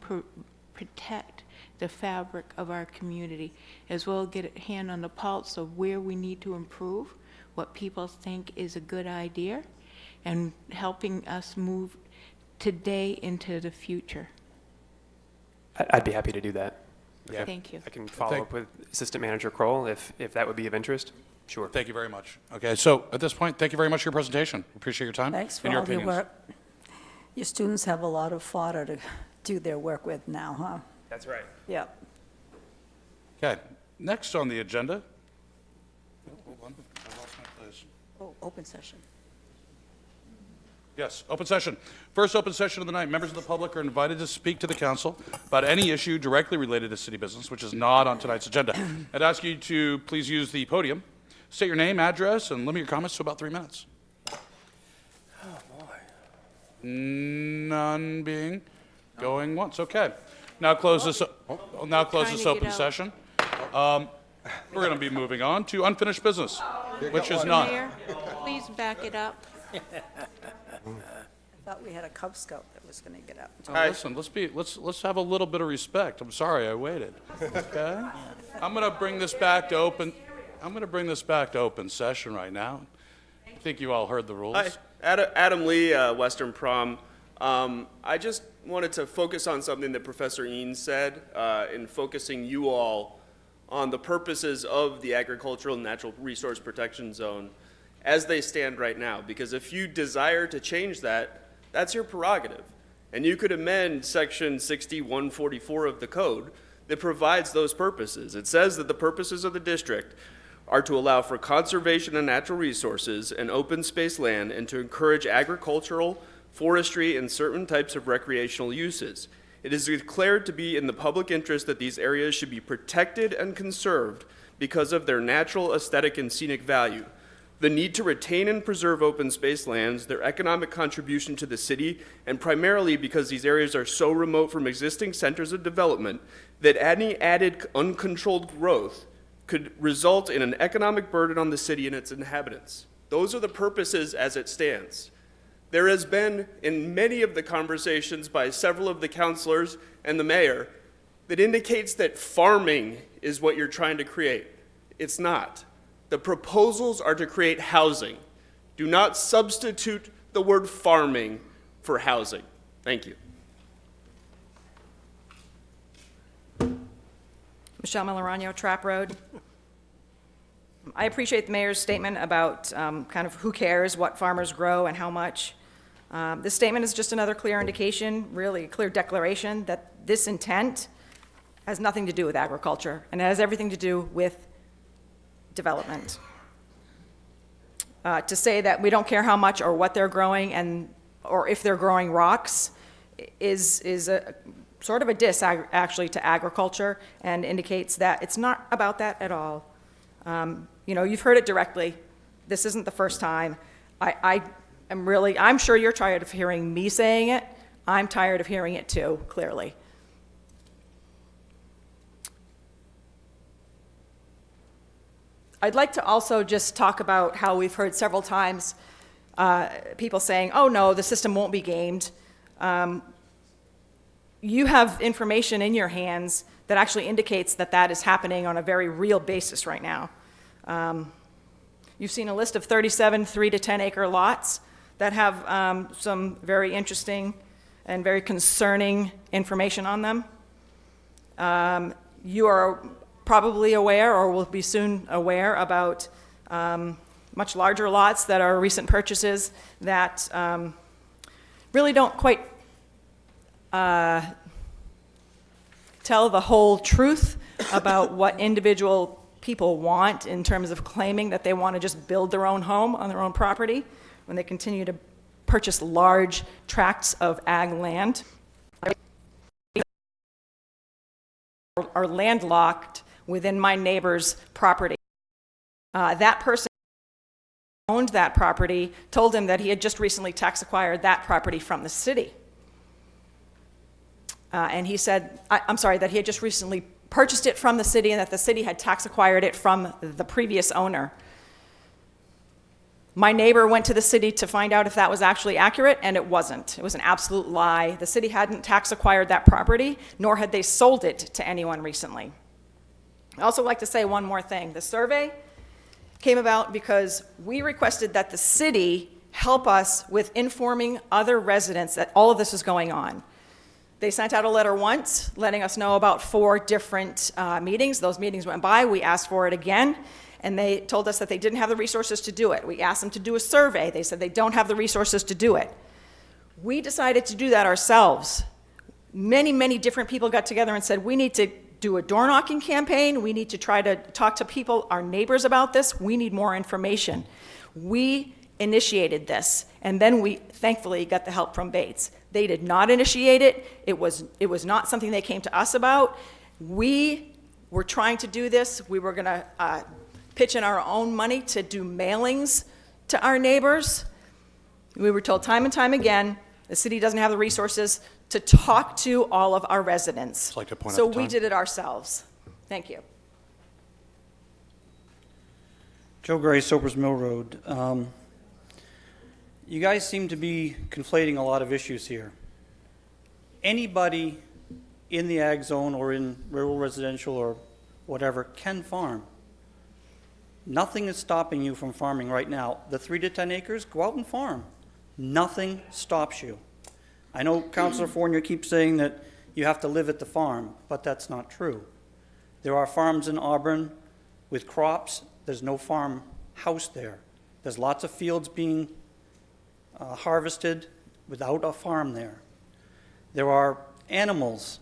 protect the fabric of our community, as well as get a hand on the pulse of where we need to improve, what people think is a good idea, and helping us move today into the future. I'd be happy to do that. Yeah. Thank you. I can follow up with Assistant Manager Kroll if that would be of interest. Sure. Thank you very much. Okay, so at this point, thank you very much for your presentation. Appreciate your time Thanks for and your all your opinions. work. Your students have a lot of fodder to do their work with now, huh? That's right. Yep. Okay, next on the agenda. Hold on, I lost my place. Oh, open session. Yes, open session. First open session of the night. Members of the public are invited to speak to the council about any issue directly related to city business, which is not on tonight's agenda. I'd ask you to please use the podium, state your name, address, and limit your comments to about 3 minutes. None being going once. Okay. Now close this. Now close Trying this to get open out. session. We're going to be moving on to unfinished business, which is not. Mayor, please back it up. I thought we had a Cub Scout that was going to get up. Listen, let's have a little bit of respect. I'm sorry I waited. Okay? I'm going to bring this back to open. I'm going to bring this back to open session right now. I think you all heard the rules. Hi, Adam Lee, Western Prom. I just wanted to focus on something that Professor Eanes said in focusing you all on the purposes of the Agricultural and Natural Resource Protection Zone as they stand right now. Because if you desire to change that, that's your prerogative. And you could amend Section 6144 of the code that provides those purposes. It says that the purposes of the district are to allow for conservation of natural resources and open space land, and to encourage agricultural, forestry, and certain types of recreational uses. It is declared to be in the public interest that these areas should be protected and conserved because of their natural, aesthetic, and scenic value. The need to retain and preserve open space lands, their economic contribution to the city, and primarily because these areas are so remote from existing centers of development that any added uncontrolled growth could result in an economic burden on the city and its inhabitants. Those are the purposes as it stands. There has been, in many of the conversations by several of the councilors and the mayor, that indicates that farming is what you're trying to create. It's not. The proposals are to create housing. Do not substitute the word farming for housing. Thank you. Michelle Milarano, Trap Road. I appreciate the mayor's statement about kind of who cares what farmers grow and how much. This statement is just another clear indication, really a clear declaration that this intent has nothing to do with agriculture, and it has everything to do with development. To say that we don't care how much or what they're growing or if they're growing rocks is a sort of a diss actually to agriculture, and indicates that it's not about that at all. You've heard it directly. This isn't the first time. I'm sure you're tired of hearing me saying it. I'm tired of hearing it too, clearly. I'd like to also just talk about how we've heard several times people saying, oh no, the system won't be gamed. You have information in your hands that actually indicates that that is happening on a very real basis right now. You've seen a list of 37 3 to 10 acre lots that have some very interesting and very concerning information on them. You are probably aware, or will be soon aware, about much larger lots that are recent purchases that really don't quite tell the whole truth about what individual people want in terms of claiming that they want to just build their own home on their own property when they continue to purchase large tracts of ag land, are landlocked within my neighbor's property. That person owned that property, told him that he had just recently tax acquired that property from the city. And he said, I'm sorry, that he had just recently purchased it from the city and that the city had tax acquired it from the previous owner. My neighbor went to the city to find out if that was actually accurate, and it wasn't. It was an absolute lie. The city hadn't tax acquired that property, nor had they sold it to anyone recently. I'd also like to say one more thing. The survey came about because we requested that the city help us with informing other residents that all of this is going on. They sent out a letter once letting us know about 4 different meetings. Those meetings went by. We asked for it again, and they told us that they didn't have the resources to do it. We asked them to do a survey. They said they don't have the resources to do it. We decided to do that ourselves. Many, many different people got together and said, we need to do a door knocking campaign. We need to try to talk to people, our neighbors, about this. We need more information. We initiated this, and then we thankfully got the help from Bates. They did not initiate it. It was not something they came to us about. We were trying to do this. We were going to pitch in our own money to do mailings to our neighbors. We were told time and time again, the city doesn't have the resources to talk to all of our residents. Like to point out So the we time. did it ourselves. Thank you. Joe Gray, Soper's Mill Road. You guys seem to be conflating a lot of issues here. Anybody in the ag zone or in rural residential or whatever can farm. Nothing is stopping you from farming right now. The 3 to 10 acres, go out and farm. Nothing stops you. I know Councilor Fournier keeps saying that you have to live at the farm, but that's not true. There are farms in Auburn with crops. There's no farm house there. There's lots of fields being harvested without a farm there. There are animals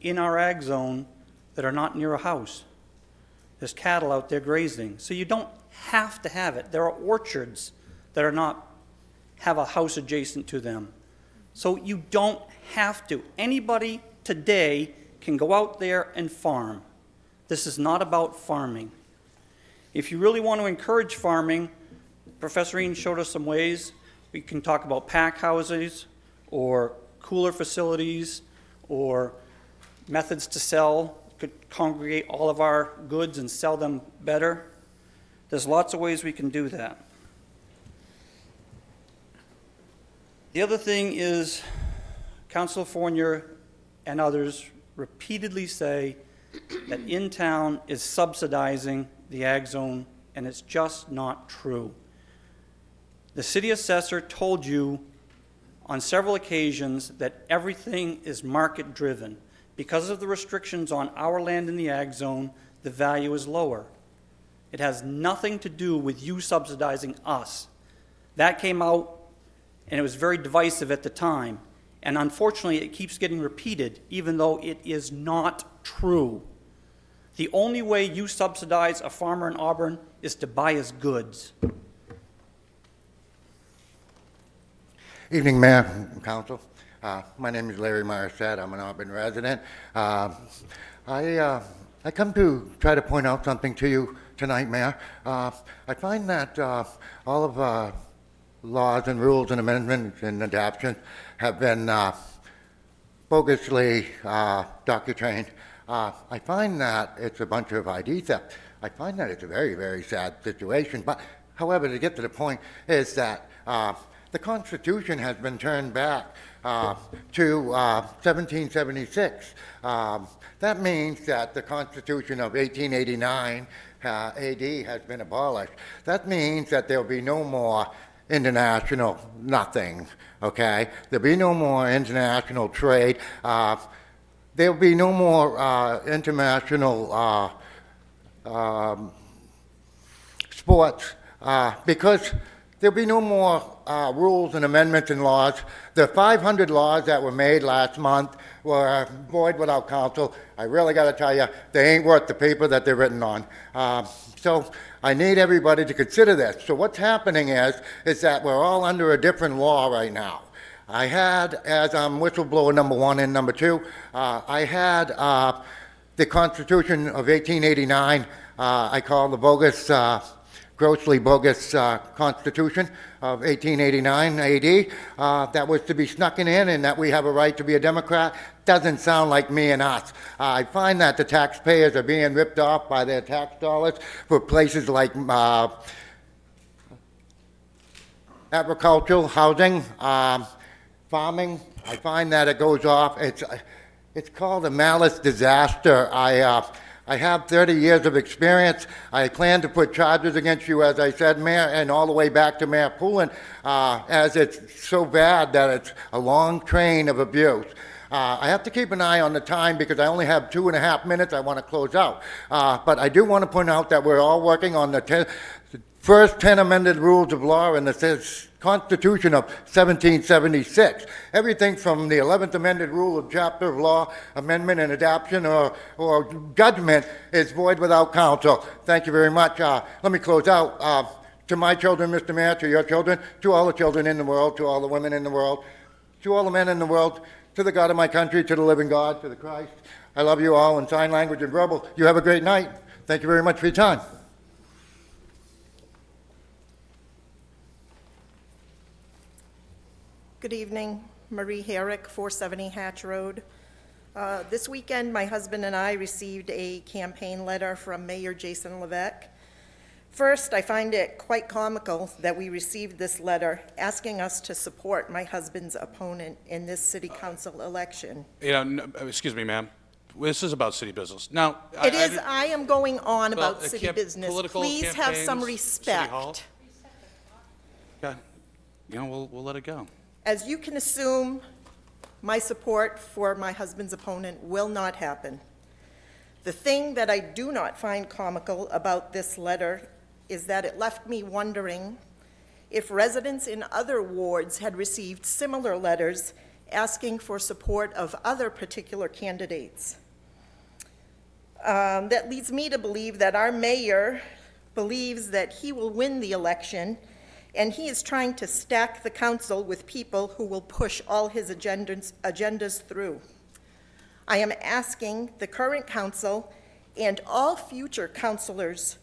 in our ag zone that are not near a house. There's cattle out there grazing. So you don't have to have it. There are orchards that are not have a house adjacent to them. So you don't have to. Anybody today can go out there and farm. This is not about farming. If you really want to encourage farming, Professor Ian showed us some ways. We can talk about pack houses or cooler facilities or methods to sell. Could congregate all of our goods and sell them better. There's lots of ways we can do that. The other thing is, Councilor Fournier and others repeatedly say that in-town is subsidizing the ag zone, and it's just not true. The city assessor told you on several occasions that everything is market-driven. Because of the restrictions on our land in the ag zone, the value is lower. It has nothing to do with you subsidizing us. That came out, and it was very divisive at the time. And unfortunately, it keeps getting repeated, even though it is not true. The only way you subsidize a farmer in Auburn is to buy his goods. Evening, Mayor and Council. My name is Larry Morissette. I'm an Auburn resident. I come to try to point out something to you tonight, Mayor. I find that all of laws and rules and amendments and adoptions have been bogusly docu-trained. I find that it's a bunch of ID theft. I find that it's a very, very sad situation. But, however, to get to the point is that the Constitution has been turned back to 1776. That means that the Constitution of 1889 AD has been abolished. That means that there'll be no more international nothing, okay? There'll be no more international trade. There'll be no more international sports because there'll be no more rules and amendments and laws. The 500 laws that were made last month were void without counsel. I really got to tell you, they ain't worth the paper that they're written on. So I need everybody to consider this. So what's happening is that we're all under a different law right now. I had, as whistleblower number 1 and number 2, I had the Constitution of 1889, I call the bogus, grossly bogus Constitution of 1889 AD, that was to be snuck in and that we have a right to be a Democrat. Doesn't sound like me and us. I find that the taxpayers are being ripped off by their tax dollars for places like agricultural, housing, farming. I find that it goes off. It's called a malice disaster. I have 30 years of experience. I plan to put charges against you, as I said, Mayor, and all the way back to Mayor Poulin, as it's so bad that it's a long train of abuse. I have to keep an eye on the time because I only have 2.5 minutes. I want to close out. But I do want to point out that we're all working on the first 10 amended rules of law in the Constitution of 1776. Everything from the 11th amended rule of chapter of law, amendment and adoption or judgment is void without counsel. Thank you very much. Let me close out. To my children, Mr. Mayor, to your children, to all the children in the world, to all the women in the world, to all the men in the world, to the God of my country, to the living God, to the Christ. I love you all in sign language and verbal. You have a great night. Thank you very much for your time. Good evening, Marie Herrick, 470 Hatch Road. This weekend, my husband and I received a campaign letter from Mayor Jason Levesque. First, I find it quite comical that we received this letter asking us to support my husband's opponent in this city council election. Excuse me, ma'am. This is about city business. Now, I am going on about city business. Political Please have some campaigns, City Hall. respect. Okay. We'll let it go. As you can assume, my support for my husband's opponent will not happen. The thing that I do not find comical about this letter is that it left me wondering if residents in other wards had received similar letters asking for support of other particular candidates. That leads me to believe that our mayor believes that he will win the election, and he is trying to stack the council with people who will push all his agendas through. I am asking the current council and all future councilors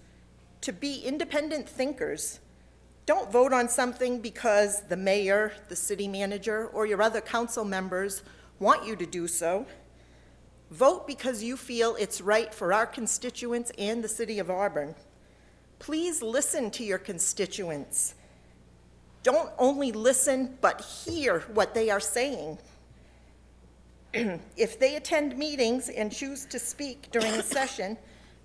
to be independent thinkers. Don't vote on something because the mayor, the city manager, or your other council members want you to do so. Vote because you feel it's right for our constituents and the city of Auburn. Please listen to your constituents. Don't only listen, but hear what they are saying. If they attend meetings and choose to speak during a session,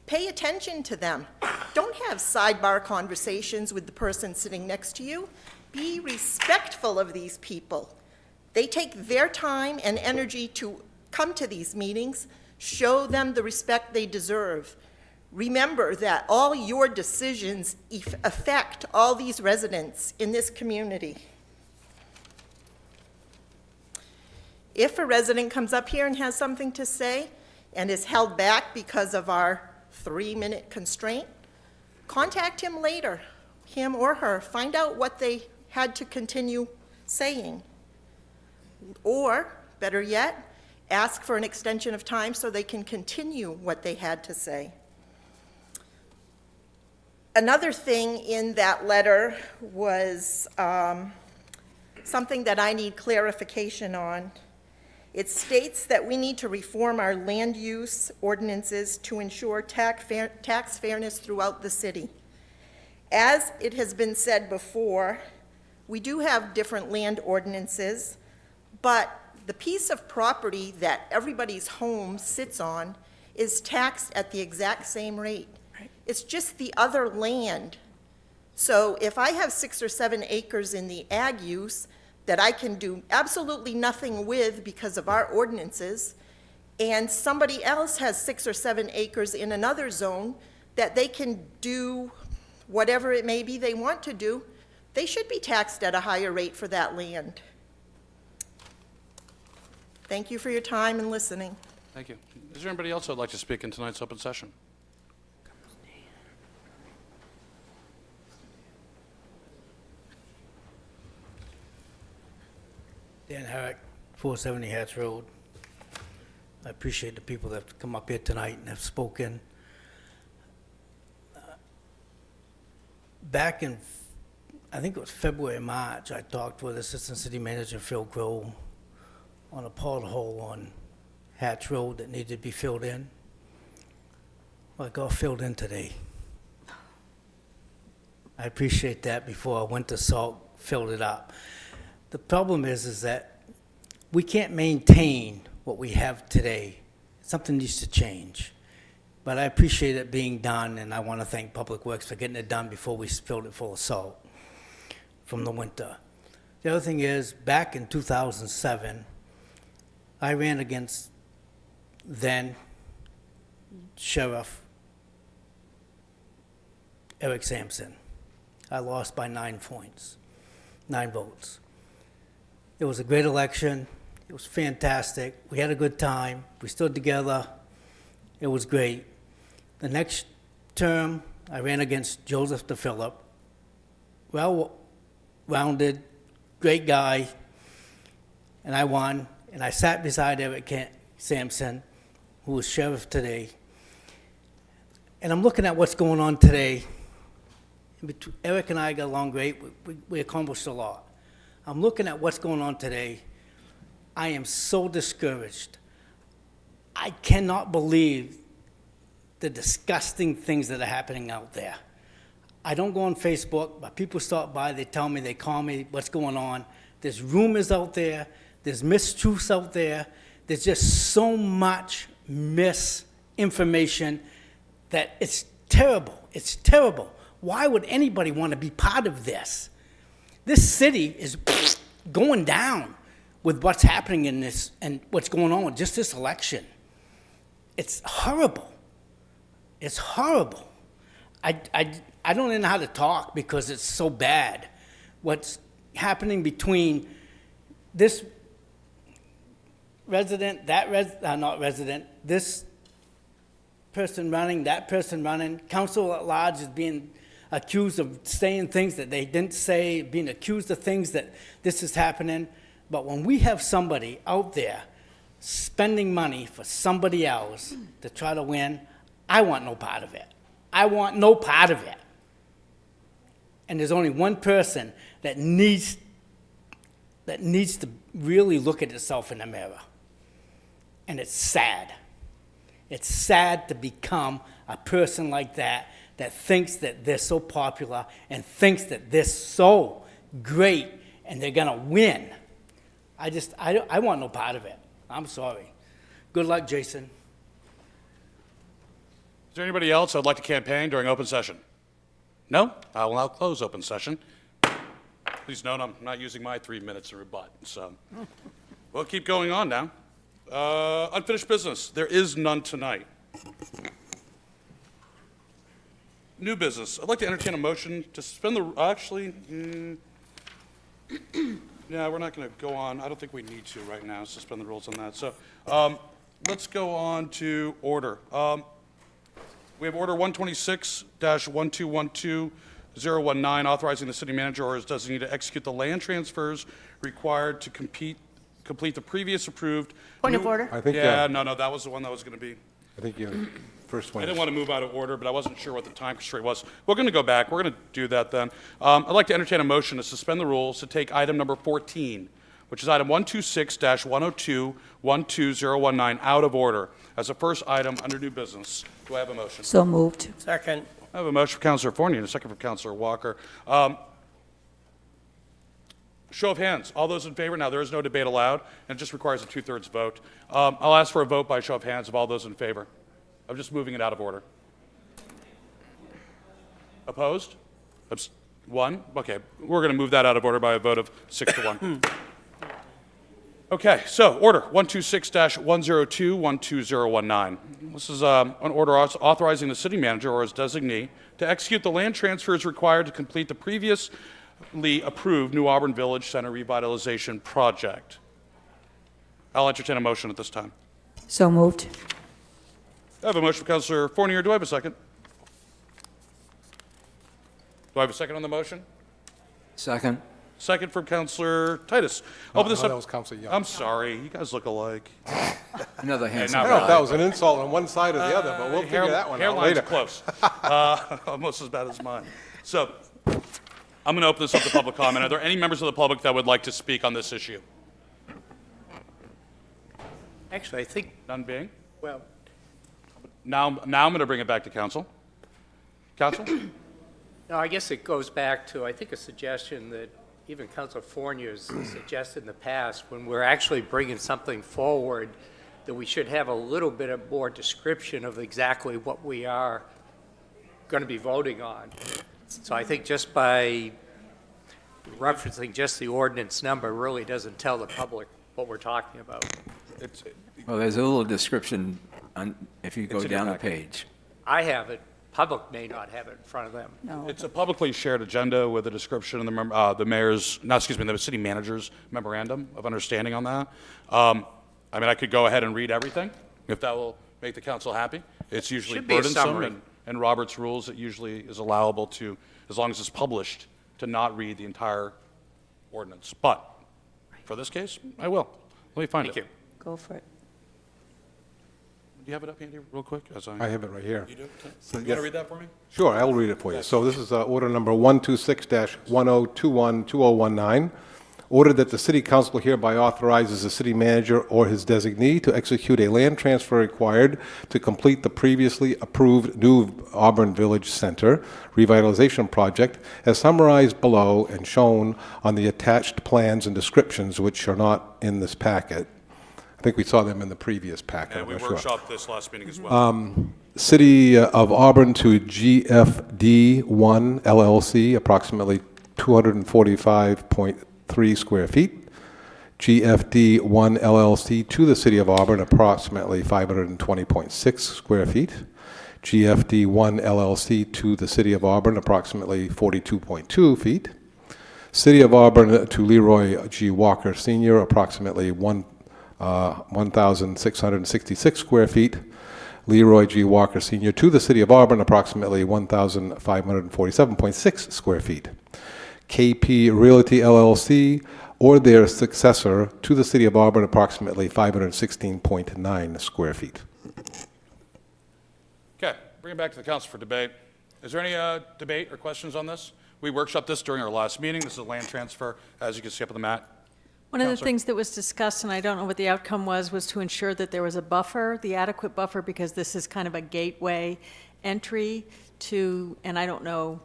pay attention to them. Don't have sidebar conversations with the person sitting next to you. Be respectful of these people. They take their time and energy to come to these meetings. Show them the respect they deserve. Remember that all your decisions affect all these residents in this community. If a resident comes up here and has something to say and is held back because of our 3-minute constraint, contact him later, him or her. Find out what they had to continue saying. Or, better yet, ask for an extension of time so they can continue what they had to say. Another thing in that letter was something that I need clarification on. It states that we need to reform our land use ordinances to ensure tax fairness throughout the city. As it has been said before, we do have different land ordinances, but the piece of property that everybody's home sits on is taxed at the exact same rate. It's just the other land. So if I have 6 or 7 acres in the ag use that I can do absolutely nothing with because of our ordinances, and somebody else has 6 or 7 acres in another zone that they can do whatever it may be they want to do, they should be taxed at a higher rate for that land. Thank you for your time and listening. Thank you. Is there anybody else who would like to speak in tonight's open session? Dan Herrick, 470 Hatch Road. I appreciate the people that have come up here tonight and have spoken. Back in, I think it was February, March, I talked with Assistant City Manager Phil Crow on a pothole on Hatch Road that needed to be filled in. Well, it got filled in today. I appreciate that. Before I went to salt, filled it up. The problem is that we can't maintain what we have today. Something needs to change. But I appreciate it being done, and I want to thank Public Works for getting it done before we filled it full of salt from the winter. The other thing is, back in 2007, I ran against then Sheriff Eric Sampson. I lost by 9 points, 9 votes. It was a great election. It was fantastic. We had a good time. We stood together. It was great. The next term, I ran against Joseph DePhillip. Well-rounded, great guy, and I won. And I sat beside Eric Sampson, who is sheriff today. And I'm looking at what's going on today. Eric and I got along great. We accomplished a lot. I'm looking at what's going on today. I am so discouraged. I cannot believe the disgusting things that are happening out there. I don't go on Facebook, but people stop by, they tell me, they call me, what's going on. There's rumors out there. There's mistruths out there. There's just so much misinformation that it's terrible. It's terrible. Why would anybody want to be part of this? This city is going down with what's happening in this and what's going on with just this election. It's horrible. It's horrible. I don't even know how to talk because it's so bad. What's happening between this resident, not resident, this person running, that person running, council at large is being accused of saying things that they didn't say, being accused of things that this is happening. But when we have somebody out there spending money for somebody else to try to win, I want no part of it. I want no part of it. And there's only one person that needs to really look at itself in the mirror. And it's sad. It's sad to become a person like that thinks that they're so popular and thinks that they're so great and they're gonna win. I want no part of it. I'm sorry. Good luck, Jason. Is there anybody else that would like to campaign during open session? No? I will now close open session. Please note I'm not using my 3 minutes to rebut, so we'll keep going on now. Unfinished business. There is none tonight. New business. I'd like to entertain a motion to suspend the, yeah, we're not going to go on. I don't think we need to right now, suspend the rules on that. So let's go on to order. We have Order 126-1212019, authorizing the city manager or his designee to execute the land transfers required to complete the previous approved. Point of order? I think, Yeah, no, that was the one that was going to be. I think you first one. I didn't want to move out of order, but I wasn't sure what the time constraint was. We're going to go back. We're going to do that then. I'd like to entertain a motion to suspend the rules to take item number 14, which is item 126-102-12019, out of order as a first item under new business. Do I have a motion? So moved. Second. I have a motion for Councilor Forney and a second for Councilor Walker. Show of hands. All those in favor? Now, there is no debate allowed, and it just requires a 2/3 vote. I'll ask for a vote by show of hands of all those in favor. I'm just moving it out of order. Opposed? One? Okay, we're going to move that out of order by a vote of 6-1. Okay, so order 126-102-12019. This is an order authorizing the city manager or his designee to execute the land transfers required to complete the previous approved New Auburn Village Center revitalization project. I'll entertain a motion at this time. So moved. I have a motion from Councilor Fournier. Do I have a second? Do I have a second on the motion? Second. Second from Councilor Titus. Open this no, up. that was Councilor Young. I'm sorry. You guys look alike. Another handsome now I don't know guy. if that was an insult on one side or the other, but we'll figure that one out Hairline's later. close. Almost as bad as mine. So I'm going to open this up to public comment. Are there any members of the public that would like to speak on this issue? Actually, I think, None being? well, Now I'm going to bring it back to council. Council? no, I guess it goes back to, I think, a suggestion that even Councilor Fournier's suggested in the past, when we're actually bringing something forward, that we should have a little bit of more description of exactly what we are going to be voting on. So I think just by referencing just the ordinance number really doesn't tell the public what we're talking about. Well, there's a little description on, if you go It's in your down the packet. page. I have it, public may not have it in front of them. No. It's a publicly shared agenda with a description in the mayor's, no, excuse me, the city manager's memorandum of understanding on that. I mean, I could go ahead and read everything, if that will make the council happy. It's usually Should be a summary. burdensome, and Robert's rules, it usually is allowable to, as long as it's published, to not read the entire ordinance. But for this case, I will. Let me find it. Thank you. Go for it. Do you have it up, Andy, real quick? I have it right here. You do? So, You want yes. to read that for me? Sure, I'll read it for you. So this is order number 126-1021-2019. Ordered that the city council hereby authorizes the city manager or his designee to execute a land transfer required to complete the previously approved New Auburn Village Center revitalization project as summarized below and shown on the attached plans and descriptions which are not in this packet. I think we saw them in the previous packet. And I'm we not sure. workshopped this last meeting as well. City of Auburn to GFD1 LLC, approximately 245.3 square feet. GFD1 LLC to the City of Auburn, approximately 520.6 square feet. GFD1 LLC to the City of Auburn, approximately 42.2 feet. City of Auburn to Leroy G. Walker Sr., approximately 1,666 square feet. Leroy G. Walker Sr. to the City of Auburn, approximately 1,547.6 square feet. KP Realty LLC or their successor to the City of Auburn, approximately 516.9 square feet. Okay, bring it back to the council for debate. Is there any debate or questions on this? We workshopped this during our last meeting. This is a land transfer, as you can see up on the mat. One of the Counselor? things that was discussed, and I don't know what the outcome was to ensure that there was a buffer, the adequate buffer, because this is kind of a gateway entry to, and I don't know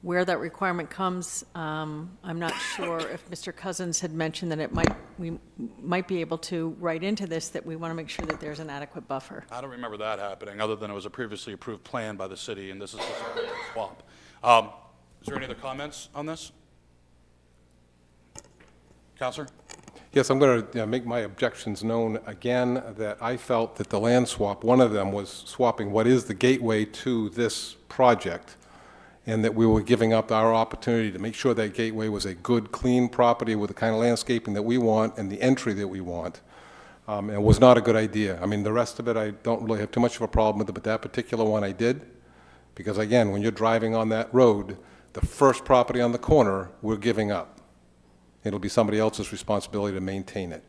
where that requirement comes. I'm not sure if Mr. Cousins had mentioned that we might be able to write into this that we want to make sure that there's an adequate buffer. I don't remember that happening, other than it was a previously approved plan by the city, and this is just a swap. Is there any other comments on this? Counselor? Yes, I'm going to make my objections known again, that I felt that the land swap, one of them was swapping what is the gateway to this project, and that we were giving up our opportunity to make sure that gateway was a good, clean property with the kind of landscaping that we want and the entry that we want. It was not a good idea. I mean, the rest of it, I don't really have too much of a problem with it, but that particular one I did, because again, when you're driving on that road, the first property on the corner, we're giving up. It'll be somebody else's responsibility to maintain it.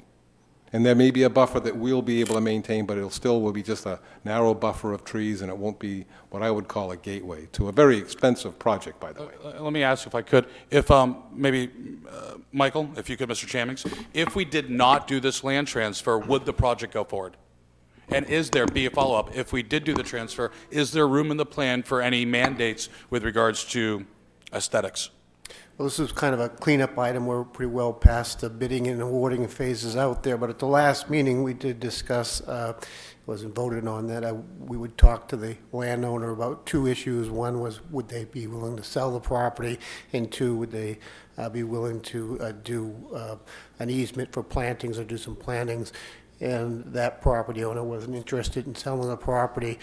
And there may be a buffer that we'll be able to maintain, but it'll still will be just a narrow buffer of trees, and it won't be what I would call a gateway to a very expensive project, by the way. Let me ask if I could, if maybe, Michael, if you could, Mr. Chamings, if we did not do this land transfer, would the project go forward? And is there, be a follow-up, if we did do the transfer, is there room in the plan for any mandates with regards to aesthetics? Well, this is kind of a cleanup item. We're pretty well past the bidding and awarding phases out there, but at the last meeting, we did discuss, wasn't voted on that, we would talk to the landowner about two issues. One was, would they be willing to sell the property? And two, would they be willing to do an easement for plantings or do some plantings? And that property owner wasn't interested in selling the property.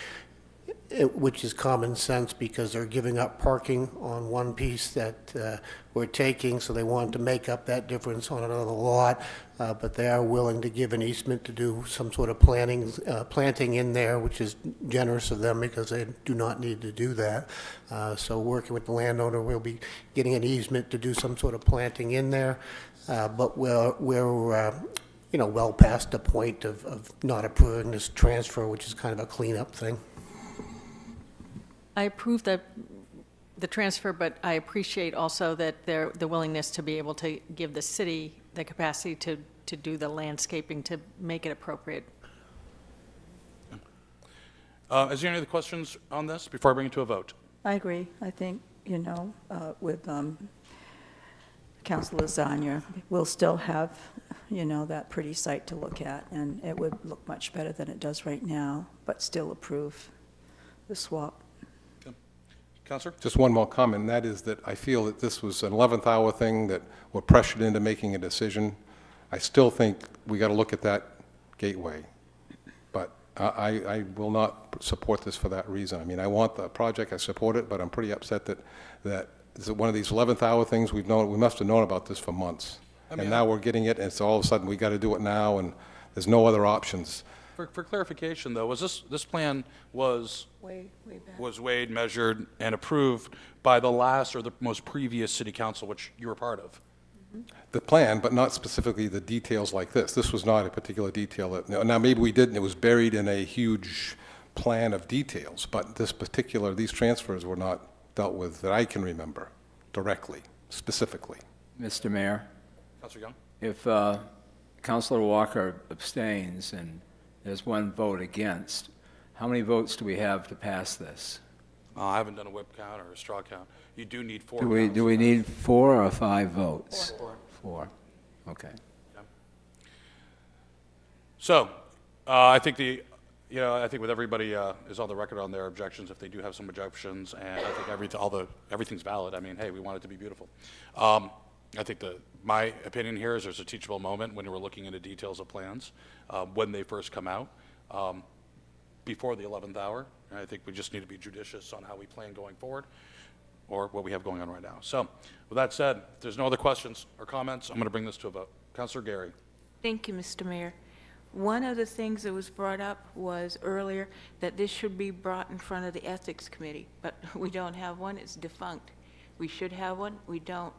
which is common sense because they're giving up parking on one piece that we're taking, so they wanted to make up that difference on another lot, but they are willing to give an easement to do some sort of planting in there, which is generous of them because they do not need to do that. So working with the landowner, we'll be getting an easement to do some sort of planting in there, but we're well past the point of not approving this transfer, which is kind of a cleanup thing. I approve the transfer, but I appreciate also that the willingness to be able to give the city the capacity to do the landscaping to make it appropriate. Is there any other questions on this before I bring it to a vote? I agree. I think, with Councilor Lasagna, we'll still have, that pretty site to look at, and it would look much better than it does right now, but still approve the swap. Councilor? Just one more comment, and that is that I feel that this was an 11th hour thing, that we're pressured into making a decision. I still think we got to look at that gateway, but I will not support this for that reason. I mean, I want the project, I support it, but I'm pretty upset that it's one of these 11th hour things we must have known about this for months. And now we're getting it, and it's all of a sudden we got to do it now, and there's no other options. For clarification, though, was this plan was weighed, measured, and approved by the last or the most previous city council, which you were part of? The plan, but not specifically the details like this. This was not a particular detail. Now, maybe we didn't. It was buried in a huge plan of details, but these transfers were not dealt with that I can remember directly, specifically. Mr. Mayor, Councilor Young? if Councilor Walker abstains and there's one vote against, how many votes do we have to pass this? I haven't done a whip count or a straw count. You do need 4 Do we need 4 or 5 votes? 4. Okay. So, I think I think with everybody is on the record on their objections, if they do have some objections, and I think everything's valid. I mean, hey, we want it to be beautiful. I think my opinion here is there's a teachable moment when we're looking into details of plans when they first come out before the 11th hour. And I think we just need to be judicious on how we plan going forward or what we have going on right now. So with that said, if there's no other questions or comments, I'm going to bring this to a vote. Councilor Gary. Thank you, Mr. Mayor. One of the things that was brought up was earlier that this should be brought in front of the Ethics Committee, but we don't have one. It's defunct. We should have one. We don't.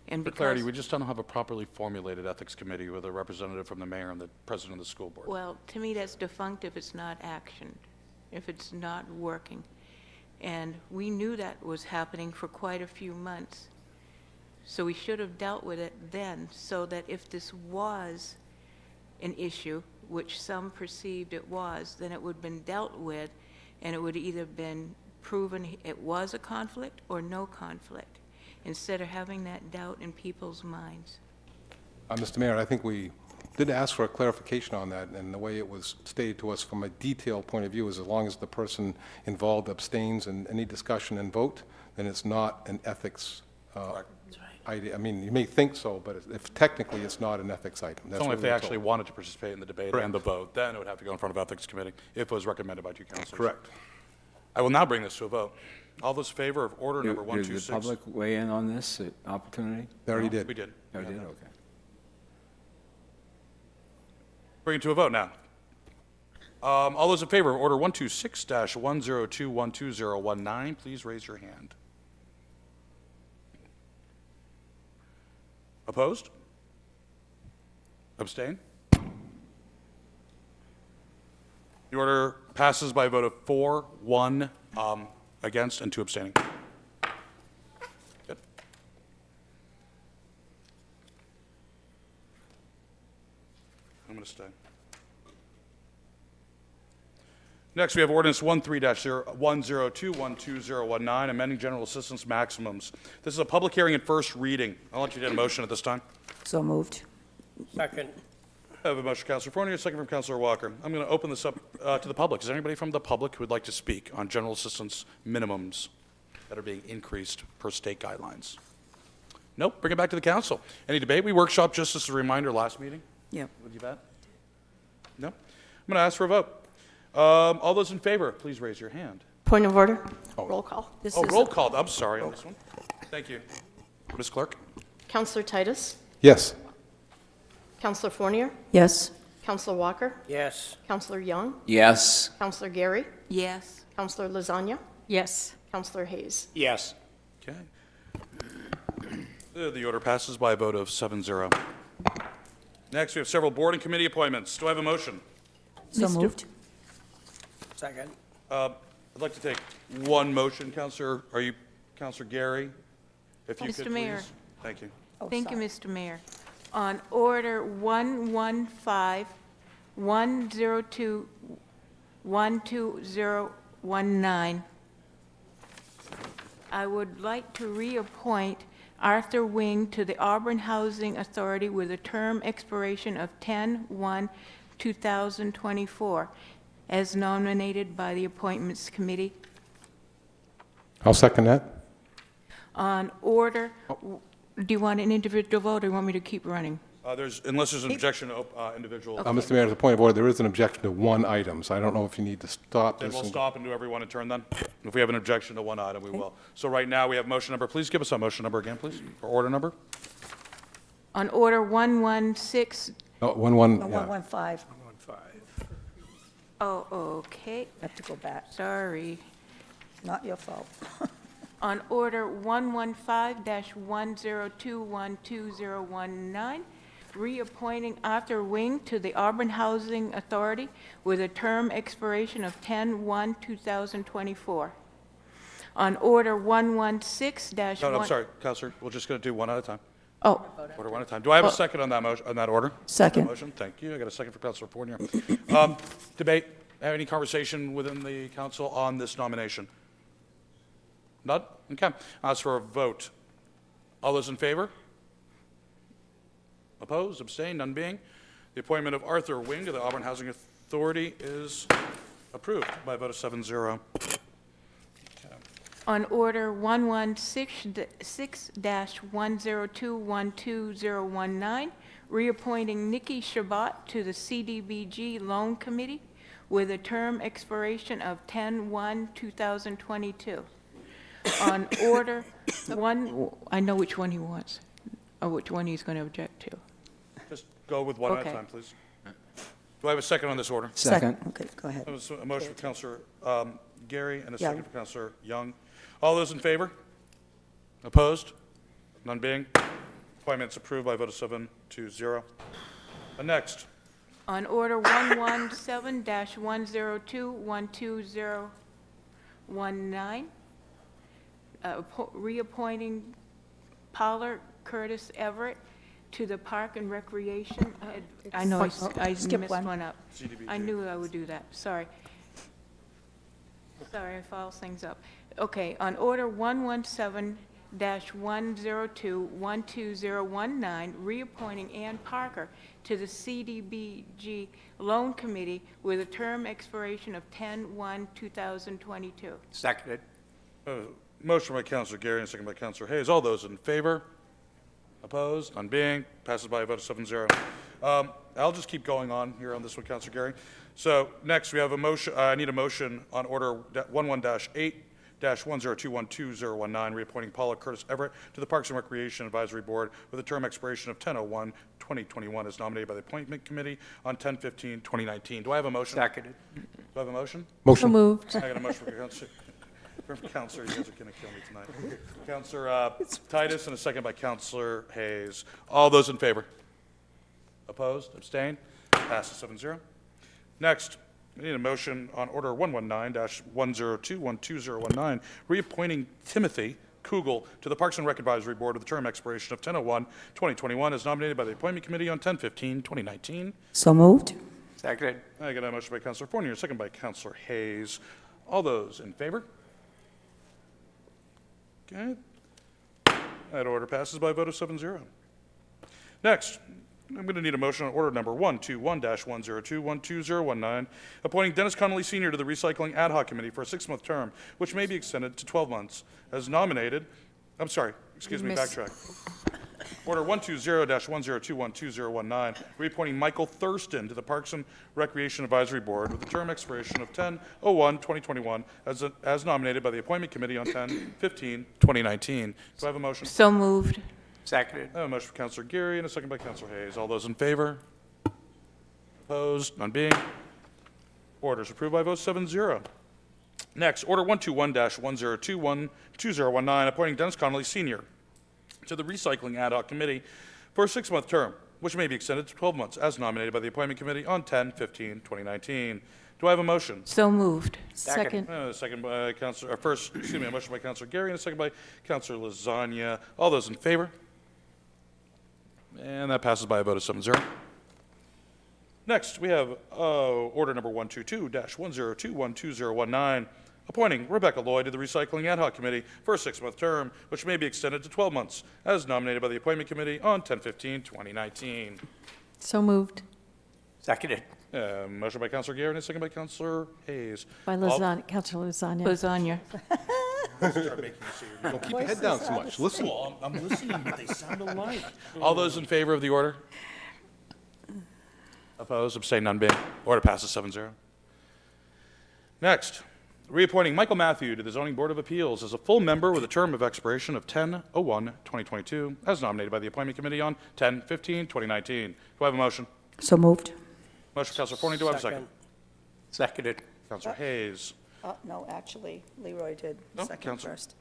And For clarity, we just don't have a properly formulated ethics committee with a representative from the mayor and the president of the school board. Well, to me, that's defunct if it's not actioned, if it's not working. And we knew that was happening for quite a few months. So we should have dealt with it then, so that if this was an issue, which some perceived it was, then it would have been dealt with, and it would either been proven it was a conflict or no conflict, instead of having that doubt in people's minds. Mr. Mayor, I think we did ask for a clarification on that, and the way it was stated to us from a detailed point of view is as long as the person involved abstains in any discussion and vote, then it's not an ethics idea. I mean, you may think so, but if technically it's not an ethics item. It's only if they actually wanted to participate in the debate and the vote, then it would have to go in front of ethics committee if it was recommended by 2 councilors. Correct. I will now bring this to a vote. All those in favor of order number 126? Did the public weigh in on this opportunity? They already did. We did. Oh, did? Okay. Bring it to a vote now. All those in favor of order 126-102-12019, please raise your hand. Opposed? Abstain? The order passes by a vote of 4, 1 against, and 2 abstaining. Good. I'm going to stay. Next, we have ordinance 13-102-12019, amending general assistance maximums. This is a public hearing and first reading. I'll let you get a motion at this time. So moved. Second. I have a motion, Councilor Fournier, a second from Councilor Walker. I'm going to open this up to the public. Is there anybody from the public who would like to speak on general assistance minimums that are being increased per state guidelines? Nope. Bring it back to the council. Any debate? We workshopped just as a reminder last meeting. Yep. Would you bet? No? I'm going to ask for a vote. All those in favor, please raise your hand. Point of order. Roll call. Roll call. I'm sorry on this one. Thank you. Ms. Clerk? Counselor Titus, Yes. Counselor Fournier, Yes. Counselor Walker, Yes. Counselor Young, Yes. Counselor Gary, Yes. Counselor Lasagna, Yes. Counselor Hayes. Yes. Okay. The order passes by a vote of 7-0. Next, we have several board and committee appointments. Do I have a motion? So moved. Second. I'd like to take one motion, Counselor. Are you, Counselor Gary? If you Mr. could, Mayor. please. Thank you. Thank you, Mr. Mayor. On order 115-102-12019, I would like to reappoint Arthur Wing to the Auburn Housing Authority with a term expiration of 10/1/2024, as nominated by the Appointments Committee. I'll second that. On order, do you want an individual vote, or you want me to keep running? Unless there's an objection to individual. Mr. Mayor, as a point of order, there is an objection to one item, so I don't know if you need to stop Then this. we'll and- stop and do everyone in turn then. If we have an objection to one item, we will. So right now, we have motion number. Please give us that motion number again, please, or order number. On order 116, No, one, yeah. 115. oh, okay, Have to go back. sorry. Not your fault. On order 115-102-12019, reappointing Arthur Wing to the Auburn Housing Authority with a term expiration of 10/1/2024. On order 116-1... No, I'm sorry, Counselor. We're just going to do one at a time. Oh, Order one at a time. Do I have a second on that motion, on that order? Second. Motion, thank you. I got a second for Counselor Fournier. Debate, have any conversation within the council on this nomination? None? Okay. Ask for a vote. All those in favor? Opposed, abstained, none being? The appointment of Arthur Wing to the Auburn Housing Authority is approved by a vote of 7-0. on order 116-102-12019, reappointing Nikki Shabbat to the CDBG Loan Committee with a term expiration of 10/1/2022. On order I know which one he wants, or which one he's going to object to. Just go with one at a Okay. time, please. Do I have a second on this order? Second. Okay, go ahead. That was a motion for Counselor Gary and a Young. second for Counselor Young. All those in favor? Opposed? None being? Appointment's approved by a vote of 7-0. Next, On order 117-102-12019, reappointing Paula Curtis Everett to the Park and Recreation. I know I Skip messed one. one up. CDBG. I knew I would do that, sorry. Sorry, I fouled things up. Okay, on order 117-102-12019, reappointing Ann Parker to the CDBG Loan Committee with a term expiration of 10/1/2022. Seconded. Motion by Counselor Gary and second by Counselor Hayes. All those in favor? Opposed? None being? Passes by a vote of 7-0. I'll just keep going on here on this one, Counselor Gary. So next, we have a motion, I need a motion on order 11-8-102-12019, reappointing Paula Curtis Everett to the Parks and Recreation Advisory Board with a term expiration of 10/01/2021 as nominated by the Appointment Committee on 10/15/2019. Do I have a motion? Seconded. Do I have a motion? Motion. moved. I got a motion for Counselor, you guys are going to kill me tonight. Counselor Titus and a second by Counselor Hayes. All those in favor? Opposed? Abstained? Passes 7-0. Next, we need a motion on order 119-102-12019, reappointing Timothy Kugel to the Parks and Rec Advisory Board with a term expiration of 10/01/2021 as nominated by the Appointment Committee on 10/15/2019. So moved. Seconded. I got a motion by Counselor Fournier, second by Counselor Hayes. All those in favor? Okay. That order passes by a vote of 7-0. Next, I'm going to need a motion on order number 121-102-12019, appointing Dennis Connolly Sr. to the Recycling Ad Hoc Committee for a 6-month term, which may be extended to 12 months, as nominated, I'm sorry, excuse me, Miss- backtrack. Order 120-1021-2019, reappointing Michael Thurston to the Parks and Recreation Advisory Board with a term expiration of 10/01/2021 as nominated by the Appointment Committee on 10/15/2019. Do I have a motion? So moved. Seconded. I have a motion for Counselor Geary and a second by Counselor Hayes. All those in favor? Opposed? None being. Orders approved by a vote 7-0. Next, Order 121-1021-2019, appointing Dennis Connolly Sr. to the Recycling Ad Hoc Committee for a 6-month term, which may be extended to 12 months, as nominated by the Appointment Committee on 10/15/2019. Do I have a motion? So moved. Second. Second by Counselor, a motion by Counselor Geary and a second by Counselor Lasagna. All those in favor? And that passes by a vote of 7-0. Next, we have Order number 122-1021-2019, appointing Rebecca Lloyd to the Recycling Ad Hoc Committee for a 6-month term, which may be extended to 12 months, as nominated by the Appointment Committee on 10/15/2019. So moved. Seconded. Motion by Counselor Geary and a second by Counselor Hayes. By All- Counselor Lasagna. Lasagna. Start making you see your- Don't keep your head down so much. Listen. Well, I'm listening, but they sound alike. All those in favor of the order? Opposed, abstained, none being. Order passes 7-0. Next, reappointing Michael Matthew to the Zoning Board of Appeals as a full member with a term of expiration of 10/01/2022, as nominated by the Appointment Committee on 10/15/2019. Do I have a motion? So moved. Motion, Counselor Forney. Do I have a second? Seconded. Counselor Hayes. No, actually, Leroy did No, second Counselor. first.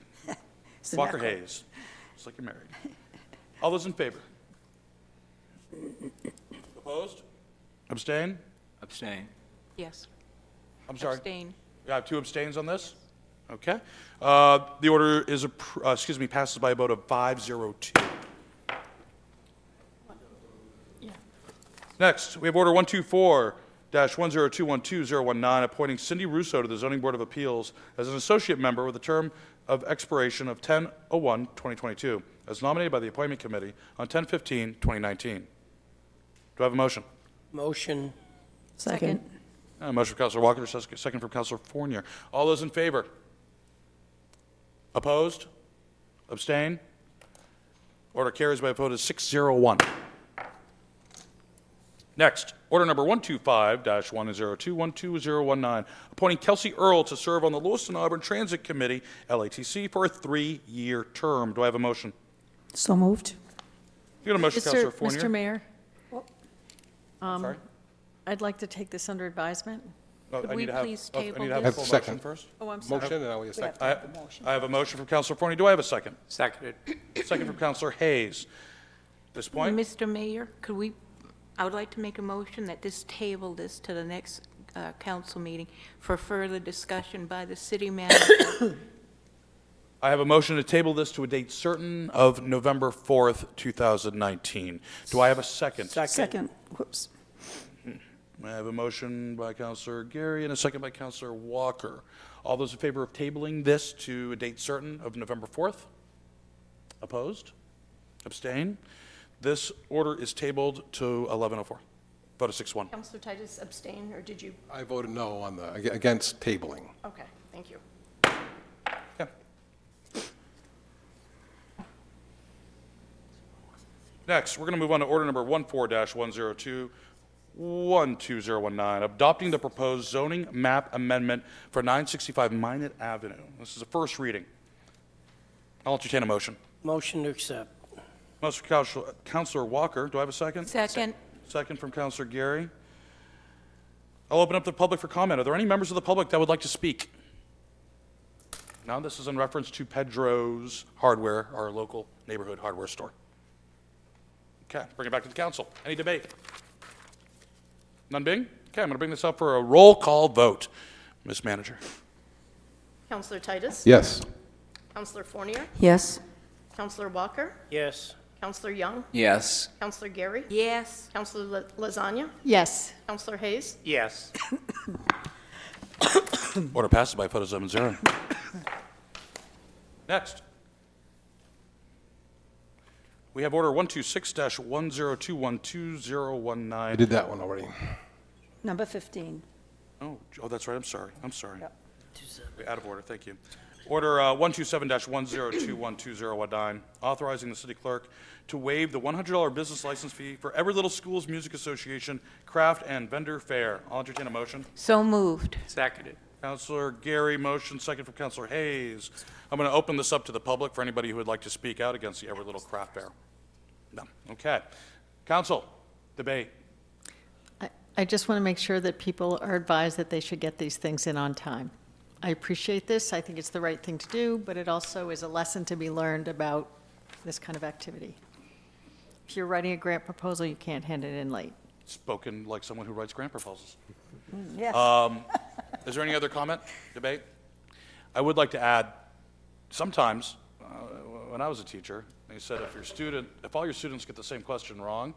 Walker Zanecko. Hayes. It's like you're married. All those in favor? Opposed? Abstain? Abstain. Yes. I'm sorry. Abstain. I have 2 abstains on this? Okay. The order is, passes by a vote of 5-0-2. Next, we have Order 124-1021-2019, appointing Cindy Russo to the Zoning Board of Appeals as an associate member with a term of expiration of 10/01/2022, as nominated by the Appointment Committee on 10/15/2019. Do I have a motion? Motion. Second. Motion from Counselor Walker, second from Counselor Fournier. All those in favor? Opposed? Abstain? Order carries by a vote of 6-0-1. Next, Order number 125-102-12019, appointing Kelsey Earl to serve on the Lewiston Auburn Transit Committee, LATC, for a 3-year term. Do I have a motion? So moved. You got a motion, Counselor Mr. Fournier? Mayor, Sorry? I'd like to take this under advisement. Oh, Could I we need to have- please oh, I table need to have a this? full Second. motion first. Oh, I'm sorry. Motion, and now we have a second. I have a motion from Counselor Forney. Do I have a second? Seconded. Second from Counselor Hayes. At this point, Mr. Mayor, I would like to make a motion that table this to the next council meeting for further discussion by the city manager. I have a motion to table this to a date certain of November 4th, 2019. Do I have a second? Second. Whoops. I have a motion by Counselor Geary and a second by Counselor Walker. All those in favor of tabling this to a date certain of November 4th? Opposed? Abstain? This order is tabled to 11:04. Vote of 6-1. Counselor Titus abstain, or did you? I voted no on against tabling. Okay, thank you. Yeah. Next, we're going to move on to order number 14-102-12019, adopting the proposed zoning map amendment for 965 Minot Avenue. This is a first reading. I'll entertain a motion. Motion to accept. Motion from Counselor Walker. Do I have a second? Second. Second from Counselor Geary. I'll open up the public for comment. Are there any members of the public that would like to speak? No, this is in reference to Pedro's Hardware, our local neighborhood hardware store. Okay, bring it back to the council. Any debate? None being? Okay, I'm going to bring this up for a roll call vote. Ms. Manager. Counselor Titus? Yes. Counselor Fournier? Yes. Counselor Walker? Yes. Counselor Young? Yes. Counselor Gary? Yes. Counselor Lasagna? Yes. Counselor Hayes? Yes. Order passes by a vote of 7-0. Next. We have order 126-1021-2019. I did that one already. Number 15. Oh, that's right. I'm sorry. Out of order. Thank you. Order 127-102-12019, authorizing the city clerk to waive the $100 business license fee for Every Little Schools Music Association Craft and Vendor Fair. I'll entertain a motion. So moved. Seconded. Councilor Gary, motion, second from Councilor Hayes. I'm going to open this up to the public for anybody who would like to speak out against the Every Little Craft Fair. No. Okay. Council, debate. I just want to make sure that people are advised that they should get these things in on time. I appreciate this. I think it's the right thing to do, but it also is a lesson to be learned about this kind of activity. If you're writing a grant proposal, you can't hand it in late. Spoken like someone who writes grant proposals. Yes. Is there any other comment, debate? I would like to add, sometimes, when I was a teacher, they said if all your students get the same question wrong,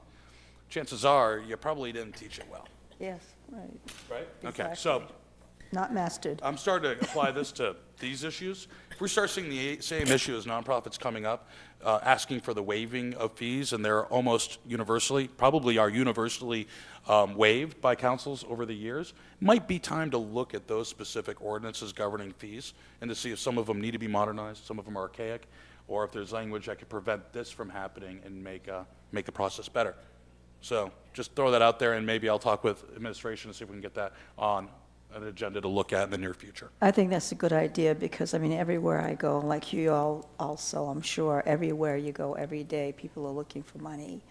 chances are you probably didn't teach it well. Yes, right. Right? Exactly. Okay, so Not mastered. I'm starting to apply this to these issues. If we start seeing the same issue as nonprofits coming up, asking for the waiving of fees, and they're almost universally, probably are universally waived by councils over the years, might be time to look at those specific ordinances governing fees and to see if some of them need to be modernized, some of them are archaic, or if there's language that could prevent this from happening and make the process better. So just throw that out there, and maybe I'll talk with administration to see if we can get that on an agenda to look at in the near future. I think that's a good idea because, I mean, everywhere I go, like you all also, I'm sure, everywhere you go every day, people are looking for money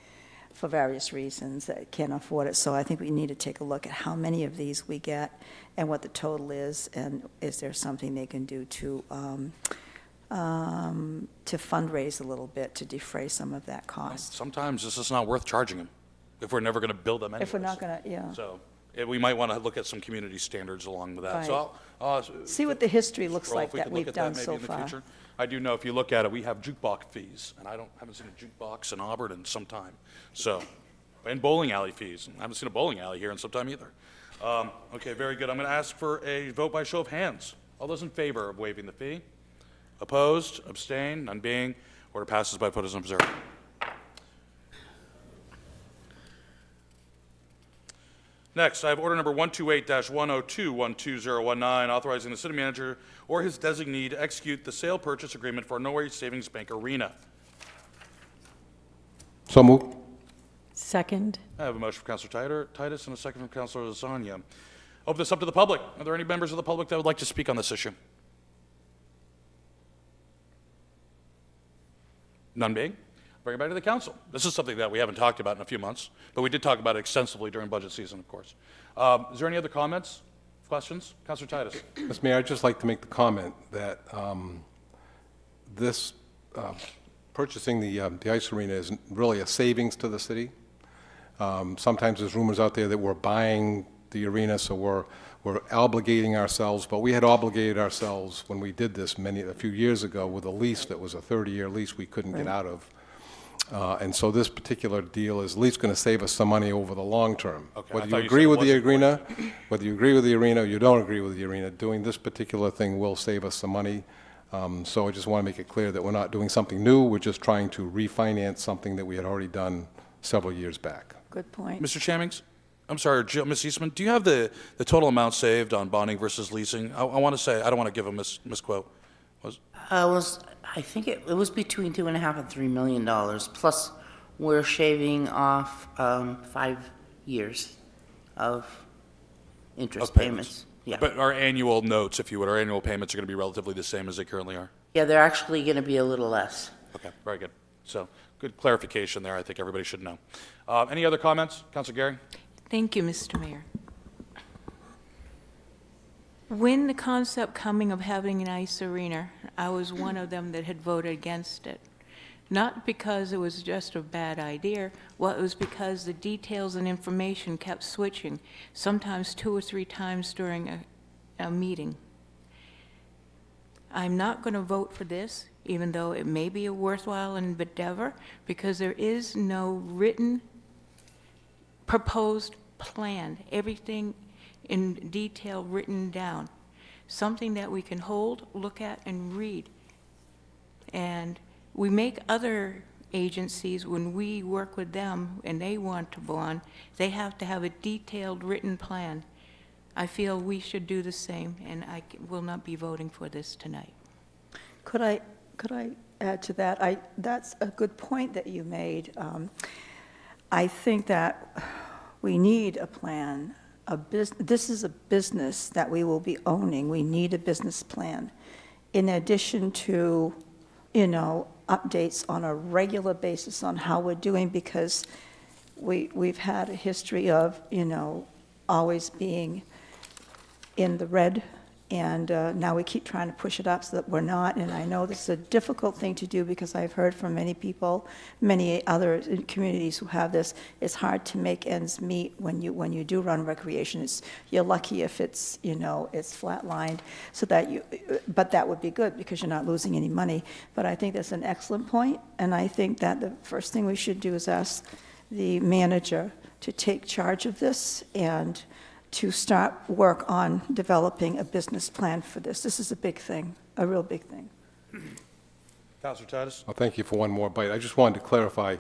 for various reasons that can't afford it. So I think we need to take a look at how many of these we get and what the total is, and is there something they can do to fundraise a little bit to defray some of that cost. Sometimes this is not worth charging them if we're never going to build them anyways. If we're not going to, yeah. So we might want to look at some community standards along with that. Right. So I'll See what the history looks Roll, like if we that could look we've at done maybe so in the far. future. I do know if you look at it, we have jukebox fees, and I haven't seen a jukebox in Auburn in some time. So, and bowling alley fees. I haven't seen a bowling alley here in some time either. Okay, very good. I'm going to ask for a vote by show of hands. All those in favor of waiving the fee? Opposed? Abstained? None being. Order passes by vote as observed. Next, I have order number 128-102-12019, authorizing the city manager or his designee to execute the sale purchase agreement for Norway Savings Bank Arena. So moved. Second. I have a motion from Councilor Titus and a second from Councilor Lasagna. Open this up to the public. Are there any members of the public that would like to speak on this issue? None being. Bring it back to the council. This is something that we haven't talked about in a few months, but we did talk about it extensively during budget season, of course. Is there any other comments, questions? Councilor Titus. Mr. Mayor, I'd just like to make the comment that this purchasing the ice arena is really a savings to the city. Sometimes there's rumors out there that we're buying the arena, so we're obligating ourselves, but we had obligated ourselves when we did this a few years ago with a lease that was a 30-year lease we couldn't get out of. And so this particular deal is at least going to save us some money over the long term. Okay, Whether I you thought you agree said it with the wasn't going arena, whether you agree with the arena or you don't agree with the arena, doing this particular thing will save us some money. So I just want to make it clear that we're not doing something new. We're just trying to refinance something that we had already done several years back. Good point. Mr. Chamings? I'm sorry, Ms. Eastman, do you have the total amount saved on bonding versus leasing? I want to say, I don't want to give a misquote. I think it was between $2.5 and $3 million. Plus, we're shaving off 5 years of interest payments. Yeah. But our annual notes, if you would, our annual payments are going to be relatively the same as they currently are? Yeah, they're actually going to be a little less. Okay, very good. So, good clarification there. I think everybody should know. Any other comments? Councilor Gary? Thank you, Mr. Mayor. When the concept coming of having an ice arena, I was one of them that had voted against it. Not because it was just a bad idea, well, it was because the details and information kept switching, sometimes 2 or 3 times during a meeting. I'm not going to vote for this, even though it may be a worthwhile endeavor, because there is no written proposed plan, everything in detail written down, something that we can hold, look at, and read. And we make other agencies, when we work with them and they want to bond, they have to have a detailed written plan. I feel we should do the same, and I will not be voting for this tonight. Could I add to that? That's a good point that you made. I think that we need a plan. This is a business that we will be owning. We need a business plan. In addition to, updates on a regular basis on how we're doing, because we've had a history of, always being in the red, and now we keep trying to push it up so that we're not. And I know this is a difficult thing to do, because I've heard from many people, many other communities who have this. It's hard to make ends meet when you do run recreation. You're lucky if it's it's flatlined, so that but that would be good because you're not losing any money. But I think that's an excellent point, and I think that the first thing we should do is ask the manager to take charge of this and to start work on developing a business plan for this. This is a big thing, a real big thing. Councilor Titus? Well, thank you for one more bite. I just wanted to clarify.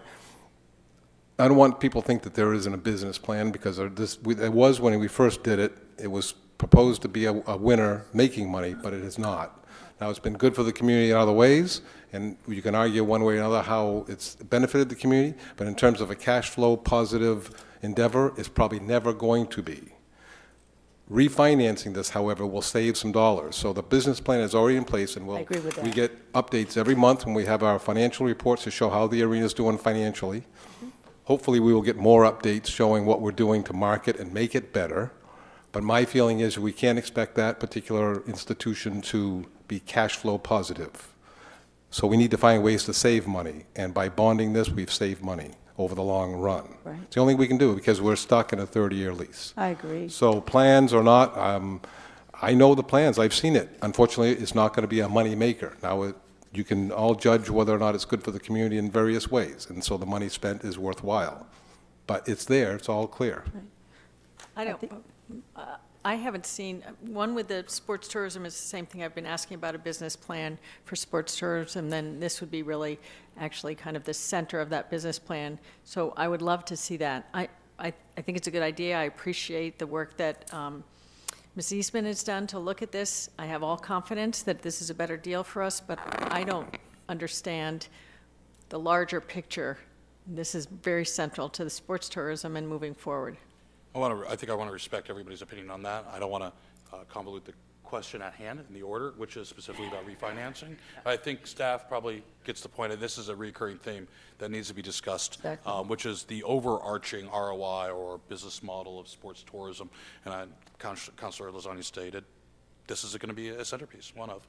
I don't want people to think that there isn't a business plan, because it was when we first did it. It was proposed to be a winner making money, but it is not. Now, it's been good for the community in other ways, and you can argue one way or another how it's benefited the community, but in terms of a cash flow positive endeavor, it's probably never going to be. Refinancing this, however, will save some dollars. So the business plan is already in place, and I agree with that. we get updates every month when we have our financial reports to show how the arena is doing financially. Hopefully, we will get more updates showing what we're doing to market and make it better. But my feeling is we can't expect that particular institution to be cash flow positive. So we need to find ways to save money, and by bonding this, we've saved money over the long run. Right. It's the only thing we can do, because we're stuck in a 30-year lease. I agree. So plans or not, I know the plans, I've seen it. Unfortunately, it's not going to be a money maker. Now, you can all judge whether or not it's good for the community in various ways, and so the money spent is worthwhile. But it's there, it's all clear. I haven't seen, one with the sports tourism is the same thing. I've been asking about a business plan for sports tourism, then this would be really actually kind of the center of that business plan. So I would love to see that. I think it's a good idea. I appreciate the work that Ms. Eastman has done to look at this. I have all confidence that this is a better deal for us, but I don't understand the larger picture. This is very central to the sports tourism and moving forward. I think I want to respect everybody's opinion on that. I don't want to convolute the question at hand in the order, which is specifically about refinancing. I think staff probably gets the point that this is a recurring theme that needs to be discussed, Exactly. Which is the overarching ROI or business model of sports tourism. And Councilor Lozani stated, this is going to be a centerpiece, one of.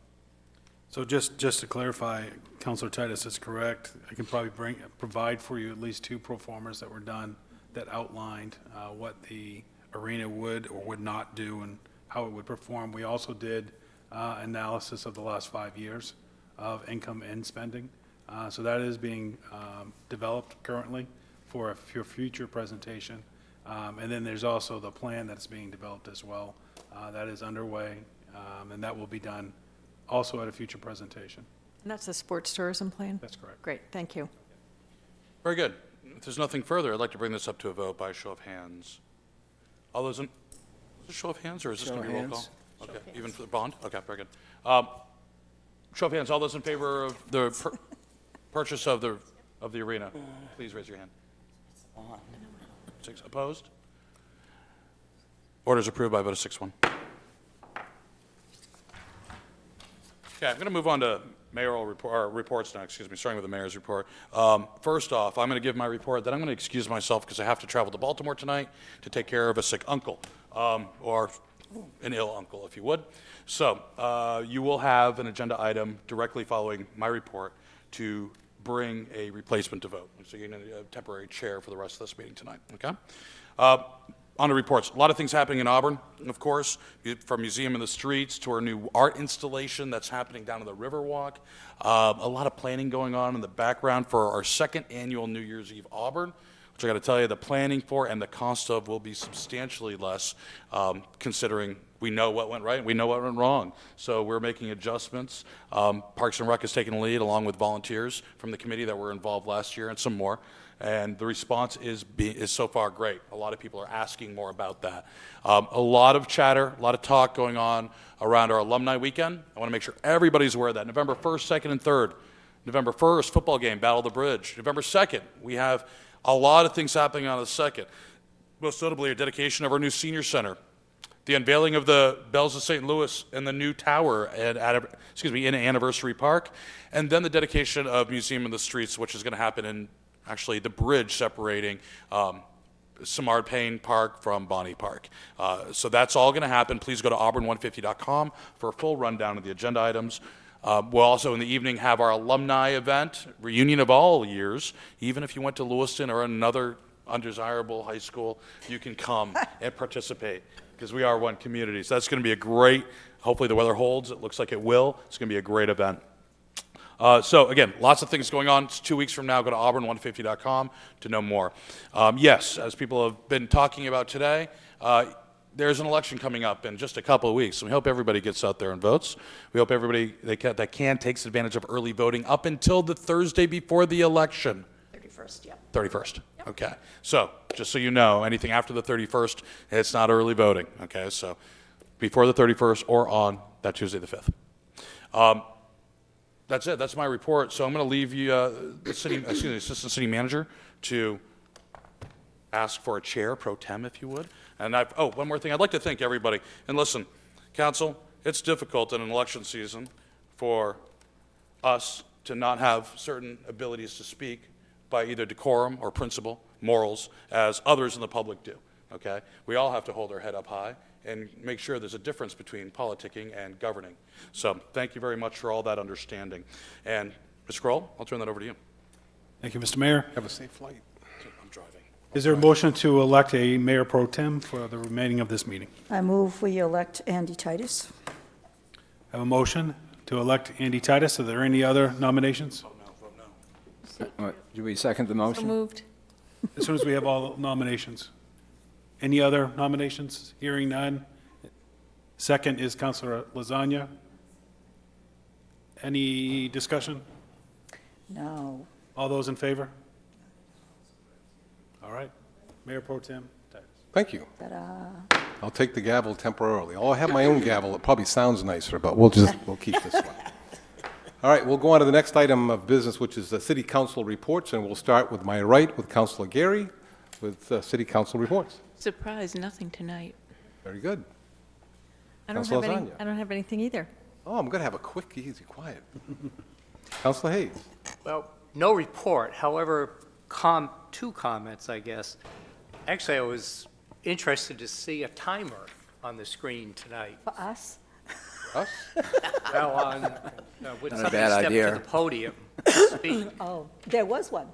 So just to clarify, Councilor Titus is correct. I can probably provide for you at least 2 pro formas that were done that outlined what the arena would or would not do and how it would perform. We also did analysis of the last 5 years of income and spending. So that is being developed currently for a future presentation. And then there's also the plan that's being developed as well. That is underway, and that will be done also at a future presentation. And that's the sports tourism plan? That's correct. Great, thank you. Very good. If there's nothing further, I'd like to bring this up to a vote by a show of hands. All those in, is it a show of hands, or is this going to be roll call? Okay, even for the bond? Okay, very good. Show of hands, all those in favor of the purchase of the arena, please raise your hand. 6 opposed? Order is approved by a vote of 6-1. Okay, I'm going to move on to mayoral reports now, starting with the mayor's report. First off, I'm going to give my report, then I'm going to excuse myself because I have to travel to Baltimore tonight to take care of a sick uncle, or an ill uncle, if you would. So you will have an agenda item directly following my report to bring a replacement to vote. So you're going to need a temporary chair for the rest of this meeting tonight, okay? On the reports, a lot of things happening in Auburn, of course, from Museum in the Streets to our new art installation that's happening down in the Riverwalk. A lot of planning going on in the background for our 2nd annual New Year's Eve Auburn, which I got to tell you, the planning for and the cost of will be substantially less, considering we know what went right and we know what went wrong. So we're making adjustments. Parks and Rec has taken the lead along with volunteers from the committee that were involved last year and some more. And the response is so far great. A lot of people are asking more about that. A lot of chatter, a lot of talk going on around our alumni weekend. I want to make sure everybody's aware of that. November 1st, 2nd, and 3rd. November 1st, football game, Battle of the Bridge. November 2nd, we have a lot of things happening on the 2nd. Most notably, a dedication of our new senior center, the unveiling of the Bells of St. Louis and the new tower in Anniversary Park, and then the dedication of Museum of the Streets, which is going to happen in actually the bridge separating Samard Payne Park from Bonnie Park. So that's all going to happen. Please go to auburn150.com for a full rundown of the agenda items. We'll also in the evening have our alumni event, reunion of all years. Even if you went to Lewiston or another undesirable high school, you can come and participate because we are one community. So that's going to be a great, hopefully the weather holds. It looks like it will. It's going to be a great event. So again, lots of things going on. It's 2 weeks from now. Go to auburn150.com to know more. Yes, as people have been talking about today, there's an election coming up in just a couple of weeks. So we hope everybody gets out there and votes. We hope everybody that can takes advantage of early voting up until the Thursday before the election. 31st, yeah. 31st. Yep. Okay. So just so you know, anything after the 31st, it's not early voting. Okay. So before the 31st or on that Tuesday the 5th. That's it. That's my report. So I'm going to leave you, the assistant city manager, to ask for a chair pro tem, if you would. And one more thing. I'd like to thank everybody. And listen, council, it's difficult in an election season for us to not have certain abilities to speak by either decorum or principle, morals, as others in the public do. Okay? We all have to hold our head up high and make sure there's a difference between politicking and governing. So thank you very much for all that understanding. And Mr. Kroll, I'll turn that over to you. Thank you, Mr. Mayor. Have a safe flight. I'm driving. Is there a motion to elect a mayor pro tem for the remaining of this meeting? I move we elect Andy Titus. I have a motion to elect Andy Titus. Are there any other nominations? Do we second the So motion? moved. As soon as we have all nominations. Any other nominations? Hearing none. Second is Councilor Lasagna. Any discussion? No. All those in favor? All right. Mayor Pro Tem Titus. Thank you. Ta-da. I'll take the gavel temporarily. I'll have my own gavel. It probably sounds nicer, but we'll keep this one. All right, we'll go on to the next item of business, which is the city council reports, and we'll start with my right with Councilor Gary with city council reports. Surprise, nothing tonight. Very good. I don't Councilor have any, Lasagna. I don't have anything either. Oh, I'm going to have a quick, easy, quiet. Councilor Hayes. Well, no report, however, two comments, I guess. Actually, I was interested to see a timer on the screen tonight. For us? Us? Well, when Not a somebody bad stepped idea. to the podium to speak. Oh, there was one.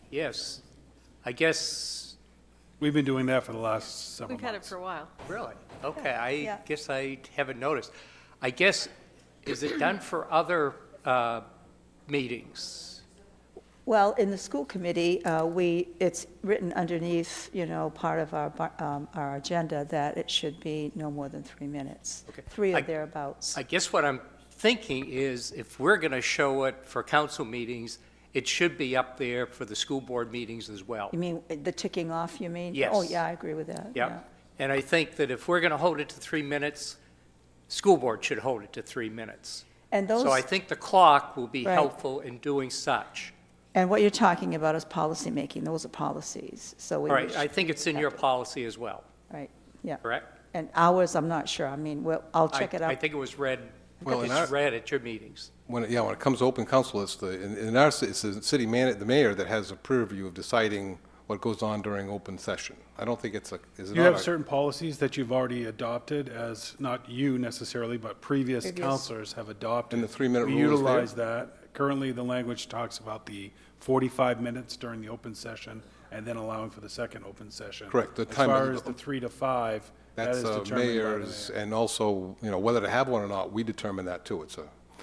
Yes, I guess, We've been doing that for the last several We've had it months. for a while. really? Okay, Yeah. I guess I haven't noticed. I guess, is it done for other meetings? Well, in the school committee, it's written underneath, part of our agenda that it should be no more than 3 minutes. Okay. 3 or thereabouts. I guess what I'm thinking is if we're going to show it for council meetings, it should be up there for the school board meetings as well. You mean the ticking off, you mean? Yes. Oh, yeah, I agree with that. Yeah. And I think that if we're going to hold it to 3 minutes, school board should hold it to 3 minutes. And those, So I think the clock will be Right. helpful in doing such. and what you're talking about is policymaking. Those are policies, so we. All right, I think it's in your policy as well, Right, yeah. correct? And ours, I'm not sure. I mean, I'll check it I out. think it was read, Well, in it's our- read at your meetings. When it comes to open council, it's the city the mayor that has a purview of deciding what goes on during open session. I don't think is it You not have a- certain policies that you've already adopted as, not you necessarily, but previous councilors have adopted. And the 3-minute We rule is there? utilize that. Currently, the language talks about the 45 minutes during the open session and then allowing for the second open session. Correct, the As time- far as the 3 to 5, that That's is determined by the mayor's, mayor. and also, whether to have one or not, we determine that too.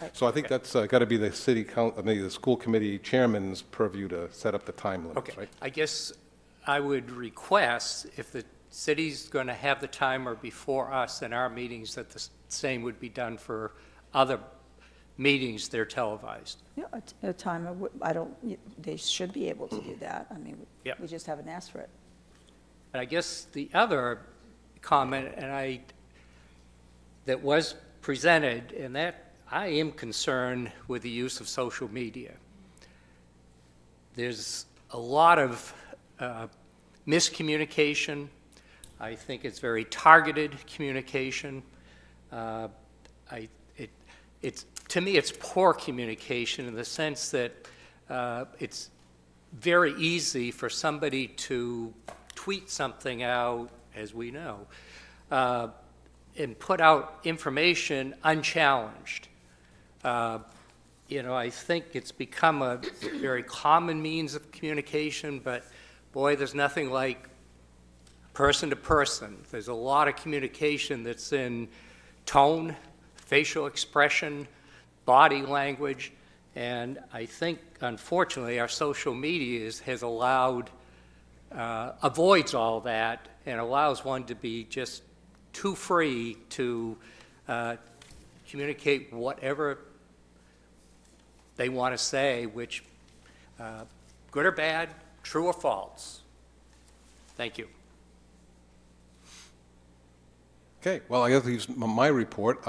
Right. So I think that's got to be the the school committee chairman's purview to set up the time limits, Okay, right? I guess I would request, if the city's going to have the timer before us in our meetings, that the same would be done for other meetings, they're televised. Yeah, a time, I don't, they should be able to do that. I mean, Yeah. we just haven't asked for it. And I guess the other comment, that was presented, and that I am concerned with the use of social media. There's a lot of miscommunication. I think it's very targeted communication. To me, it's poor communication in the sense that it's very easy for somebody to tweet something out, as we know, and put out information unchallenged. I think it's become a very common means of communication, but boy, there's nothing like person to person. There's a lot of communication that's in tone, facial expression, body language, and I think, unfortunately, our social media has avoids all that and allows one to be just too free to communicate whatever they want to say, which, good or bad, true or false. Thank you. Okay, well, I guess leaves my report.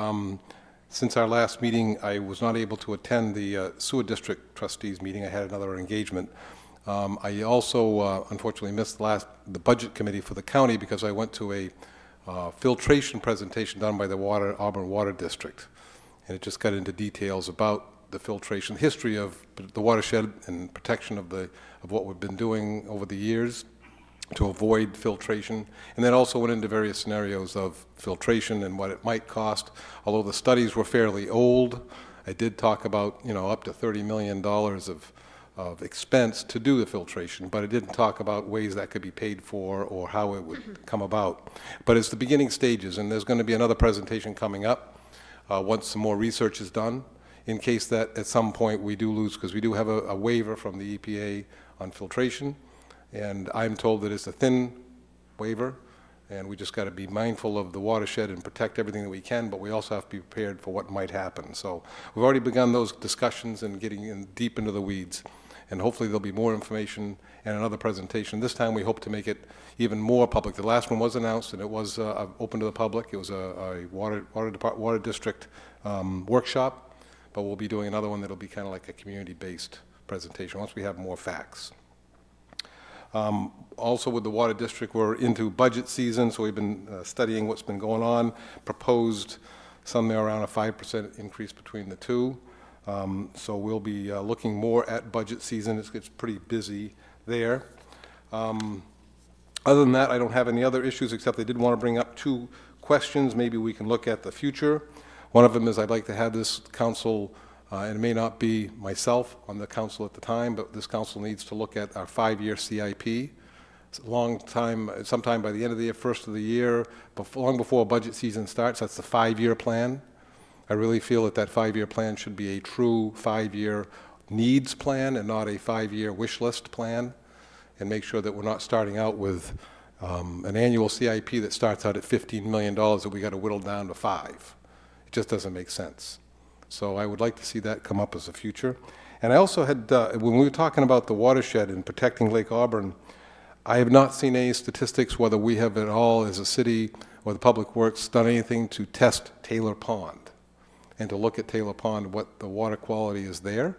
Since our last meeting, I was not able to attend the sewer district trustees meeting. I had another engagement. I also, unfortunately, missed the budget committee for the county because I went to a filtration presentation done by the Auburn Water District, and it just got into details about the filtration, history of the watershed and protection of what we've been doing over the years to avoid filtration, and then also went into various scenarios of filtration and what it might cost. Although the studies were fairly old, I did talk about up to $30 million of expense to do the filtration, but it didn't talk about ways that could be paid for or how it would come about. But it's the beginning stages, and there's going to be another presentation coming up once some more research is done, in case that at some point we do lose, because we do have a waiver from the EPA on filtration, and I'm told that it's a thin waiver, and we just got to be mindful of the watershed and protect everything that we can, but we also have to be prepared for what might happen. So we've already begun those discussions and getting deep into the weeds, and hopefully there'll be more information and another presentation. This time we hope to make it even more public. The last one was announced, and it was open to the public. It was a water district workshop, but we'll be doing another one that'll be kind of like a community-based presentation once we have more facts. Also with the water district, we're into budget season, so we've been studying what's been going on, proposed somewhere around a 5% increase between the two. So we'll be looking more at budget season. It gets pretty busy there. Other than that, I don't have any other issues, except I did want to bring up two questions. Maybe we can look at the future. One of them is I'd like to have this council, and it may not be myself on the council at the time, but this council needs to look at our 5-year CIP. It's a long time, sometime by the end of the year, first of the year, long before budget season starts. That's the 5-year plan. I really feel that 5-year plan should be a true 5-year needs plan and not a 5-year wish list plan, and make sure that we're not starting out with an annual CIP that starts out at $15 million that we got to whittle down to 5. It just doesn't make sense. So I would like to see that come up as a future. And I also had, when we were talking about the watershed and protecting Lake Auburn, I have not seen any statistics whether we have at all as a city or the Public Works done anything to test Taylor Pond and to look at Taylor Pond, what the water quality is there.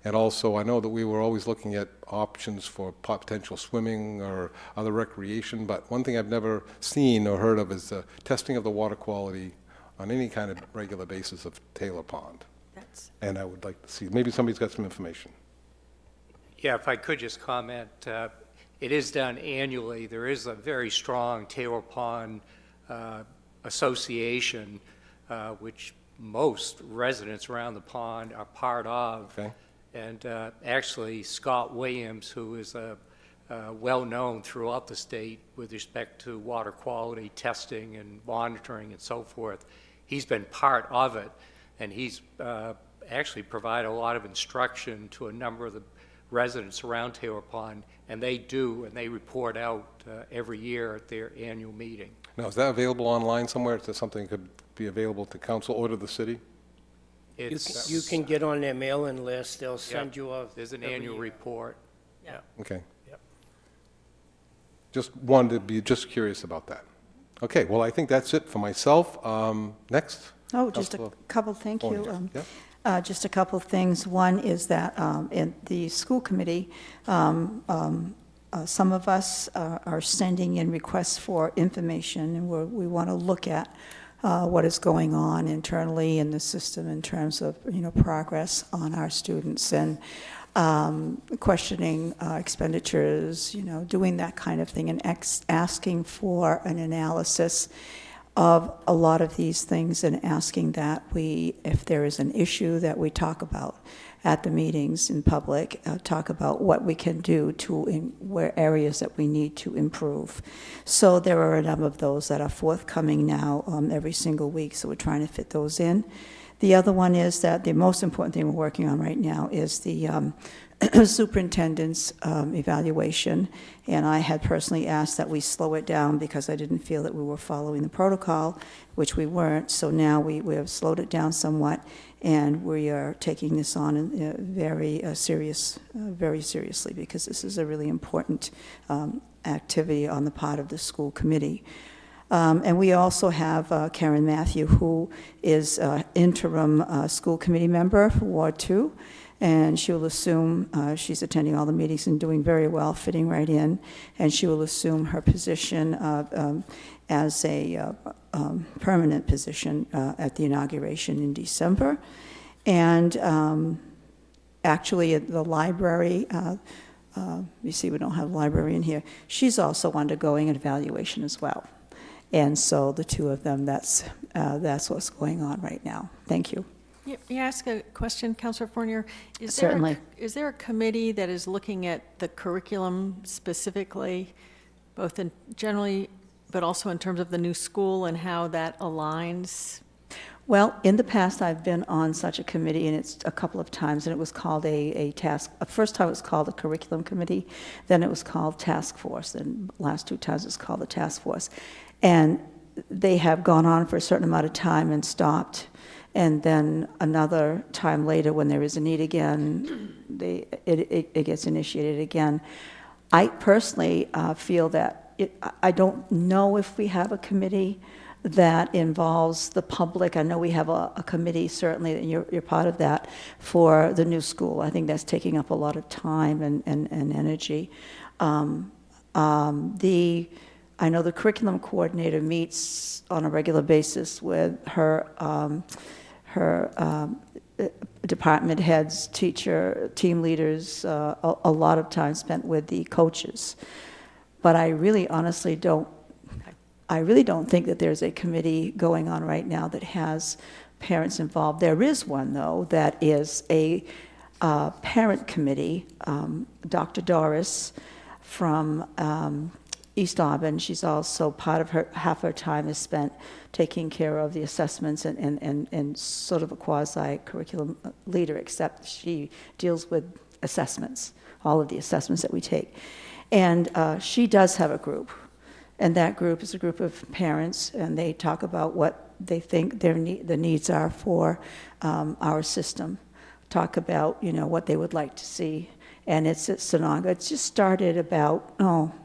And also, I know that we were always looking at options for potential swimming or other recreation, but one thing I've never seen or heard of is testing of the water quality on any kind of regular basis of Taylor Pond. And I would like to see, maybe somebody's got some information. Yeah, if I could just comment, it is done annually. There is a very strong Taylor Pond association, which most residents around the pond are part of. Okay. And actually, Scott Williams, who is well-known throughout the state with respect to water quality testing and monitoring and so forth, he's been part of it, and he's actually provided a lot of instruction to a number of the residents around Taylor Pond, and they report out every year at their annual meeting. Now, is that available online somewhere? Is that something that could be available to council or to the city? You can get on their mailing list, they'll send you a. There's an every annual year. report. Yeah. Okay. Yep. Just wanted to be just curious about that. Okay, well, I think that's it for myself. Next? Oh, just a Councilor couple, thank you. Fournier. Yep. Just a couple of things. One is that in the school committee, some of us are sending in requests for information, and we want to look at what is going on internally in the system in terms of, progress on our students and questioning expenditures, doing that kind of thing, and asking for an analysis of a lot of these things, and asking that if there is an issue, that we talk about at the meetings in public, talk about what we can do where areas that we need to improve. So there are a number of those that are forthcoming now every single week, so we're trying to fit those in. The other one is that the most important thing we're working on right now is the superintendent's evaluation, and I had personally asked that we slow it down because I didn't feel that we were following the protocol, which we weren't. So now we have slowed it down somewhat, and we are taking this on very seriously, because this is a really important activity on the part of the school committee. And we also have Karen Matthew, who is interim school committee member for Ward 2, and she will assume, she's attending all the meetings and doing very well, fitting right in, and she will assume her position as a permanent position at the inauguration in December. And actually, at the library, you see we don't have a librarian here, she's also undergoing an evaluation as well. And so the two of them, that's what's going on right now. Thank you. May I ask a question, Councilor Fournier? Certainly. Is there a committee that is looking at the curriculum specifically, both in generally, but also in terms of the new school and how that aligns? Well, in the past, I've been on such a committee, and it's a couple of times, and it was called a task. First time it was called a curriculum committee, then it was called task force, and last two times it's called a task force. And they have gone on for a certain amount of time and stopped. And then another time later, when there is a need again, it gets initiated again. I personally feel that I don't know if we have a committee that involves the public. I know we have a committee, certainly, and you're part of that, for the new school. I think that's taking up a lot of time and energy. I know the curriculum coordinator meets on a regular basis with her department heads, team leaders, a lot of time spent with the coaches. But I really honestly don't think that there's a committee going on right now that has parents involved. There is one, though, that is a parent committee. Dr. Doris from East Auburn, she's also part of half her time is spent taking care of the assessments and sort of a quasi-curriculum leader, except she deals with assessments, all of the assessments that we take. And she does have a group, and that group is a group of parents, and they talk about what they think the needs are for our system, talk about, what they would like to see. And it's at Sonaga. It's just started about,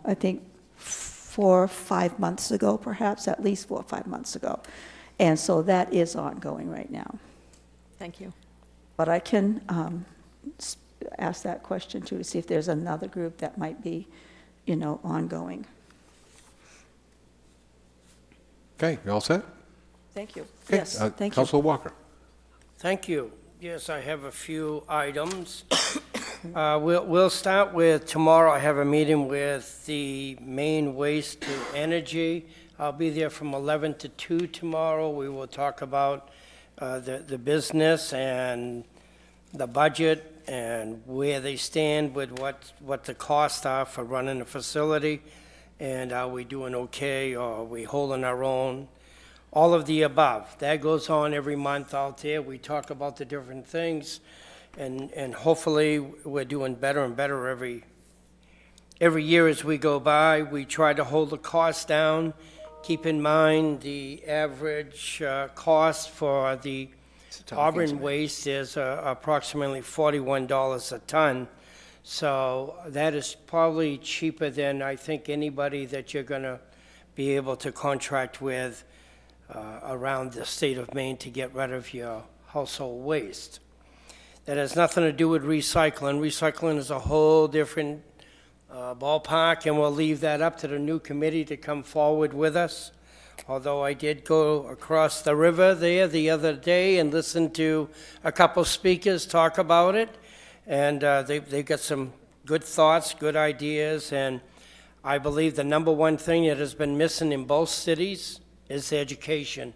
I think 4 or 5 months ago, perhaps, at least 4 or 5 months ago. And so that is ongoing right now. Thank you. But I can ask that question too, to see if there's another group that might be, ongoing. Okay, you all set? Thank you. Okay, Yes, thank you. Councilor Walker. Thank you. Yes, I have a few items. We'll start with tomorrow. I have a meeting with the Maine Waste to Energy. I'll be there from 11 to 2 tomorrow. We will talk about the business and the budget and where they stand with what the costs are for running the facility, and are we doing okay, or are we holding our own? All of the above. That goes on every month out there. We talk about the different things, and hopefully we're doing better and better every year as we go by. We try to hold the costs down. Keep in mind the average cost for the Town fees. Auburn waste is approximately $41 a ton. So that is probably cheaper than I think anybody that you're going to be able to contract with around the state of Maine to get rid of your household waste. That has nothing to do with recycling. Recycling is a whole different ballpark, and we'll leave that up to the new committee to come forward with us. Although I did go across the river there the other day and listen to a couple speakers talk about it, and they got some good thoughts, good ideas, and I believe the number one thing that has been missing in both cities is education.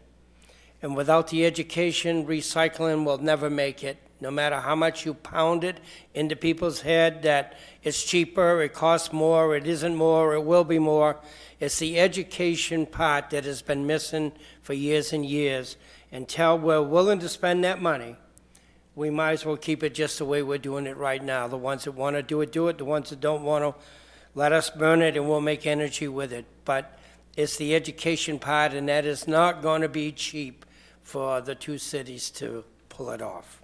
And without the education, recycling will never make it. No matter how much you pound it into people's head that it's cheaper, it costs more, it isn't more, it will be more. It's the education part that has been missing for years and years. Until we're willing to spend that money, we might as well keep it just the way we're doing it right now. The ones that want to do it, do it. The ones that don't want to, let us burn it and we'll make energy with it. But it's the education part, and that is not going to be cheap for the two cities to pull it off.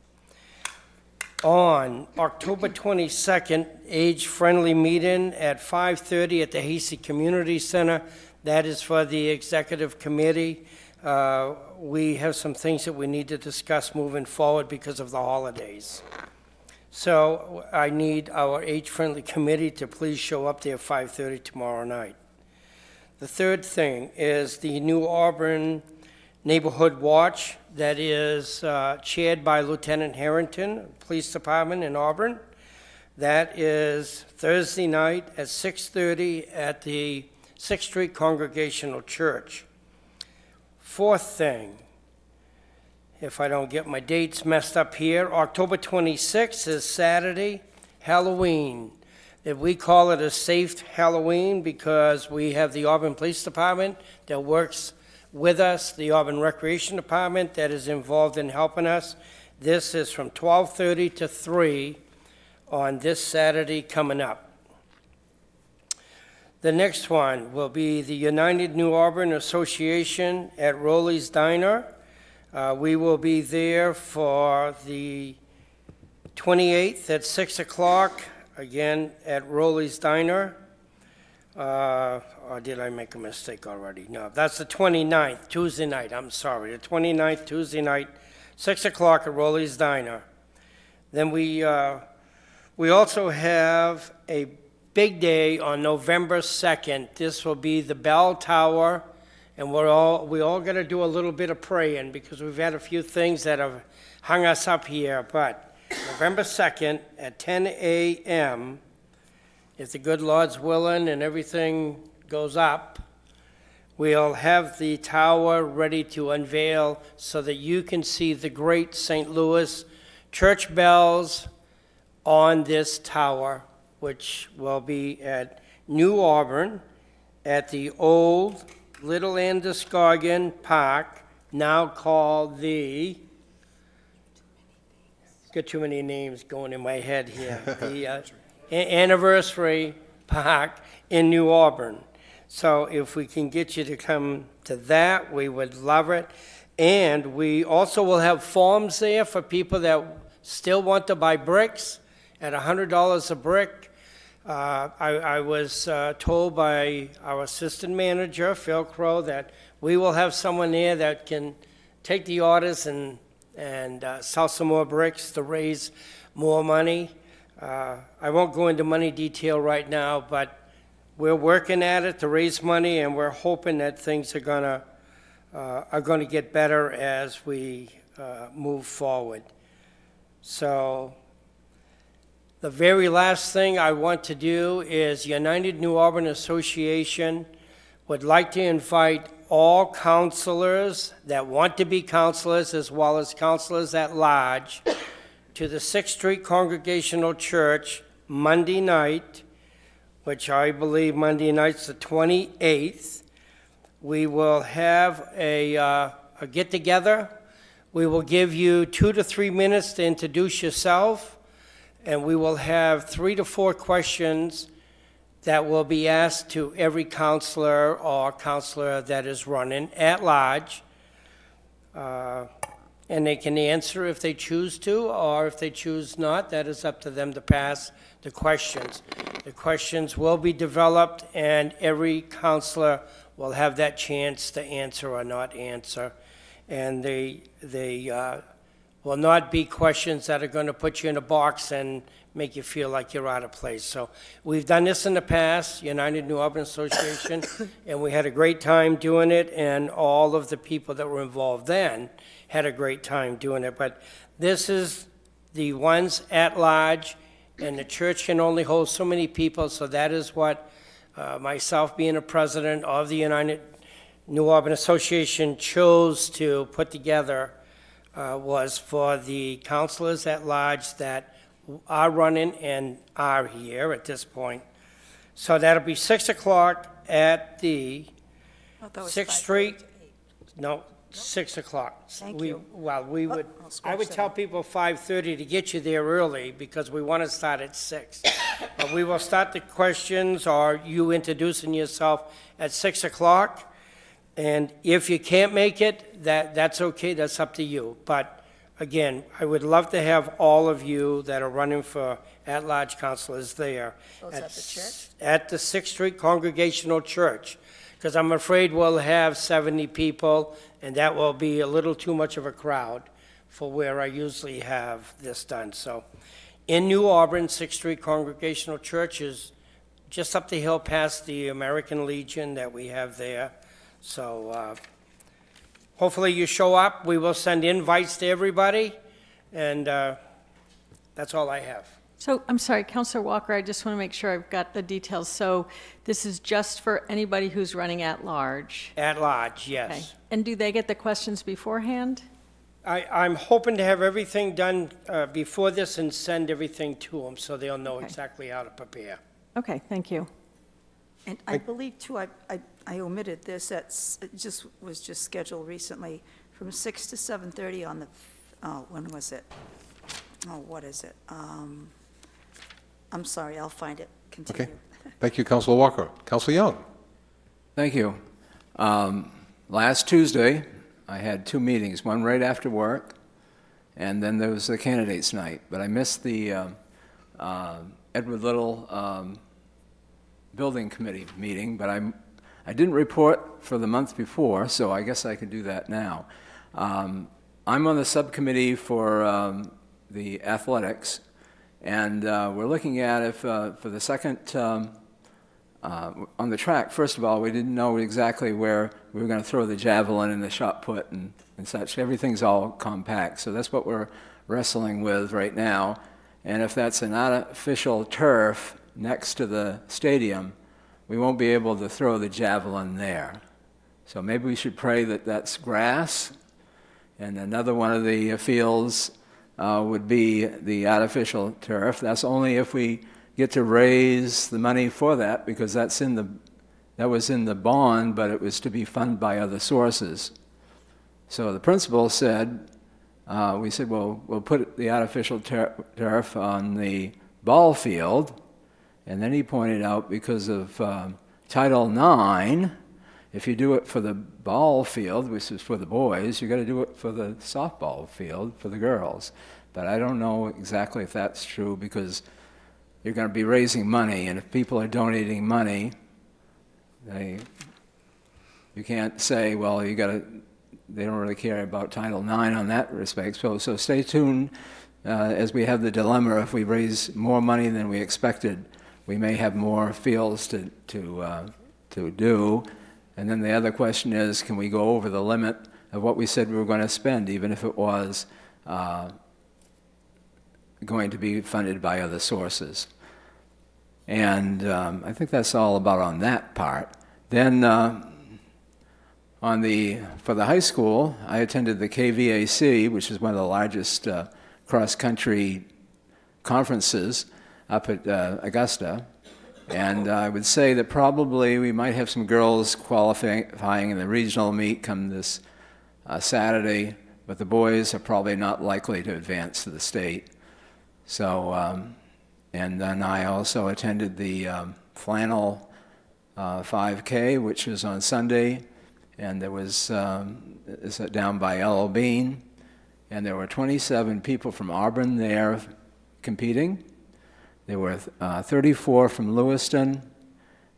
On October 22nd, age-friendly meeting at 5:30 at the Hasty Community Center. That is for the executive committee. We have some things that we need to discuss moving forward because of the holidays. So I need our age-friendly committee to please show up there at 5:30 tomorrow night. The third thing is the New Auburn Neighborhood Watch that is chaired by Lieutenant Harrington, Police Department in Auburn. That is Thursday night at 6:30 at the 6th Street Congregational Church. Fourth thing, if I don't get my dates messed up here, October 26th is Saturday, Halloween. If we call it a safe Halloween because we have the Auburn Police Department that works with us, the Auburn Recreation Department that is involved in helping us. This is from 12:30 to 3 on this Saturday coming up. The next one will be the United New Auburn Association at Rowley's Diner. We will be there for the 28th at 6 o'clock, again at Rowley's Diner. Or did I make a mistake already? No, that's the 29th, Tuesday night, I'm sorry. The 29th, Tuesday night, 6 o'clock at Rowley's Diner. Then we also have a big day on November 2nd. This will be the Bell Tower, and we all got to do a little bit of praying because we've had a few things that have hung us up here. But November 2nd at 10 a.m., if the good Lord's willing and everything goes up, we'll have the tower ready to unveil so that you can see the great St. Louis church bells on this tower, which will be at New Auburn at the old Little Androscoggin Park, now called the, got too many names going in my head here, the Anniversary Park in New Auburn. So if we can get you to come to that, we would love it. And we also will have forms there for people that still want to buy bricks at $100 a brick. I was told by our assistant manager, Phil Crow, that we will have someone there that can take the orders and sell some more bricks to raise more money. I won't go into money detail right now, but we're working at it to raise money, and we're hoping that things are gonna get better as we move forward. So the very last thing I want to do is United New Auburn Association would like to invite all counselors that want to be counselors as well as counselors at large to the 6th Street Congregational Church Monday night, which I believe Monday night's the 28th. We will have a get-together. We will give you 2 to 3 minutes to introduce yourself, and we will have 3 to 4 questions that will be asked to every counselor or counselor that is running at large. and they can answer if they choose to, or if they choose not, that is up to them to pass the questions. The questions will be developed, and every counselor will have that chance to answer or not answer. And they will not be questions that are going to put you in a box and make you feel like you're out of place. So we've done this in the past, United New Auburn Association, and we had a great time doing it, and all of the people that were involved then had a great time doing it. But this is the ones at large, and the church can only hold so many people, so that is what myself being a president of the United New Auburn Association chose to put together, was for the counselors at large that are running and are here at this point. So that'll be 6 o'clock at the I thought it was 6th 5:30 Street. to 8. No, 6 o'clock. Thank you. Well, we would, I'll I scratch would that tell out. people 5:30 to get you there early, because we want to start at 6. But we will start the questions, or you introducing yourself, at 6 o'clock. And if you can't make it, that's okay, that's up to you. But again, I would love to have all of you that are running for at-large councilors there. So it's at the church? At the 6th Street Congregational Church, because I'm afraid we'll have 70 people, and that will be a little too much of a crowd for where I usually have this done. So in New Auburn, 6th Street Congregational Church is just up the hill past the American Legion that we have there. So hopefully you show up. We will send invites to everybody, and that's all I have. So, I'm sorry, Counselor Walker, I just want to make sure I've got the details. So this is just for anybody who's running at large? At large, Okay. yes. And do they get the questions beforehand? I'm hoping to have everything done before this and send everything to them, so they'll know Okay. exactly how to prepare. Okay, thank you. And I believe, too, I omitted this, it was just scheduled recently, from 6 to 7:30 on the, when was it? Oh, what is it? I'm sorry, I'll find it. Continue. Okay. Thank you, Councilor Walker. Councilor Young? Thank you. Last Tuesday, I had 2 meetings, one right after work, and then there was the candidates' night. But I missed the Edward Little Building Committee meeting, but I didn't report for the month before, so I guess I could do that now. I'm on the subcommittee for the athletics, and we're looking at if for the second on the track. First of all, we didn't know exactly where we were going to throw the javelin and the shot put and such. Everything's all compact, so that's what we're wrestling with right now. And if that's an artificial turf next to the stadium, we won't be able to throw the javelin there. So maybe we should pray that that's grass, and another one of the fields would be the artificial turf. That's only if we get to raise the money for that, because that was in the bond, but it was to be funded by other sources. So the principal said, we said, well, we'll put the artificial turf on the ball field. And then he pointed out, because of Title IX, if you do it for the ball field, which is for the boys, you got to do it for the softball field for the girls. But I don't know exactly if that's true, because you're going to be raising money, and if people are donating money, you can't say, well, they don't really care about Title IX on that respect. So stay tuned as we have the dilemma. If we raise more money than we expected, we may have more fields to do. And then the other question is, can we go over the limit of what we said we were going to spend, even if it was going to be funded by other sources? And I think that's all about on that part. Then for the high school, I attended the KVAC, which is one of the largest cross-country conferences up at Augusta. And I would say that probably we might have some girls qualifying in the regional meet come this Saturday, but the boys are probably not likely to advance to the state. So, and then I also attended the flannel 5K, which was on Sunday, and there was it's down by L.O. Bean, and there were 27 people from Auburn there competing. There were 34 from Lewiston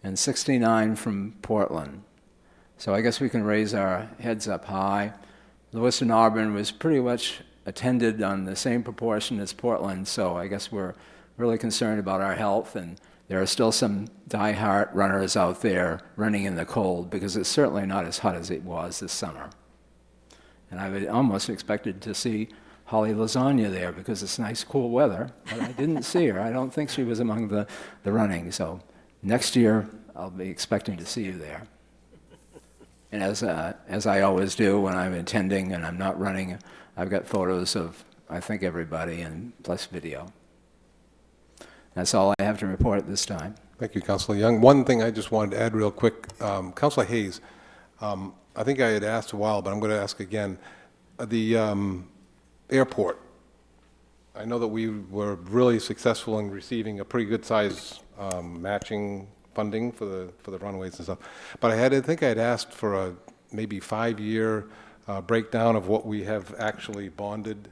and 69 from Portland. So I guess we can raise our heads up high. Lewiston Auburn was pretty much attended on the same proportion as Portland, so I guess we're really concerned about our health, and there are still some die-hard runners out there running in the cold because it's certainly not as hot as it was this summer. And I would almost expected to see Holly Lasagna there because it's nice, cool weather, but I didn't see her. I don't think she was among the running, so next year I'll be expecting to see you there. And as I always do when I'm attending and I'm not running, I've got photos of, I think, everybody and plus video. That's all I have to report at this time. Thank you, Councilor Young. One thing I just wanted to add real quick, Councilor Hayes, I think I had asked a while, but I'm going to ask again. The airport, I know that we were really successful in receiving a pretty good size matching funding for the runways and stuff, but I think I had asked for a maybe 5-year breakdown of what we have actually bonded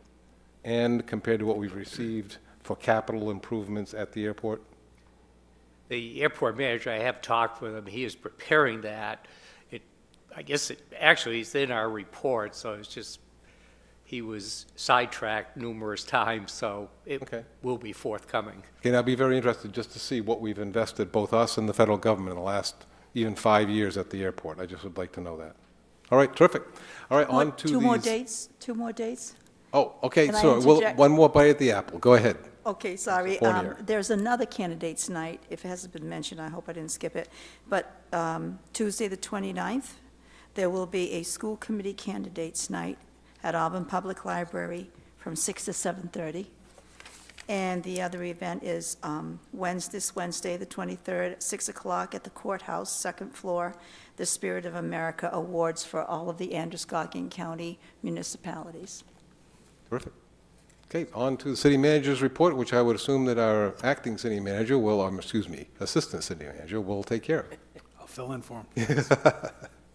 and compared to what we've received for capital improvements at the airport. The airport manager, I have talked with him, he is preparing that. I guess it actually is in our report, so it's just, he was sidetracked numerous times, so it will be forthcoming. Okay, and I'd be very interested just to see what we've invested, both us and the federal government, in the last even 5 years at the airport. I just would like to know that. All right, terrific. All right, on to Two more these- dates, 2 more dates? Oh, okay, Can I so interject? one more bite at the apple. Go ahead. Okay, sorry. Point here. There's another candidates night, if it hasn't been mentioned, I hope I didn't skip it. But Tuesday, the 29th, there will be a school committee candidates night at Auburn Public Library from 6 to 7:30. And the other event is this Wednesday, the 23rd, at 6 o'clock at the courthouse, second floor, the Spirit of America Awards for all of the Androscoggin County municipalities. Terrific. Okay, on to the city manager's report, which I would assume that our acting city manager will, assistant city manager will take care of. I'll fill in for him.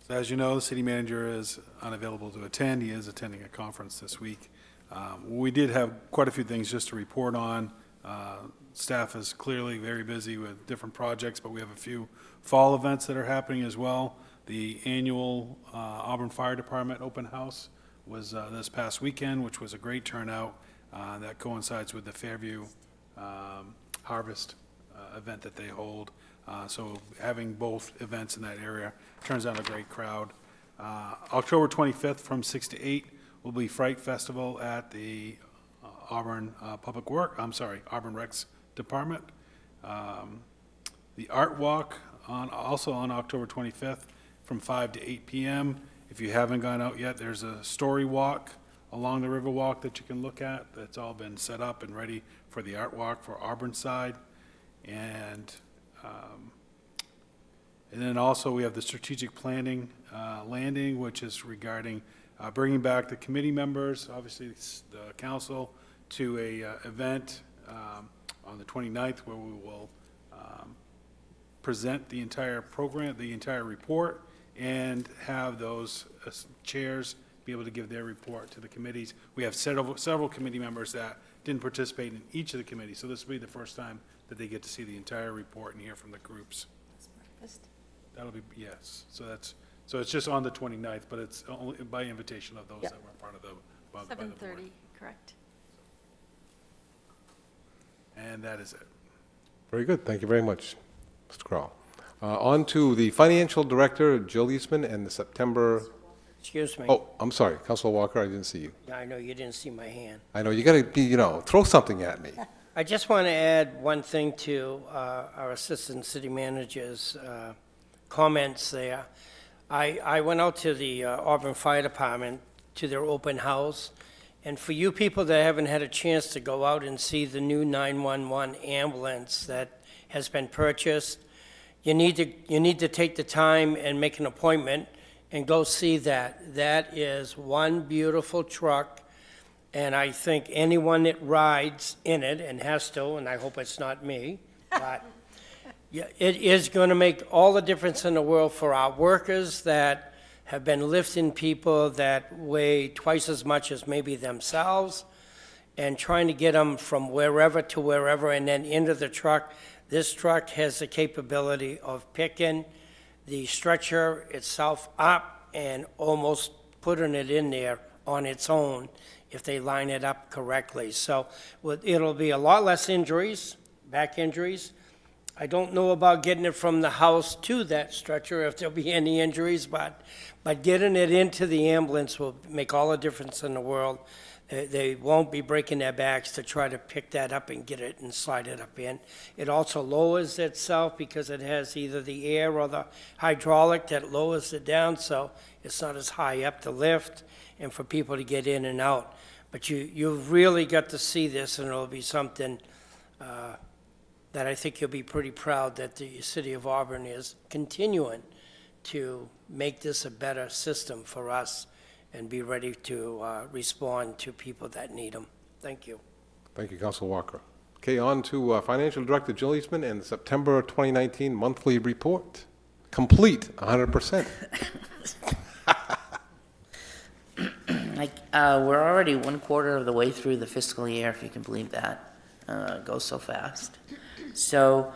So as you know, the city manager is unavailable to attend. He is attending a conference this week. We did have quite a few things just to report on. Staff is clearly very busy with different projects, but we have a few fall events that are happening as well. The annual Auburn Fire Department open house was this past weekend, which was a great turnout. That coincides with the Fairview Harvest event that they hold. So having both events in that area turns out a great crowd. October 25th from 6 to 8 will be Fright Festival at the Auburn Auburn Recs Department. The Art Walk also on October 25th from 5 to 8 p.m. If you haven't gone out yet, there's a story walk along the river walk that you can look at. That's all been set up and ready for the Art Walk for Auburn side. And then also we have the strategic planning landing, which is regarding bringing back the committee members, obviously the council, to a event on the 29th where we will present the entire program, the entire report, and have those chairs be able to give their report to the committees. We have several committee members that didn't participate in each of the committees, so this will be the first time that they get to see the entire report and hear from the groups. That'll be, yes. So it's just on the 29th, but it's only by invitation of those that were part of the, by the board. 7:30, correct. And that is it. Very good. Thank you very much, Mr. Crowell. On to the financial director, Jill Eastman, and the September. Excuse me. Oh, I'm sorry, Councilor Walker, I didn't see you. I know you didn't see my hand. I know, you got to be, throw something at me. I just want to add one thing to our assistant city manager's comments there. I went out to the Auburn Fire Department to their open house, and for you people that haven't had a chance to go out and see the new 911 ambulance that has been purchased, you need to take the time and make an appointment and go see that. That is one beautiful truck, and I think anyone that rides in it and has to, and I hope it's not me, but yeah, it is going to make all the difference in the world for our workers that have been lifting people that weigh twice as much as maybe themselves and trying to get them from wherever to wherever and then into the truck. This truck has the capability of picking the stretcher itself up and almost putting it in there on its own if they line it up correctly. So it'll be a lot less injuries, back injuries. I don't know about getting it from the house to that stretcher, if there'll be any injuries, but getting it into the ambulance will make all the difference in the world. They won't be breaking their backs to try to pick that up and get it and slide it up in. It also lowers itself because it has either the air or the hydraulic that lowers it down, so it's not as high up to lift and for people to get in and out. But you've really got to see this, and it'll be something that I think you'll be pretty proud that the city of Auburn is continuing to make this a better system for us and be ready to respond to people that need them. Thank you. Thank you, Council Walker. Okay, on to Financial Director Jill Eastman and the September 2019 monthly report. Complete, 100%. We're already 1/4 of the way through the fiscal year, if you can believe that. It goes so fast. So,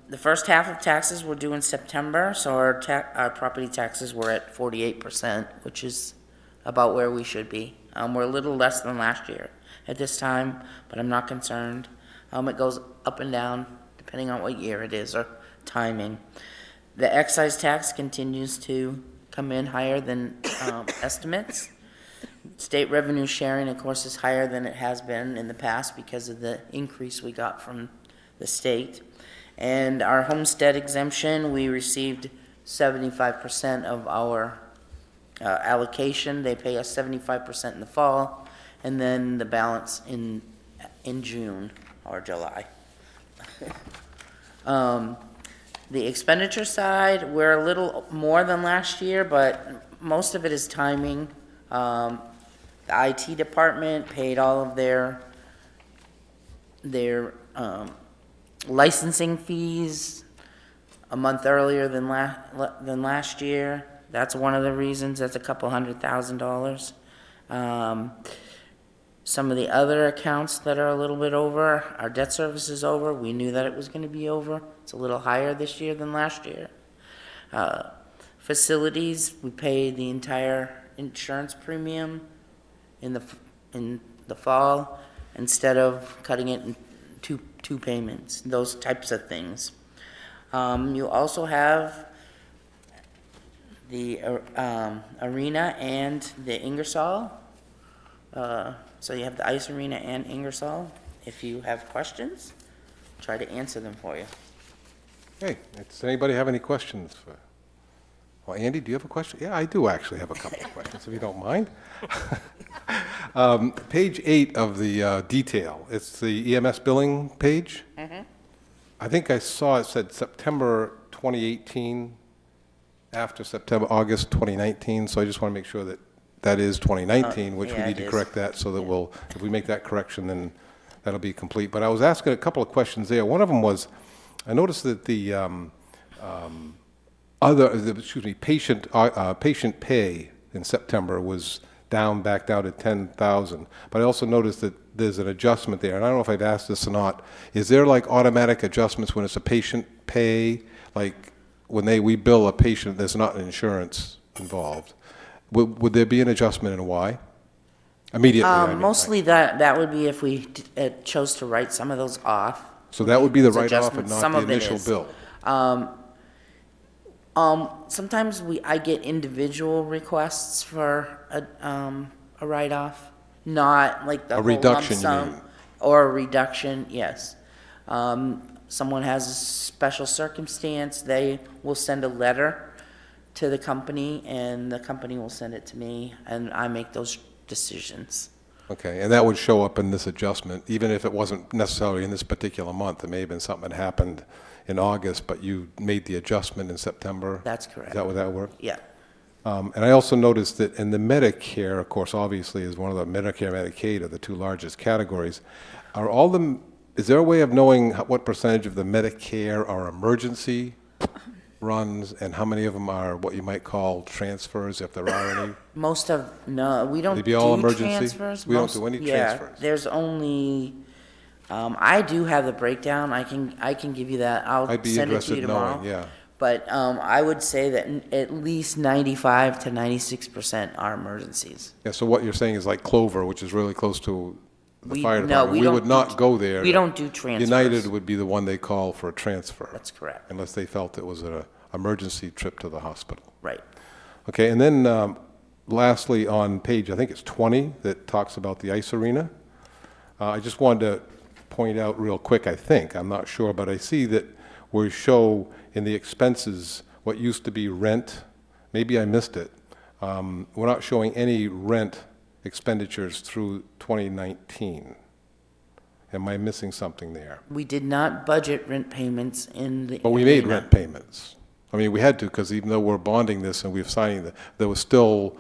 the first half of taxes were due in September, so our property taxes were at 48%, which is about where we should be. We're a little less than last year at this time, but I'm not concerned. It goes up and down depending on what year it is or timing. The excise tax continues to come in higher than estimates. State revenue sharing, of course, is higher than it has been in the past because of the increase we got from the state. And our homestead exemption, we received 75% of our allocation. They pay us 75% in the fall, and then the balance in June or July. The expenditure side, we're a little more than last year, but most of it is timing. The IT department paid all of their licensing fees a month earlier than last year. That's one of the reasons. That's a couple $100,000. Some of the other accounts that are a little bit over, our debt service is over. We knew that it was going to be over. It's a little higher this year than last year. Facilities, we pay the entire insurance premium in the fall instead of cutting it in two payments, those types of things. You also have the arena and the Ingersoll. So you have the ice arena and Ingersoll. If you have questions, try to answer them for you. Hey, does anybody have any questions? Well, Andy, do you have a question? Yeah, I do actually have a couple of questions, if you don't mind. Page 8 of the detail, it's the EMS billing page. Mm-hmm. I think I saw it said September 2018 after August 2019, so I just want to make sure that that is 2019, which we yeah, need it to is. correct that so that if we make that correction, then that'll be complete. But I was asking a couple of questions there. One of them was, I noticed that the patient pay in September was back down to 10,000. But I also noticed that there's an adjustment there, and I don't know if I've asked this or not. Is there like automatic adjustments when it's a patient pay? Like when we bill a patient, there's not an insurance involved. Would there be an adjustment and why? Immediately, I mean, Mostly that would be if we chose to write some of those off. So that would be the Those write-off and adjustments, not some the of it initial is. bill? Sometimes I get individual requests for a write-off, not like the A whole reduction, lump you sum. mean? Or a reduction, yes. Someone has a special circumstance, they will send a letter to the company, and the company will send it to me, and I make those decisions. Okay, and that would show up in this adjustment, even if it wasn't necessarily in this particular month. It may have been something that happened in August, but you made the adjustment in September? That's correct. Is that what that worked? Yeah. And I also noticed that in the Medicare, of course, obviously, is one of the Medicare, Medicaid are the two largest categories. Is there a way of knowing what percentage of the Medicare are emergency runs, and how many of them are what you might call transfers, if there are any? Most of, no, we don't They do be all emergency? transfers. We don't do any Yeah, transfers. there's only, I do have the breakdown. I can give you that. I'll I'd be send it to interested you in tomorrow. knowing, yeah. But I would say that at least 95 to 96% are emergencies. Yeah, so what you're saying is like Clover, which is really close to the We- fire no, department. we We don't would do not tr- go there. we don't do transfers. United would be the one they call for a transfer. That's correct. Unless they felt it was an emergency trip to the hospital. Right. Okay, and then lastly, on page, I think it's 20, that talks about the ice arena. I just wanted to point out real quick, I think, I'm not sure, but I see that we show in the expenses what used to be rent. Maybe I missed it. We're not showing any rent expenditures through 2019. Am I missing something there? We did not budget rent payments in the. But we made arena. rent payments. I mean, we had to, because even though we're bonding this and we're signing, there was still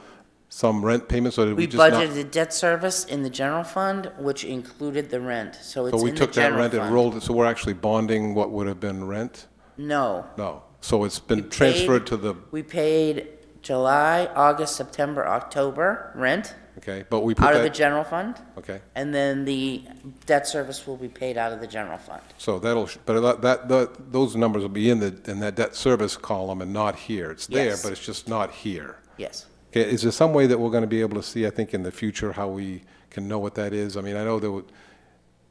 some rent payments, so did we We just not? budgeted debt service in the general fund, which included the rent, so it's So we in the took that general rent and fund. rolled it, so we're actually bonding what would have been rent? No. No. So it's been We transferred paid- to the, We paid July, August, September, October rent okay, but we put out of the that, general fund, okay. and then the debt service will be paid out of the general fund. So that'll, but those numbers will be in that debt service column and not here. It's there, Yes. but it's just not here. Yes. Okay, is there some way that we're going to be able to see, I think, in the future, how we can know what that is? I mean, I know there would,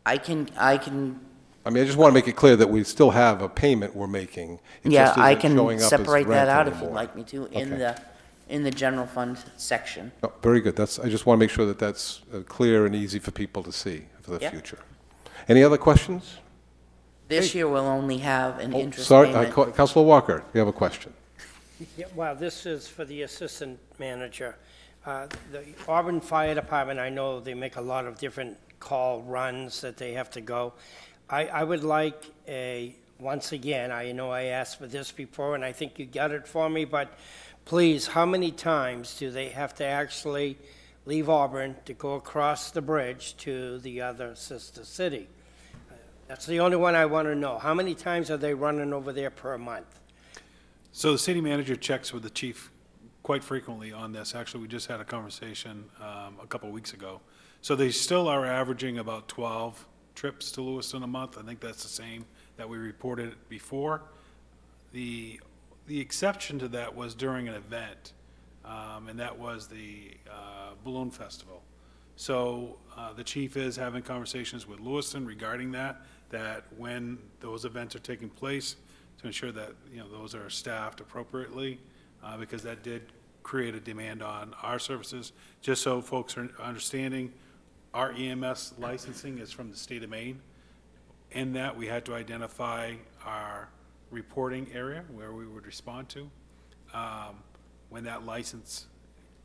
I can, I mean, I just want to make it clear that we still have a payment we're making. It yeah, just I isn't can showing up as separate that rent out if you'd anymore. like me to, Okay. in the general fund section. No, very good. I just want to make sure that that's clear and easy for people to see for the Yeah. future. Any other questions? This year we'll only have an Oh, interest sorry, payment. Councilor Walker, you have a question. Yeah, well, this is for the assistant manager. The Auburn Fire Department, I know they make a lot of different call runs that they have to go. I would like once again, I know I asked for this before, and I think you got it for me, but please, how many times do they have to actually leave Auburn to go across the bridge to the other sister city? That's the only one I want to know. How many times are they running over there per month? So the city manager checks with the chief quite frequently on this. Actually, we just had a conversation a couple of weeks ago. So they still are averaging about 12 trips to Lewiston a month. I think that's the same that we reported before. The exception to that was during an event, and that was the Balloon Festival. So the chief is having conversations with Lewiston regarding that when those events are taking place, to ensure that, those are staffed appropriately, because that did create a demand on our services. Just so folks are understanding, our EMS licensing is from the state of Maine. In that, we had to identify our reporting area where we would respond to. When that license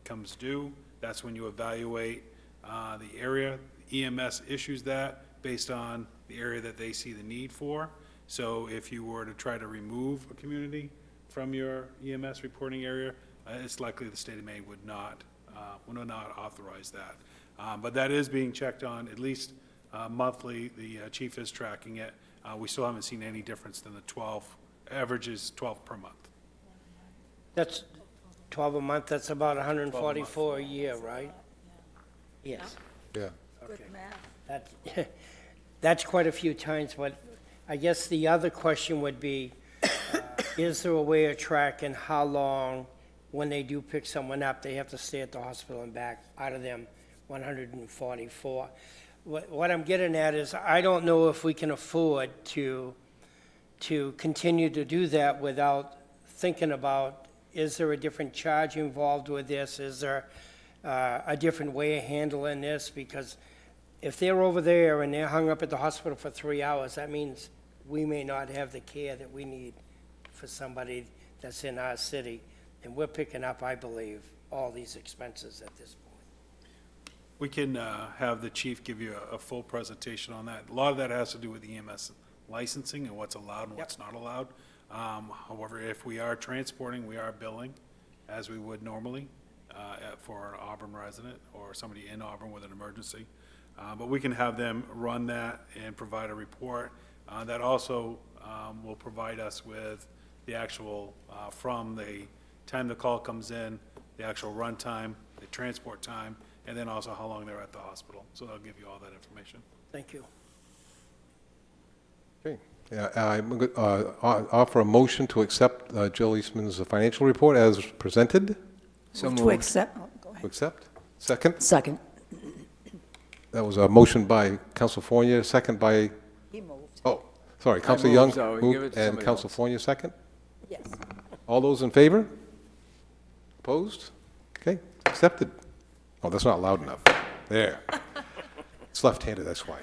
comes due, that's when you evaluate the area. EMS issues that based on the area that they see the need for. So if you were to try to remove a community from your EMS reporting area, it's likely the state of Maine would not authorize that. But that is being checked on at least monthly. The chief is tracking it. We still haven't seen any difference than the 12, average is 12 per month. That's 12 a month, that's about 144 a year, right? Yes. Yeah. Good math. That's quite a few times, but I guess the other question would be, is there a way of tracking how long, when they do pick someone up, they have to stay at the hospital and back out of them 144? What I'm getting at is, I don't know if we can afford to continue to do that without thinking about, is there a different charge involved with this? Is there a different way of handling this? Because if they're over there and they're hung up at the hospital for 3 hours, that means we may not have the care that we need for somebody that's in our city. And we're picking up, I believe, all these expenses at this point. We can have the chief give you a full presentation on that. A lot of that has to do with EMS licensing and what's allowed and what's not allowed. However, if we are transporting, we are billing as we would normally for an Auburn resident or somebody in Auburn with an emergency. But we can have them run that and provide a report. That also will provide us with the actual, from the time the call comes in, the actual run time, the transport time, and then also how long they're at the hospital. So they'll give you all that information. Thank you. Okay. Yeah, I'm going to offer a motion to accept Jill Eastman's financial report as presented. So To moved. accept, oh, go ahead. To accept? Second? Second. That was a motion by Council Fournier, second by, He moved. oh, sorry, Council moved, Young so we can give moved, it to and somebody Council else. Fournier, second. Yes. All those in favor? Opposed? Okay, accepted. Oh, that's not loud enough. There. It's left-handed, that's why.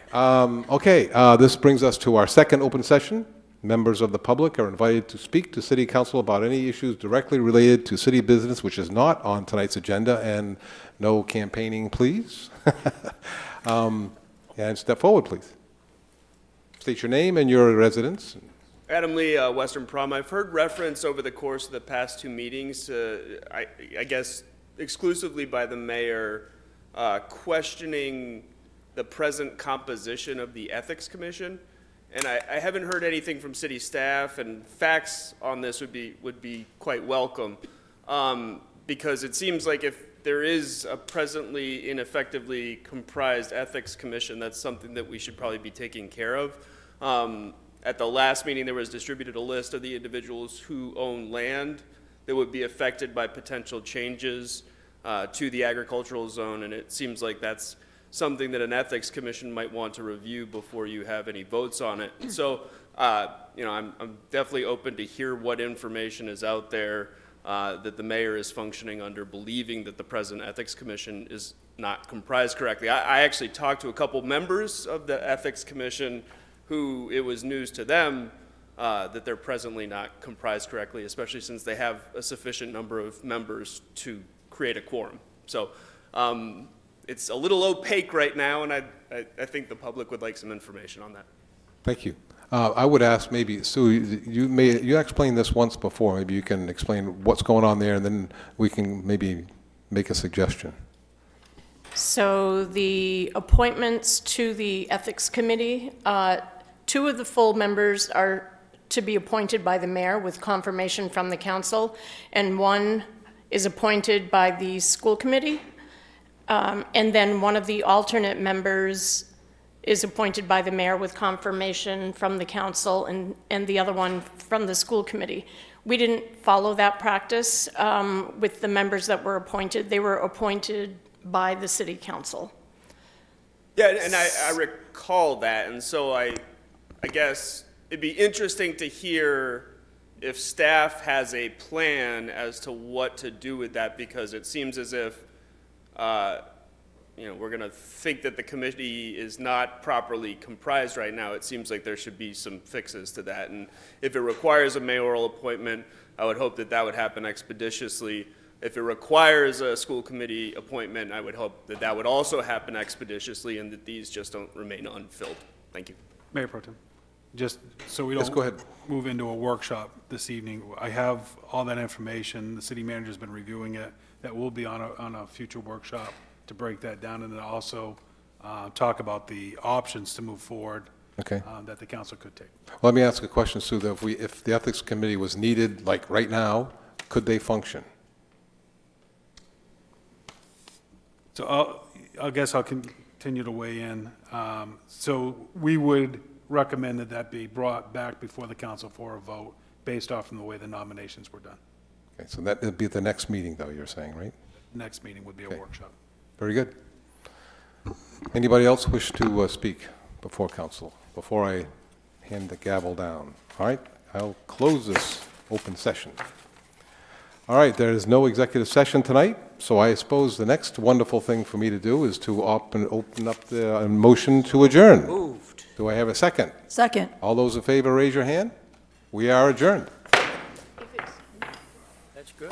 Okay, this brings us to our second open session. Members of the public are invited to speak to City Council about any issues directly related to city business, which is not on tonight's agenda, and no campaigning, please. And step forward, please. State your name and your residence. Adam Lee, Western Prom. I've heard reference over the course of the past two meetings, I guess exclusively by the mayor, questioning the present composition of the Ethics Commission. And I haven't heard anything from city staff, and facts on this would be quite welcome, because it seems like if there is a presently ineffectively comprised Ethics Commission, that's something that we should probably be taking care of. At the last meeting, there was distributed a list of the individuals who own land that would be affected by potential changes to the agricultural zone, and it seems like that's something that an ethics commission might want to review before you have any votes on it. So, I'm definitely open to hear what information is out there that the mayor is functioning under, believing that the present ethics commission is not comprised correctly. I actually talked to a couple members of the ethics commission who it was news to them that they're presently not comprised correctly, especially since they have a sufficient number of members to create a quorum. So it's a little opaque right now, and I think the public would like some information on that. Thank you. I would ask maybe, Sue, you explained this once before. Maybe you can explain what's going on there, and then we can maybe make a suggestion. So the appointments to the Ethics Committee, 2 of the full members are to be appointed by the mayor with confirmation from the council, and 1 is appointed by the school committee. And then 1 of the alternate members is appointed by the mayor with confirmation from the council, and the other one from the school committee. We didn't follow that practice with the members that were appointed. They were appointed by the city council. Yeah, and I recall that, and so I guess it'd be interesting to hear if staff has a plan as to what to do with that, because it seems as if we're going to think that the committee is not properly comprised right now. It seems like there should be some fixes to that, and if it requires a mayoral appointment, I would hope that that would happen expeditiously. If it requires a school committee appointment, I would hope that that would also happen expeditiously, and that these just don't remain unfilled. Thank you. Mayor Pro Tem, just so we Yes, go ahead. don't move into a workshop this evening, I have all that information. The city manager's been reviewing it. That will be on a future workshop to break that down, and then also talk about the options to move forward. Okay. That the council could take. Let me ask a question, Sue. That if the ethics committee was needed, like right now, could they function? So I guess I'll continue to weigh in. So we would recommend that that be brought back before the council for a vote based off from the way the nominations were done. Okay, so that would be the next meeting, though, you're saying, right? Next meeting would be a Okay. workshop. Very good. Anybody else wish to speak before council, before I hand the gavel down? All right, I'll close this open session. All right, there is no executive session tonight, so I suppose the next wonderful thing for me to do is to open up the motion to adjourn. Moved. Do I have a second? Second. All those in favor, raise your hand. We are adjourned. That's good.